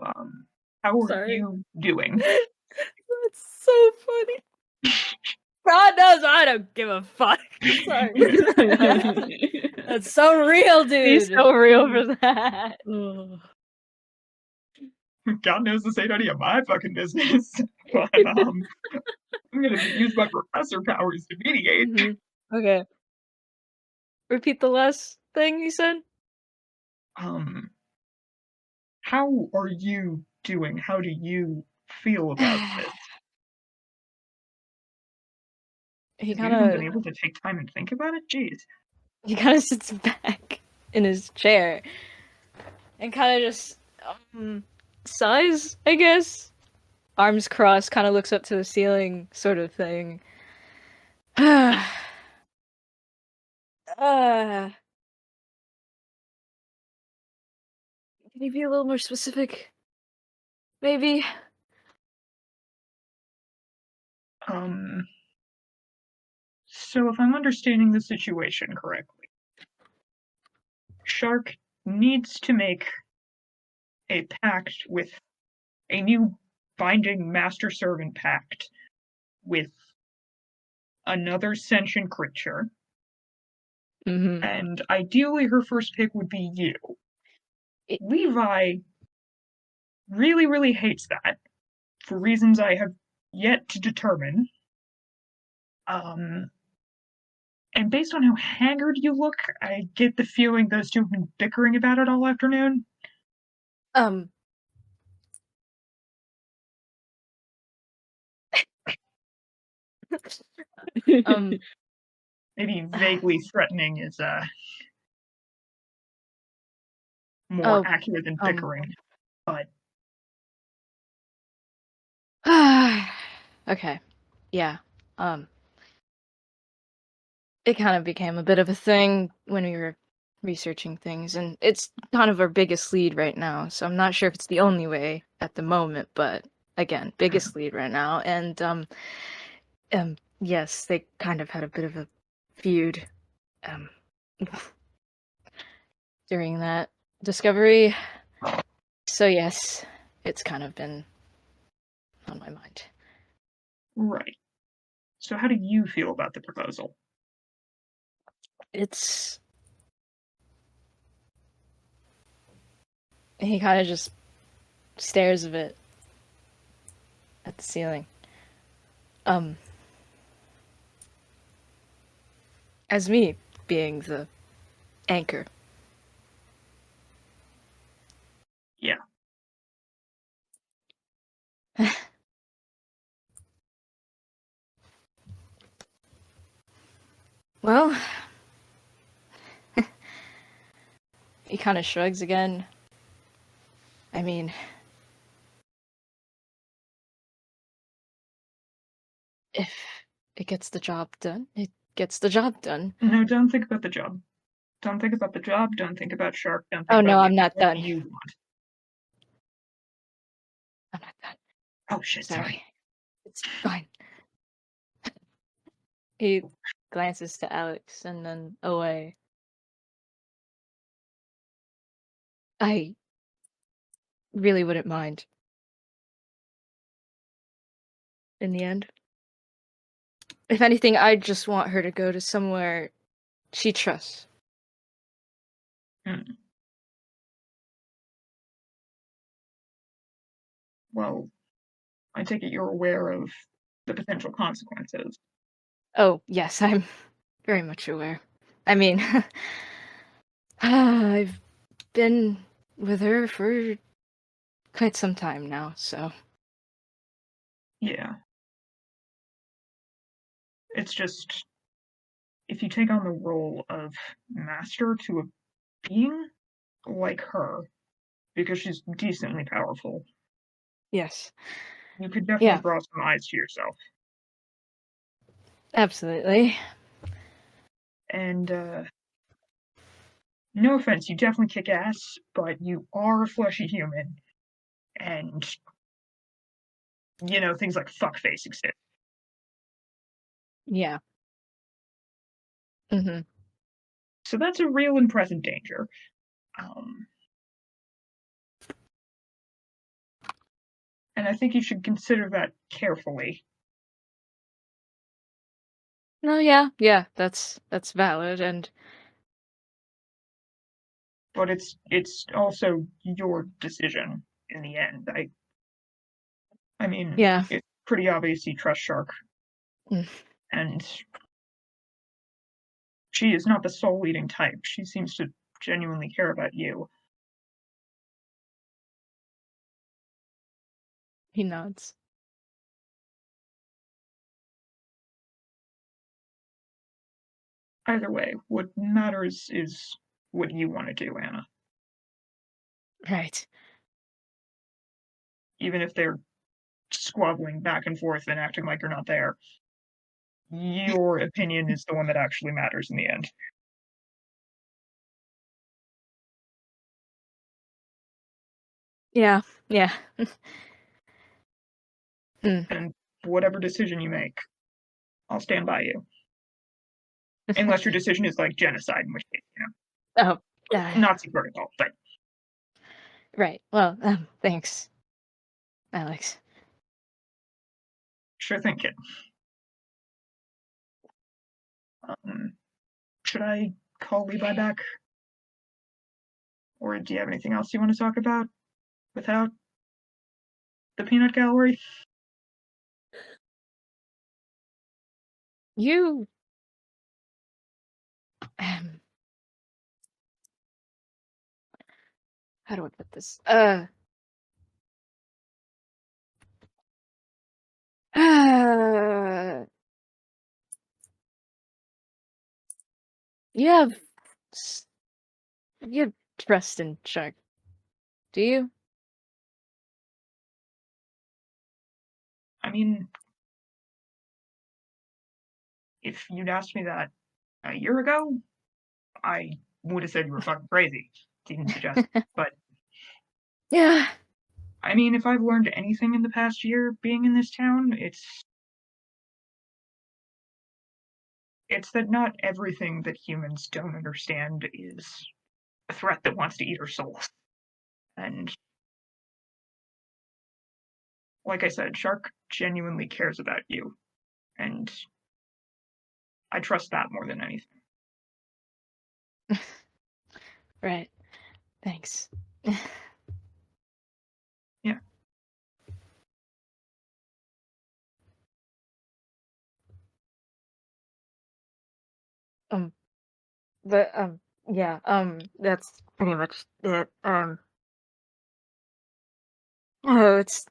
how are Sorry. you doing? That's so funny. don't give a fuck. Sorry. That's so real, dude. He's so real for that. Oh. God knows this ain't any of my fucking business. But I'm gonna use my professor powers to mediate. Mhm. Okay. Repeat the last thing you said. How are you doing? How do you feel about this? He Have you kind even been of able to take time and think about it? Jeez. sits back in his chair and kind of just sighs, I guess. Arms crossed, kind of looks up to the ceiling, sort of thing. uh, can you be a little more specific? Maybe. Um, so if I'm understanding the situation correctly, Shark needs to make a pact with a new binding master servant pact with another sentient creature, Mm-hmm. and ideally her first pick would be you. It- Levi really, really hates that for reasons I have yet to determine. Um, and based on how haggard you look, I get the feeling those two have been bickering about it all afternoon. Um. um. Maybe vaguely threatening is more Oh. accurate than bickering, but Okay. Yeah. Um. It kind of became a bit of a thing when we were researching things, and it's kind of our biggest lead right now. So I'm not sure if it's the only way at the moment, but again, biggest lead right now. And yes, they kind of had a bit of a feud um during that discovery. So yes, it's kind of been on my mind. right. So how do you feel about the proposal? It's he kind of just stares a bit at the ceiling. As me being the anchor. Yeah. Well, he kind of shrugs again. I mean, if it gets the job done, it gets the job done. No, don't think about the job. Don't think about the job. Don't think about Shark. Don't think Oh about no, me. I'm not What done. do you want? I'm not done. Oh shit! Sorry. Sorry. It's fine. He glances to Alex and then away. I really wouldn't mind. In the end. If anything, I just want her to go to somewhere she trusts. Hmm. Well, I take it you're aware of the potential consequences. Oh, yes, I'm very much aware. I mean, I've been with her for quite some time now, so. Yeah. It's just if you take on the role of master to a being like her, because she's decently powerful, Yes. you could definitely Yeah, draw some eyes to yourself. absolutely. And no offense, you definitely kick ass, but you are a fleshy human, and things like fuckface exist. Yeah. Mm-hmm. So that's a real and present danger. Um, and I think you should consider that carefully. No, yeah, that's valid, and But it's also your decision in the end. I mean, yeah. it's pretty obvious you trust Shark, Mm. and she is not the soul eating type. She seems to genuinely care about you. He nods. Either way, what matters is what you want to do, Anna. Right. Even if they're squabbling back and forth and acting like you're not there, your opinion is the one that actually matters in the end. Yeah, yeah. Mm. And whatever decision you make, I'll stand by you. Unless your decision is like genocide, in which case, Oh, Nazi protocol. But right. Well, thanks, Alex. sure thing, kid. Should I call Levi back? Or do you have anything else you want to talk about without the peanut gallery? You, how do I put this? Uh, you have, s- you have trust in Shark, do you? I mean, if you'd asked me that a year ago, I would have said you were fucking crazy. Didn't suggest. But Yeah. I mean, if I've learned anything in the past year being in this town, it's that not everything that humans don't understand is a threat that wants to eat our souls. And like I said, Shark genuinely cares about you, and I trust that more than anything. Right. Thanks. Yeah. Um, but yeah, that's pretty much it. Oh, it's,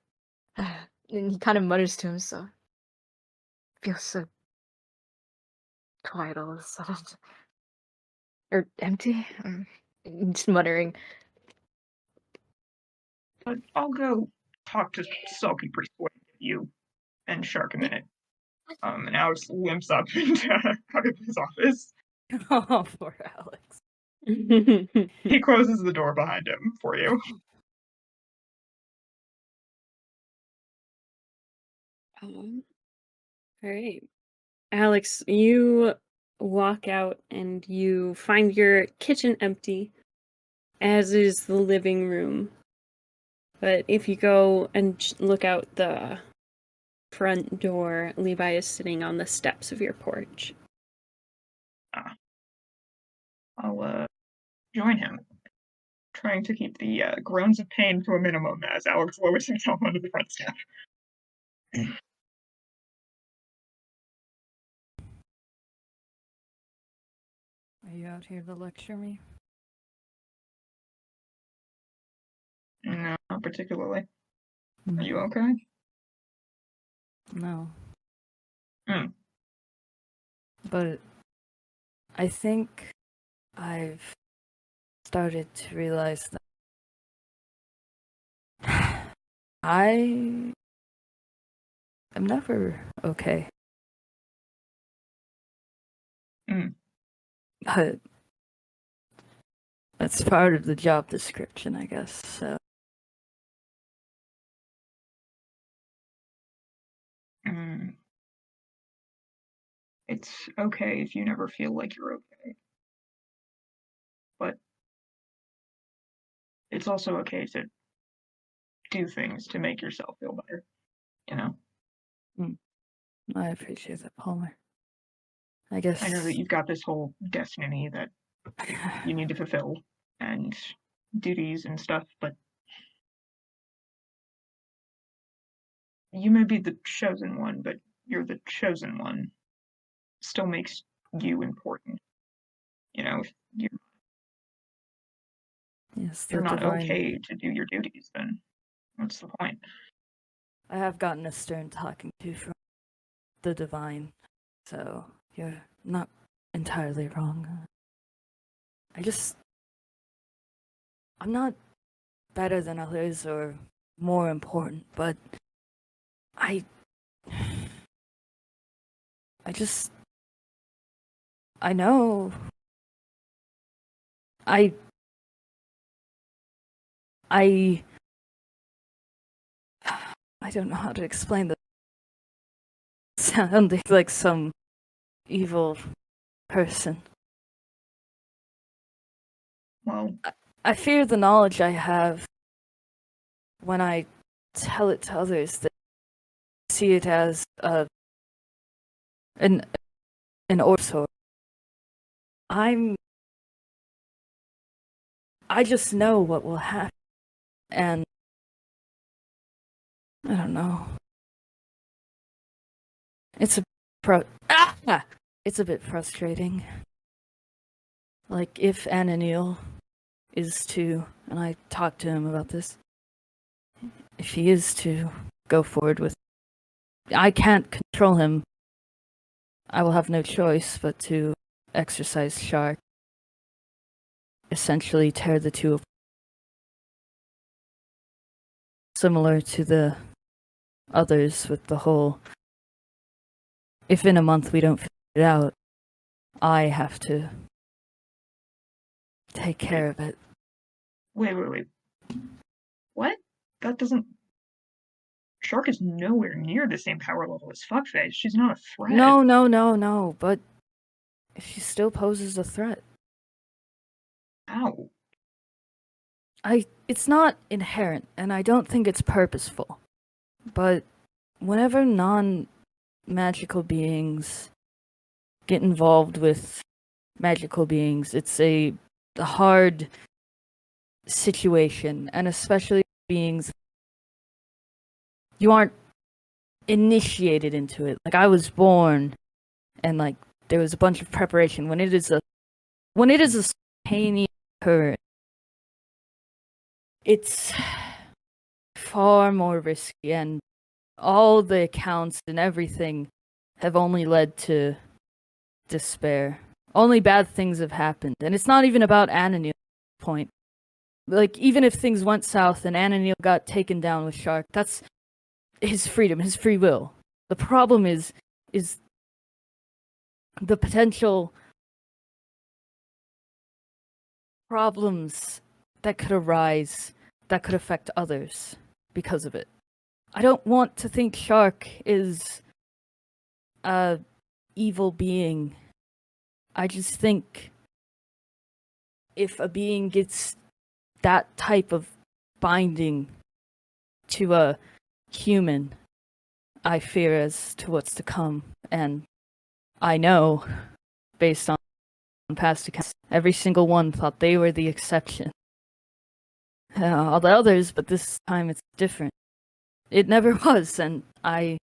and he kind of mutters to himself. Feels so quiet all of a sudden, or empty. Just muttering. But I'll go talk to Sulky Priestwood and give you and Shark a minute. And Alex limps up and out of his office. Oh, poor Alex. He closes the door behind him for you. All right. Alex, you walk out and you find your kitchen empty, as is the living room. But if you go and look out the front door, Levi is sitting on the steps of your porch. I'll join him, trying to keep the groans of pain to a minimum as Alex lowers himself onto the front step. Are you out here to lecture me? No, not particularly. Hmm. Are you okay? No. Hmm. But I think I've started to realize that I am never okay. Hmm. But that's part of the job description, I guess. So Hmm. It's okay if you never feel like you're okay. But it's also okay to do things to make yourself feel better, you know? I appreciate that, Palmer. I guess I know that you've got this whole destiny that you need to fulfill and duties and stuff, but you may be the chosen one, but you're the chosen one. Still makes you important. You know, if yes, you're the not divine. okay to do your duties, then what's the point? I have gotten a stern talking to from the divine, so you're not entirely wrong. I'm not better than others or more important, but I just, I know, I I don't know how to explain this. Sounding like some evil person. Well, I fear the knowledge I have when I tell it to others that see it as an orso. I just know what will happen, and I don't know. It's it's a bit frustrating. Like, if Ananil is to, and I talked to him about this, if he is to go forward with, I can't control him. I will have no choice but to exercise Shark, essentially tear the two apart. Similar to the others with the whole, if in a month we don't figure it out, I have to take care of it. wait. What? That doesn't. Shark is nowhere near the same power level as Fuckface. She's not a threat. No, but she still poses a threat. How? It's not inherent, and I don't think it's purposeful. But whenever non-magical beings get involved with magical beings, it's a hard situation, and especially beings you aren't initiated into it. Like, I was born, and like there was a bunch of preparation. When it is a spontaneous occurrence, it's far more risky, and all the accounts and everything have only led to despair. Only bad things have happened, and it's not even about Ananil at this point. Like, even if things went south and Ananil got taken down with Shark, that's his freedom, his free will. The problem is the potential problems that could arise that could affect others because of it. I don't want to think Shark is a evil being. I just think if a being gets that type of binding to a human, I fear as to what's to come. And I know, based on past accounts, every single one thought they were the exception. All the others, but this time it's different. It never was, and I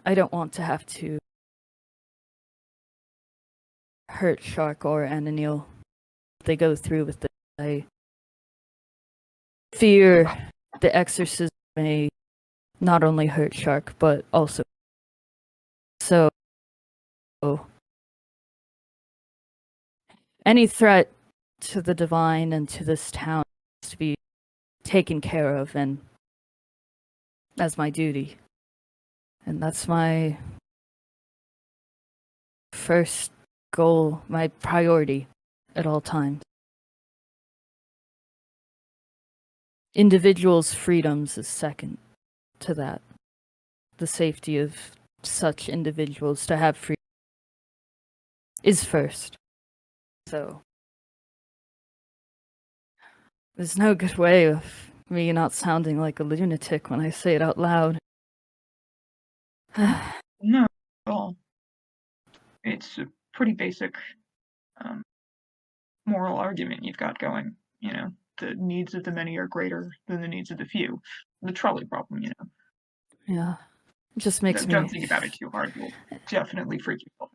don't want to have to hurt Shark or Ananil. They go through with this. I fear the exorcism may not only hurt Shark, but also. So, any threat to the divine and to this town has to be taken care of, and that's my duty. And that's my first goal, my priority at all times. Individuals' freedoms is second to that. The safety of such individuals to have freedom is first. So, there's no good way of me not sounding like a lunatic when I say it out loud. No, at all. it's a pretty basic moral argument you've got going. You know, the needs of the many are greater than the needs of the few. The trolley problem, you know. Yeah. It just makes Don't me. think about it too hard. You'll definitely freak yourself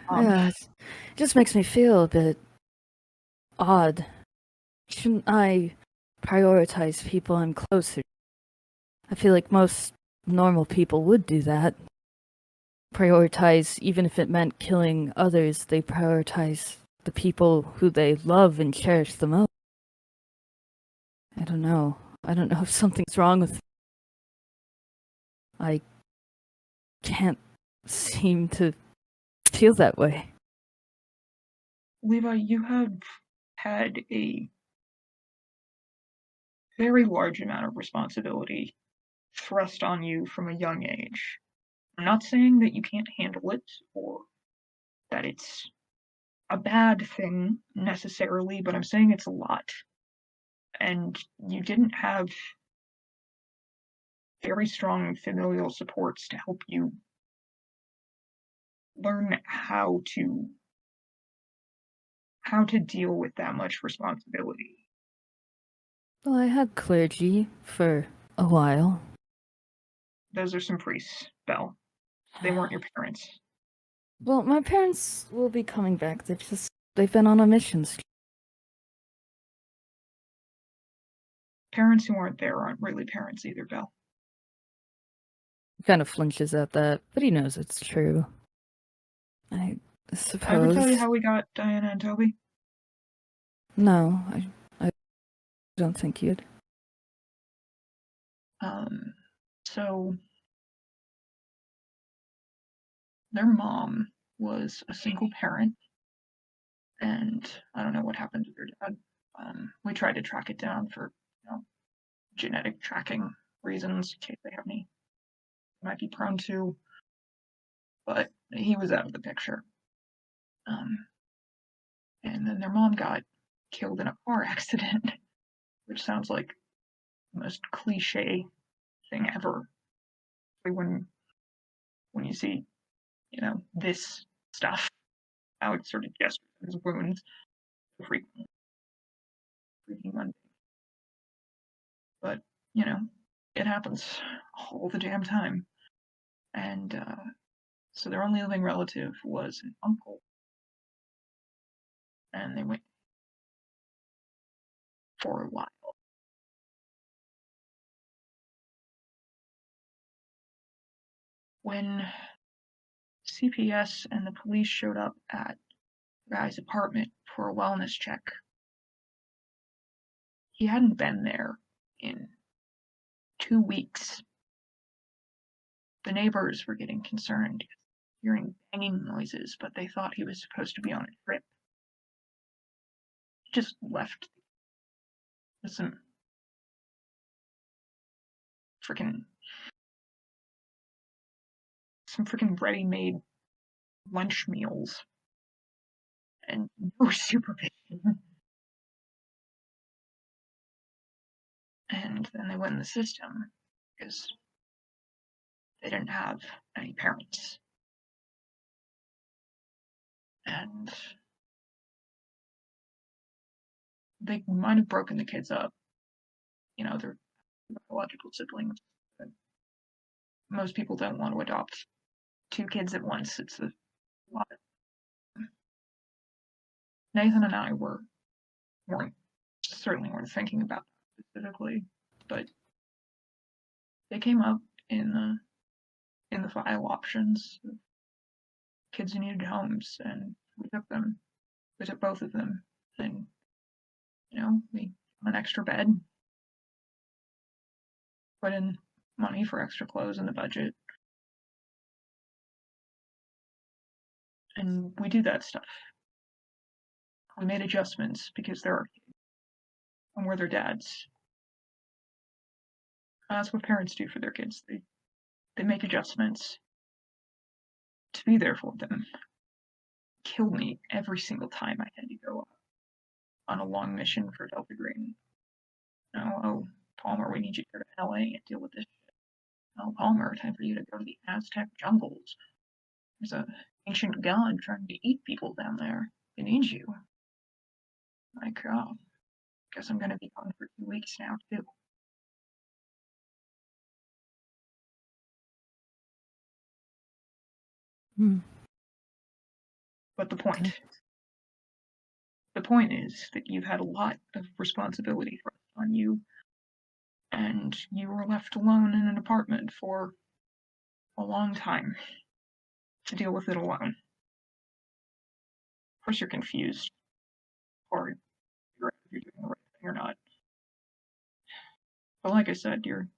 out. Yeah, it just makes me feel a bit odd. Shouldn't I prioritize people I'm closer to? I feel like most normal people would do that. Prioritize, even if it meant killing others, they prioritize the people who they love and cherish the most. I don't know. I don't know if something's wrong with me. I can't seem to feel that way. Levi, you have had a very large amount of responsibility thrust on you from a young age. I'm not saying that you can't handle it or that it's a bad thing necessarily, but I'm saying it's a lot. And you didn't have very strong familial supports to help you learn how to deal with that much responsibility. Well, I had clergy for a while. Those are some priests, Belle. They weren't your parents. Well, my parents will be coming back. They've been on a mission. Parents who aren't there aren't really parents either, Belle. He kind of flinches at that, but he knows it's true. I Ever suppose. tell you how we got Diana and Toby? No, I don't think you'd. So their mom was a single parent, and I don't know what happened to their dad. We tried to track it down for, genetic tracking reasons, in case they have any might be prone to, but he was out of the picture. And then their mom got killed in a car accident, which sounds like the most cliche thing ever. When you see, this stuff, how it sort of gestures his wounds frequently, freaking Monday. But, it happens all the damn time. And so their only living relative was an uncle. And they went for a while. When CPS and the police showed up at the guy's apartment for a wellness check, he hadn't been there in 2 weeks. The neighbors were getting concerned, hearing banging noises, but they thought he was supposed to be on a trip. He just left with some freaking ready-made lunch meals and no supervision. And then they went in the system because they didn't have any parents. And they might have broken the kids up. They're biological siblings. But most people don't want to adopt 2 kids at once. It's a lot. Nathan and I certainly weren't thinking about that specifically, but they came up in the file options of kids who needed homes, and we took them. We took both of them, and we got an extra bed, put in money for extra clothes in the budget, and we do that stuff. We made adjustments because they're our kids, and we're their dads. That's what parents do for their kids. They make adjustments to be there for them. Kill me every single time I had to go on a long mission for Delta Green. Oh, Palmer, we need you to go to LA and deal with this shit. Oh, Palmer, time for you to go to the Aztec jungles. There's a ancient god trying to eat people down there. They need you. Like, oh, guess I'm gonna be gone for 2 weeks now, too. Hmm. But the point is that you've had a lot of responsibility thrust on you, and you were left alone in an apartment for a long time to deal with it alone. Of course, you're confused, or if you're doing the right thing or not. But like I said, you're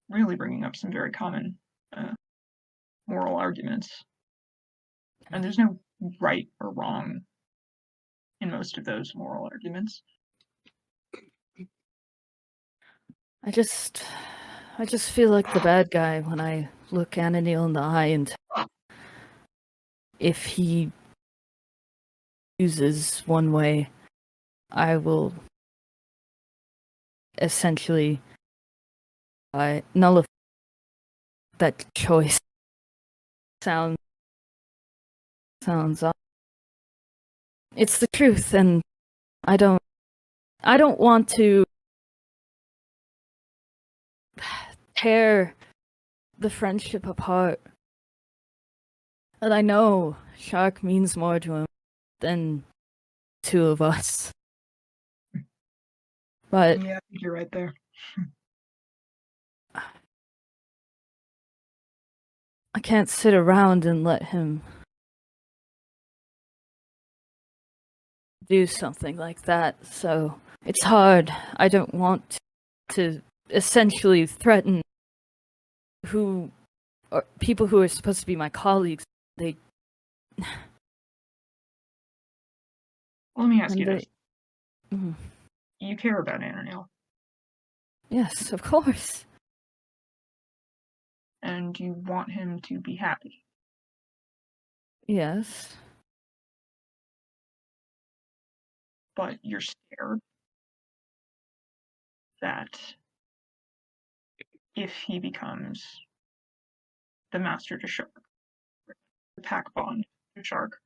really bringing up some very common moral arguments, and there's no right or wrong in most of those moral arguments. I just feel like the bad guy when I look Ananil in the eye, and if he chooses one way, I will essentially nullify that choice. Sounds odd. It's the truth, and I don't want to tear the friendship apart. And I know Shark means more to him than two of us. But Yeah, I think you're right there. I can't sit around and let him do something like that, so it's hard. I don't want to essentially threaten people who are supposed to be my colleagues. Let me ask you this. Mhm. You care about Ananil, Yes, of course. and you want him to be happy. Yes. But you're scared that if he becomes the master to Shark, the pack bond to Shark,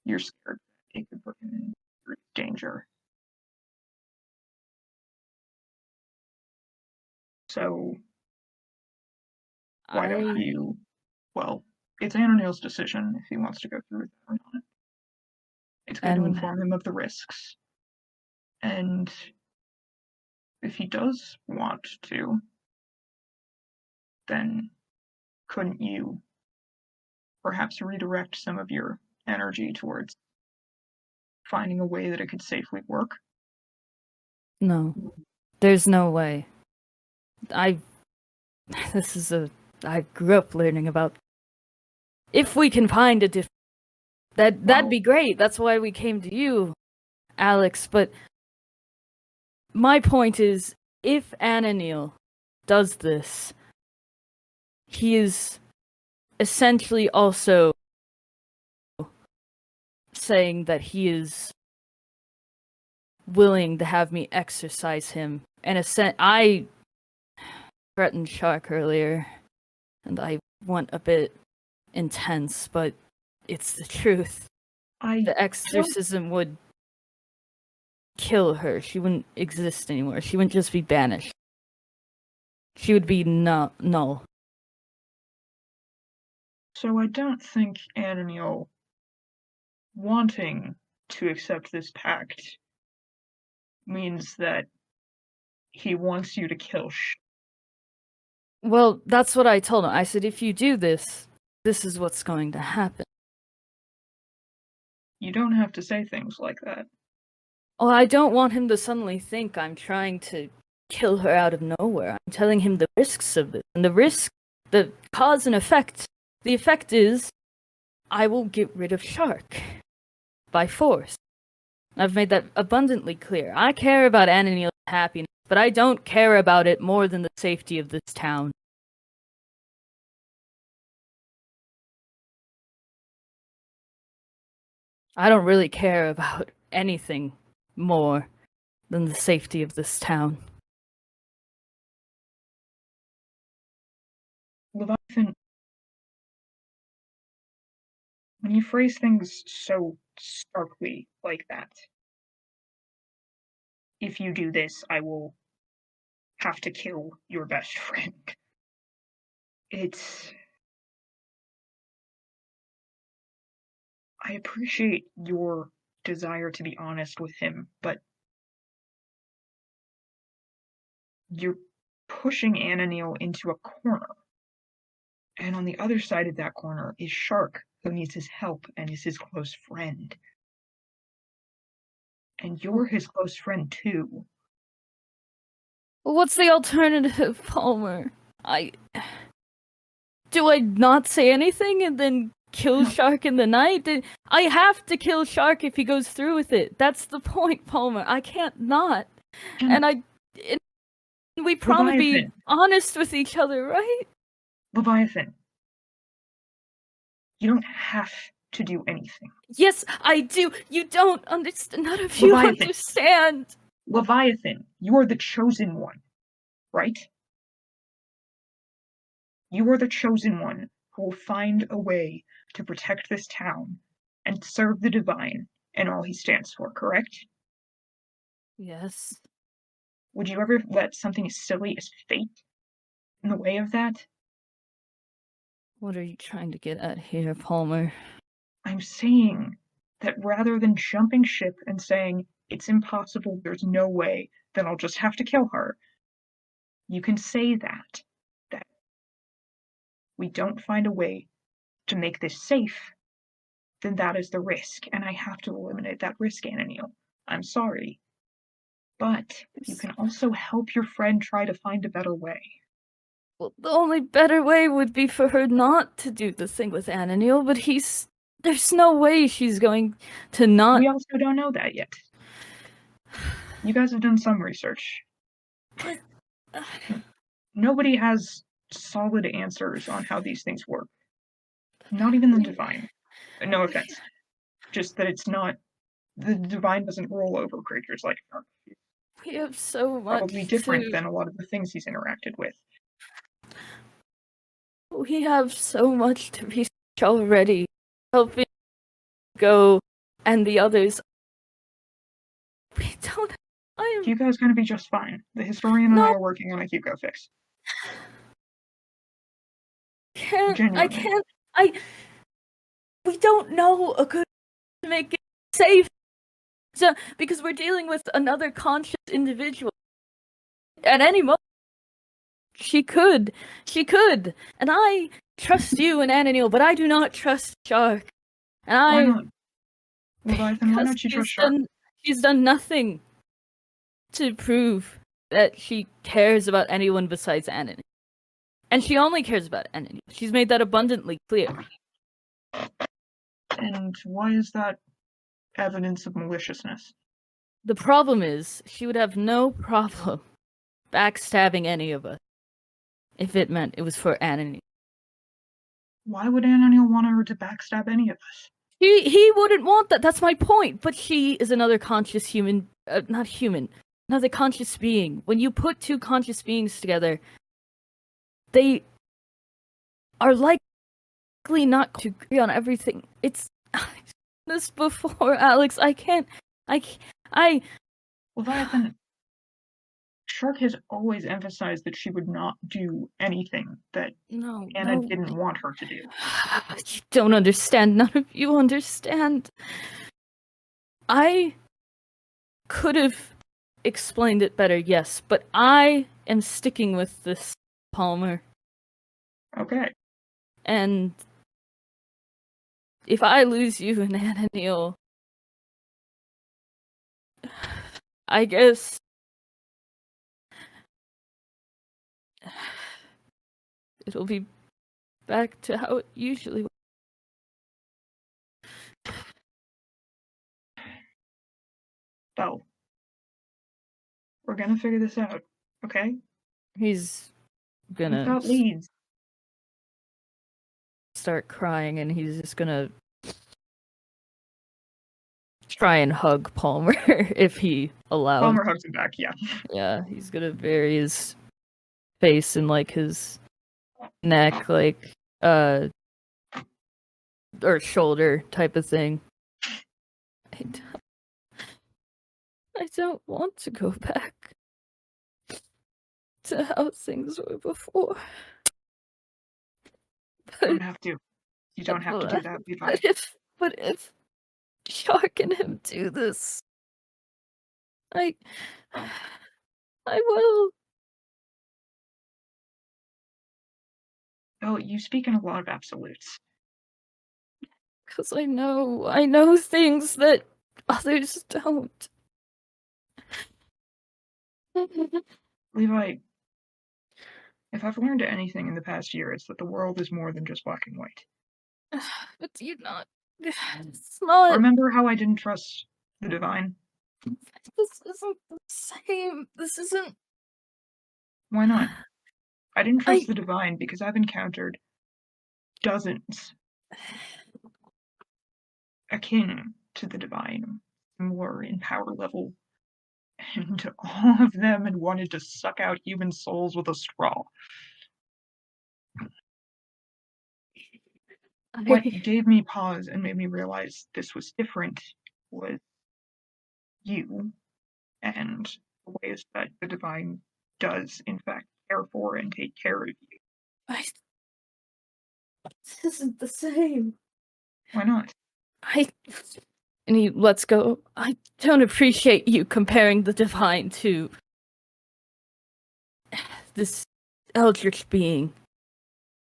you're scared that it could put him in serious danger. So why don't you? Well, it's Ananil's decision if he wants to go through with that or not. It's good to And inform him of the risks, and if he does want to, then couldn't you perhaps redirect some of your energy towards finding a way that it could safely work? no, there's no way. I grew up learning about. If we can find a different, that'd be great. That's why we came to you, Alex. But my point is, if Ananil does this, he is essentially also saying that he is willing to have me exercise him. And I threatened Shark earlier, and I went a bit intense, but it's the truth. The exorcism would kill her. She wouldn't exist anymore. She wouldn't just be banished. She would be null. So I don't think Ananil wanting to accept this pact means that he wants you to kill Well, that's what I told him. I said, if you do this, this is what's going to happen. You don't have to say things like that. Well, I don't want him to suddenly think I'm trying to kill her out of nowhere. I'm telling him the risks of this. And the cause and effect. The effect is, I will get rid of Shark. By force. I've made that abundantly clear. I care about Ananil's happiness, but I don't care about it more than the safety of this town. I don't really care about anything more than the safety of this town. Leviathan When you phrase things so starkly like that, if you do this, I will have to kill your best friend. It's. I appreciate your desire to be honest with him, but you're pushing Ananil into a corner. And on the other side of that corner is Shark, who needs his help and is his close friend. And you're his close friend too. What's the alternative, Palmer? Do I not say anything and then kill Shark in the night? I have to kill Shark if he goes through with it. That's the point, Palmer. I can't not. And we promise to be Leviathan. honest with each other, right? Leviathan, you don't have to do anything. Yes, I do. You don't understand. None of you Leviathan. understand. Leviathan, you are the chosen one, right? You are the chosen one who will find a way to protect this town and serve the divine and all he stands for, correct? Yes. Would you ever let something as silly as fate in the way of that? What are you trying to get at here, Palmer? I'm saying that rather than jumping ship and saying, it's impossible, there's no way, then I'll just have to kill her, you can say that we don't find a way to make this safe, then that is the risk, and I have to eliminate that risk, Ananil. I'm sorry. But you can also help your friend try to find a better way. Well, the only better way would be for her not to do the thing with Ananil, but there's no way she's going to not. We also don't know that yet. You guys have done some research. Nobody has solid answers on how these things work. Not even the divine. No offense. Just that it's not. The divine doesn't roll over creatures like her. We have so much. Probably different than a lot of the things he's interacted with. We have so much to research already. Helping Go and the others. We don't. Hugo's gonna be just fine. The historian and I are working on a Hugo fix. Genuinely. We don't know a good way to make it safe. So, because we're dealing with another conscious individual. At any moment, she could. And I trust you and Ananil, but I do not trust Shark. And Why not? Leviathan, why don't you trust Shark? She's done nothing to prove that she cares about anyone besides Ananil. And she only cares about Ananil. She's made that abundantly clear. And why is that evidence of maliciousness? The problem is, she would have no problem backstabbing any of us if it meant it was for Ananil. Why would Ananil want her to backstab any of us? He wouldn't want that. That's my point. But she is another conscious human, not human, another conscious being. When you put two conscious beings together, they are likely not to agree on everything. It's this before, Alex. Leviathan, Shark has always emphasized that she would not do anything that Anna didn't want her to do. You don't understand. None of you understand. I could have explained it better, yes, but I am sticking with this, Palmer. Okay. And if I lose you and Ananil, I guess it'll be back to how it usually was. Belle, we're gonna figure this out, okay? He's gonna We've got leads. start crying, and he's just gonna try and hug Palmer if he allows. Palmer hugs him back, yeah. Yeah, he's gonna bury his face in like his neck, like or shoulder type of thing. I don't want to go back to how things were before. You don't have to. You don't have to do that, Levi. But if Shark and him do this, I will. Oh, you speak in a lot of absolutes. Because I know things that others don't. Levi, if I've learned anything in the past year, it's that the world is more than just black and white. But you're not. It's not. Remember how I didn't trust the divine? This isn't the same. This isn't. Why not? I didn't trust I- the divine because I've encountered dozens akin to the divine, similar in power level, and all of them had wanted to suck out human souls with a straw. What gave me pause and made me realize this was different was you and the ways that the divine does, in fact, care for and take care of you. This isn't the same. Why not? And he lets go. I don't appreciate you comparing the divine to this eldritch being.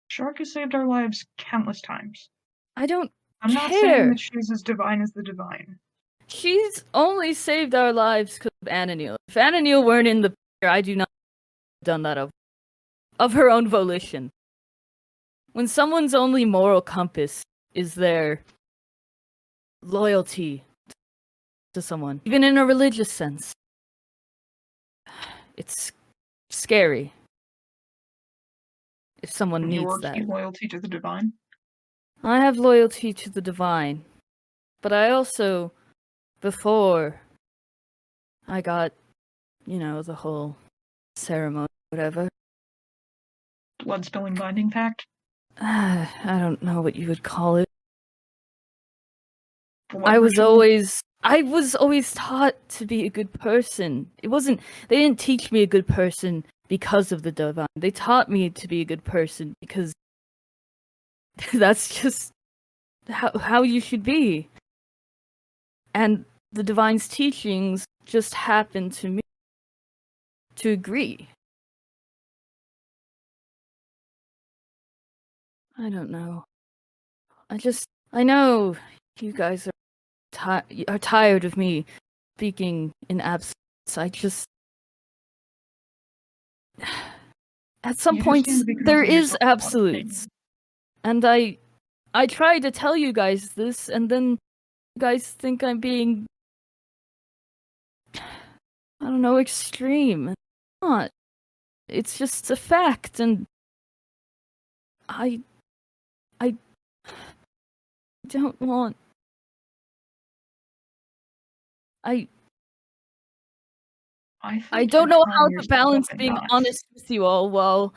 Shark has saved our lives countless times. I don't I'm not care. saying that she's as divine as the divine. She's only saved our lives because of Ananiel. If Ananiel weren't in the picture, I do not have done that of her own volition. When someone's only moral compass is their loyalty to someone, even in a religious sense, it's scary. If someone needs Your that. key loyalty to the divine? I have loyalty to the divine, but I also, before I got, the whole ceremony, whatever. Blood spilling binding pact? I don't know what you would call it. Blood I was ritual? always taught to be a good person. They didn't teach me a good person because of the divine. They taught me to be a good person because that's just how you should be. And the divine's teachings just happened to me to agree. I don't know. I know you guys are tired of me speaking in absence. At some You do points seem to be there causing is yourself a lot of absolutes. pain. And I tried to tell you guys this, and then you guys think I'm being, I don't know, extreme. It's not. It's just a fact, and I don't want. I I think don't you're know tying how to yourself balance up in being knots. honest with you all while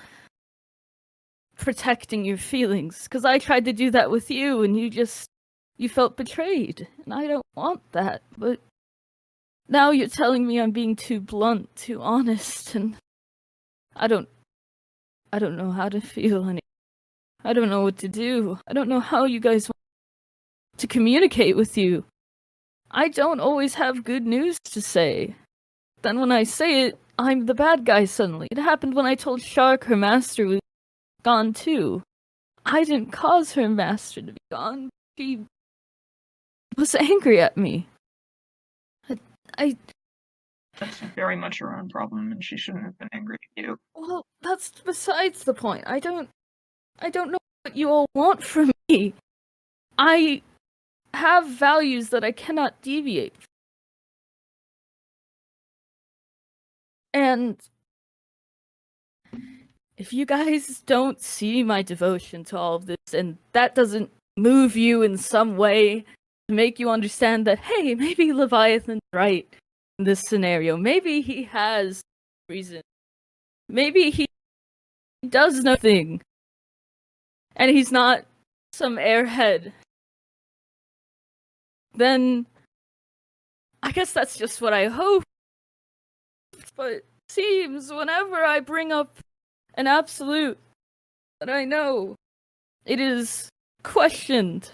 protecting your feelings. Because I tried to do that with you, and you felt betrayed, and I don't want that. But now you're telling me I'm being too blunt, too honest, and I don't know how to feel any. I don't know what to do. I don't know how you guys want to communicate with you. I don't always have good news to say. Then when I say it, I'm the bad guy suddenly. It happened when I told Shark her master was gone too. I didn't cause her master to be gone. She was angry at me. That's very much her own problem, and she shouldn't have been angry at you. Well, that's besides the point. I don't know what you all want from me. I have values that I cannot deviate from. And if you guys don't see my devotion to all of this, and that doesn't move you in some way to make you understand that, hey, maybe Leviathan's right in this scenario. Maybe he has reason. Maybe he does nothing. And he's not some airhead then I guess that's just what I hope. But it seems whenever I bring up an absolute that I know, it is questioned.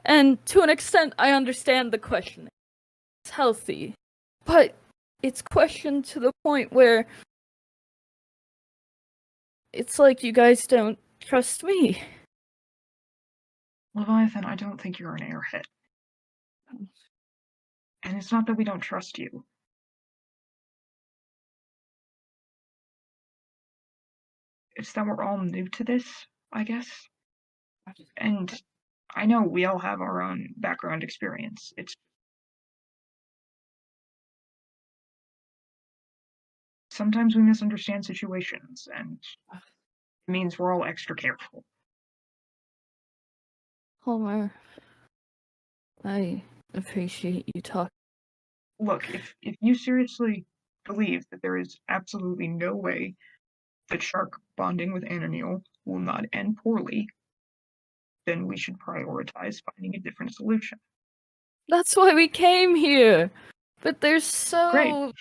And to an extent, I understand the questioning. It's healthy. But it's questioned to the point where it's like you guys don't trust me. Leviathan, I don't think you're an airhead. And it's not that we don't trust you. It's that we're all new to this, I guess. And I know we all have our own background experience. It's sometimes we misunderstand situations, and it means we're all extra careful. Homer, I appreciate you talking. Look, if you seriously believe that there is absolutely no way that shark bonding with Ananiel will not end poorly, then we should prioritize finding a different solution. That's why we came here. But they're so... Great.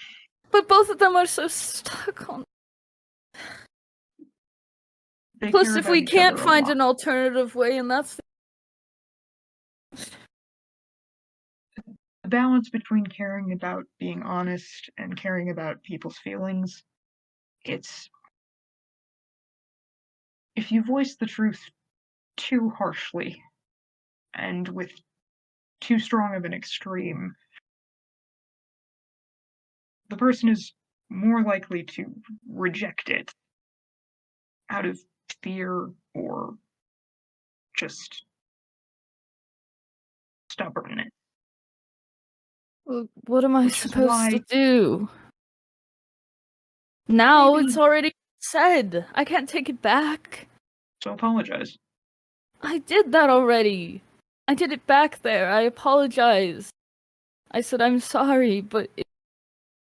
But both of them are so stuck on... They Plus, care if about we each can't other a find lot. an alternative way, and that's... The balance between caring about being honest and caring about people's feelings, it's... If you voice the truth too harshly and with too strong of an extreme, the person is more likely to reject it out of fear or just stubbornness. Well, what am I Which is supposed why- to do? Now Maybe- it's already said. I can't take it back. So apologize. I did that already. I did it back there. I apologize. I said I'm sorry, but it's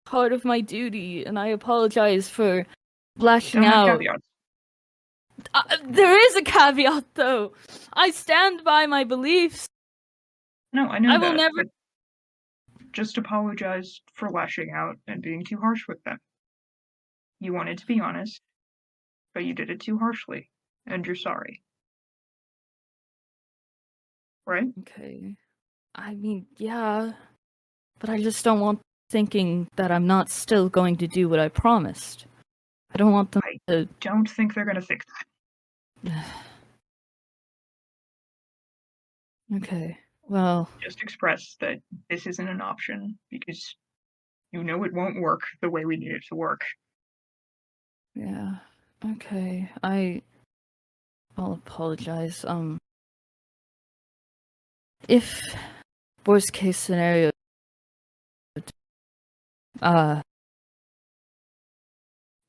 part of my duty, and I apologize for lashing Don't have out. caveats. There is a caveat, though. I stand by my beliefs. No, I know I will that, never- but just apologize for lashing out and being too harsh with them. You wanted to be honest, but you did it too harshly, and you're sorry. Right? Okay. I mean, yeah. But I just don't want thinking that I'm not still going to do what I promised. I don't want them to... Don't think they're gonna think that. Okay. Well, Just express that this isn't an option because you know it won't work the way we need it to work. yeah. Okay. I'll apologize. If worst case scenario, If Well-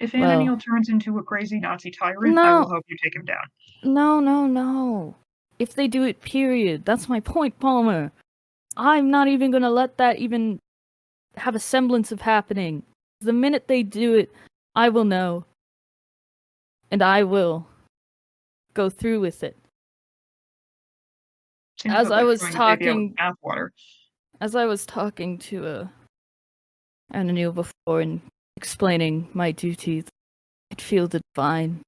Ananiel turns into a crazy Nazi tyrant, I No. will help you take him down. No. If they do it, period. That's my point, Palmer. I'm not even gonna let that even have a semblance of happening. The minute they do it, I will know. And I will go through with it. Seems As like I was throwing the baby out with talking- bathwater. As I was talking to Ananiel before and explaining my duties, I could feel the divine.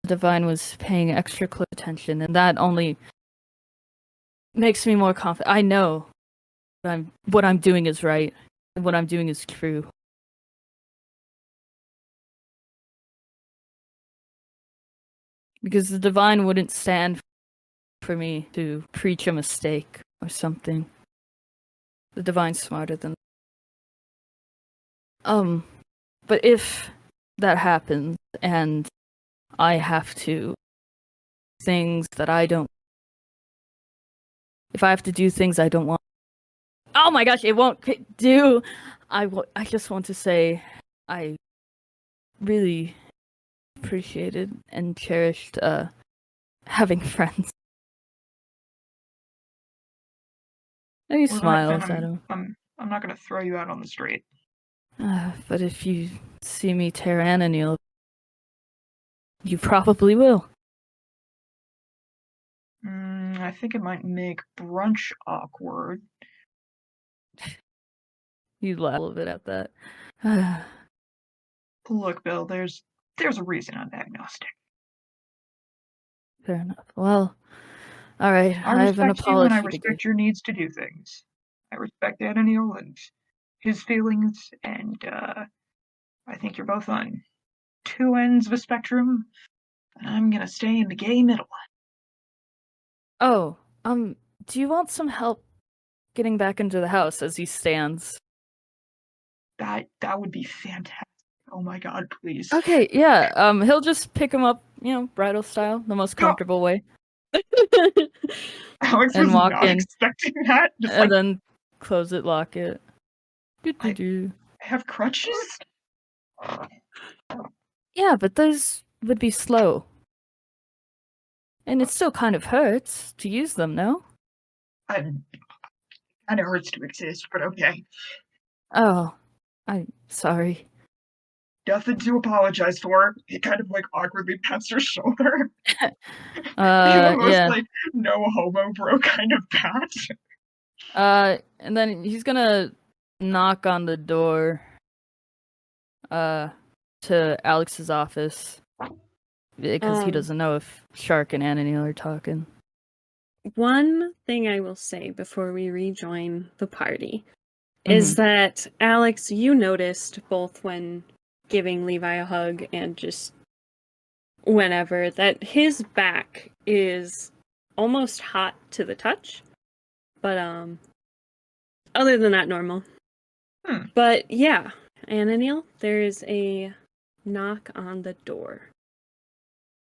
The divine was paying extra close attention, and that only makes me more confident. I know what I'm doing is right, and what I'm doing is true. Because the divine wouldn't stand for me to preach a mistake or something. The divine's smarter than... But if that happens and I have to things that I don't... If I have to do things I don't want... Oh my gosh, it won't do! I just want to say I really appreciated and cherished having friends. And he smiles at him. I'm not gonna throw you out on the street. But if you see me tear Ananiel, you probably will. I I think it might make brunch awkward. You laugh a little bit at that. Look, Bill, there's a reason I'm agnostic. Fair enough. Well, all right. I I have an respect you, and I apology to give. respect your needs to do things. I respect Ananiel and his feelings, and I think you're both on two ends of a spectrum, and I'm gonna stay in the gay middle. Oh, do you want some help getting back into the house as he stands? That would be fantastic. Oh my god, please. Okay, yeah. He'll just pick him up, bridal style, the most comfortable way, Alex and was walk not in. expecting that. Just and like, then close it, lock it. I- Do-do-do. I have crutches? Yeah, but those would be slow. And it still kind of hurts to use them, no? Kind of hurts to exist, but okay. Oh, I'm sorry. Nothing to apologize for. He kind of like awkwardly pats her shoulder. In the most Yeah. like no homo bro kind of pat. And then he's gonna knock on the door, to Alex's office. Because he doesn't know if Shark and Ananiel are talking. One thing I will say before we rejoin the party is that, Alex, you noticed both when giving Levi a hug and just whenever that his back is almost hot to the touch. But other than that, normal. But yeah, Ananiel, there is a knock on the door.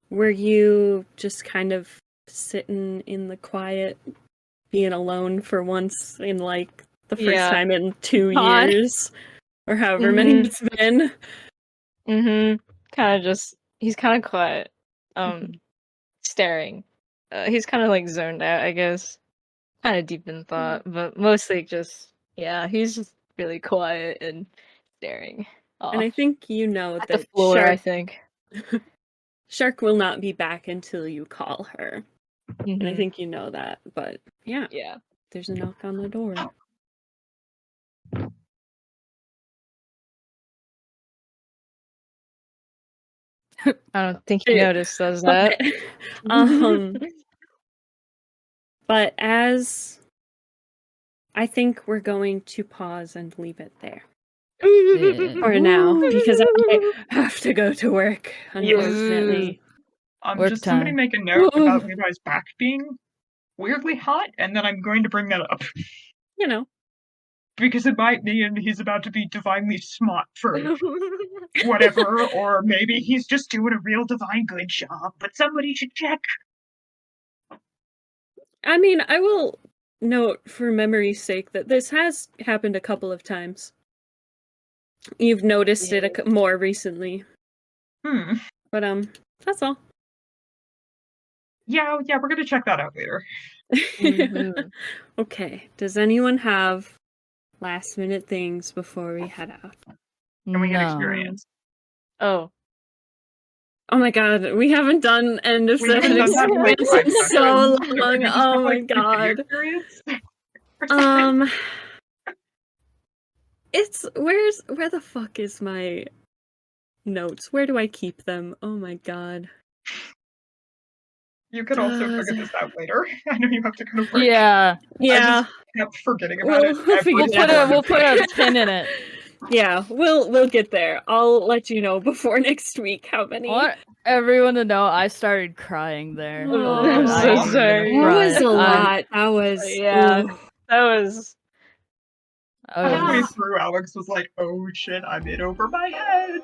Were you just kind of sitting in the quiet, being alone for once in like the first Yeah. time in 2 God. years? Or however many it's been? Kind of just, he's kind of quiet. Staring. He's kind of like zoned out, I guess. Kind of deep in thought, but mostly just, yeah, he's just really quiet and staring off And I think you know at the that floor, I think. Shark will not be back until you call her. And I Mhm. think you know that, but yeah, Yeah. there's a knock on the door. I don't think he noticed, does that? Okay. um, but as I think we're going to pause and leave it there for now because I have to go to work, unfortunately. Work Just somebody time. make a note about Levi's back being weirdly hot, and then I'm going to bring that up. You know. Because it might mean he's about to be divinely smart for whatever, or maybe he's just doing a real divine good job, but somebody should check. I mean, I will note for memory's sake that this has happened a couple of times. You've noticed it more recently. But that's all. Yeah, we're gonna check that out later. Okay, does anyone have last minute things before we head out? And we get No. experience. Oh. Oh my god, we haven't done end of We haven't session done that in like experience 5 in so sessions. Could long. we just Oh have, my like, repeat god. experience? It's where the fuck is my notes? Where do I keep them? Oh my god. You could also figure this out later. I know you have to go to work. Yeah. I just kept forgetting about it. We'll figure We'll it out. put a pin in it. Yeah, we'll get there. I'll let you know before next week how many. I want everyone to know I started crying there. Oh, I'm so I sorry. That was a cried. lot. That was Yeah. ooh. That was. Halfway through, Alex was like, "Oh shit, I'm in over my head."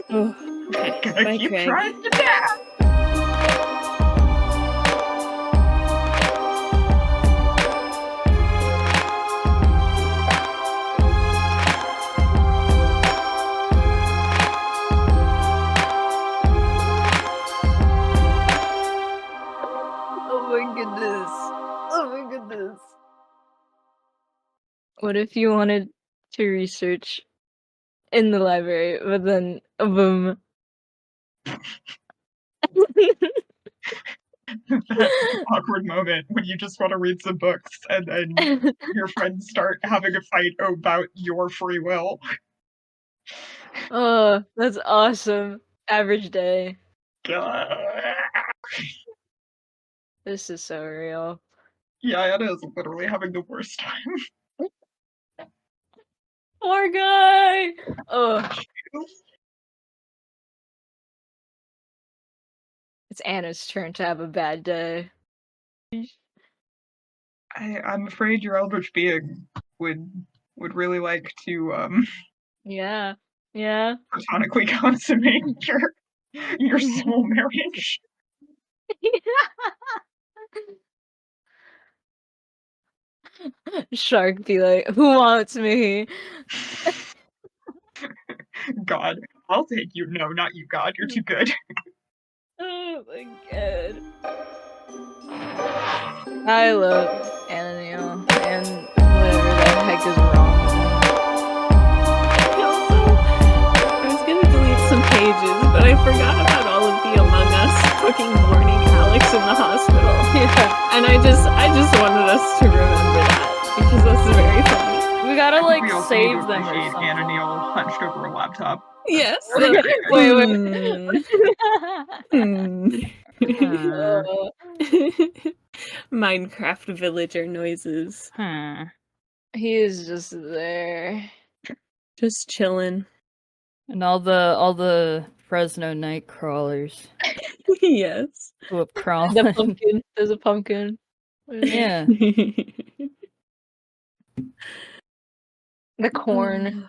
Oh, okay. Gonna Bye, keep Craig. trying to dab. Oh my goodness. Oh my goodness. What if you wanted to research in the library, but then boom. That awkward moment when you just want to read some books and then your friends start having a fight about your free will. Oh, that's awesome. Average day. This is so real. Yeah, Anna is literally having the worst time. Poor guy. Oh, it's Anna's turn to have a bad day. I'm afraid your eldritch being would really like to Yeah. Yeah. platonically consummate your soul marriage. Shark be like, who wants me? God, I'll take you. No, not you, God. You're too good. Oh my god. I love Ananil and whatever the heck is wrong with him. I was gonna delete some pages, but I forgot about all of the Among Us fucking mourning Alex in the hospital. Yeah. And I just wanted us to remember that because that's very funny. We gotta like We also save need to them or appreciate something. Anna Neal hunched over a laptop. Yes. Wait. Minecraft villager noises. He is just there. Just chilling. And all the Fresno night crawlers Yes. who have crawled. The pumpkin. There's a pumpkin. Yeah. The corn.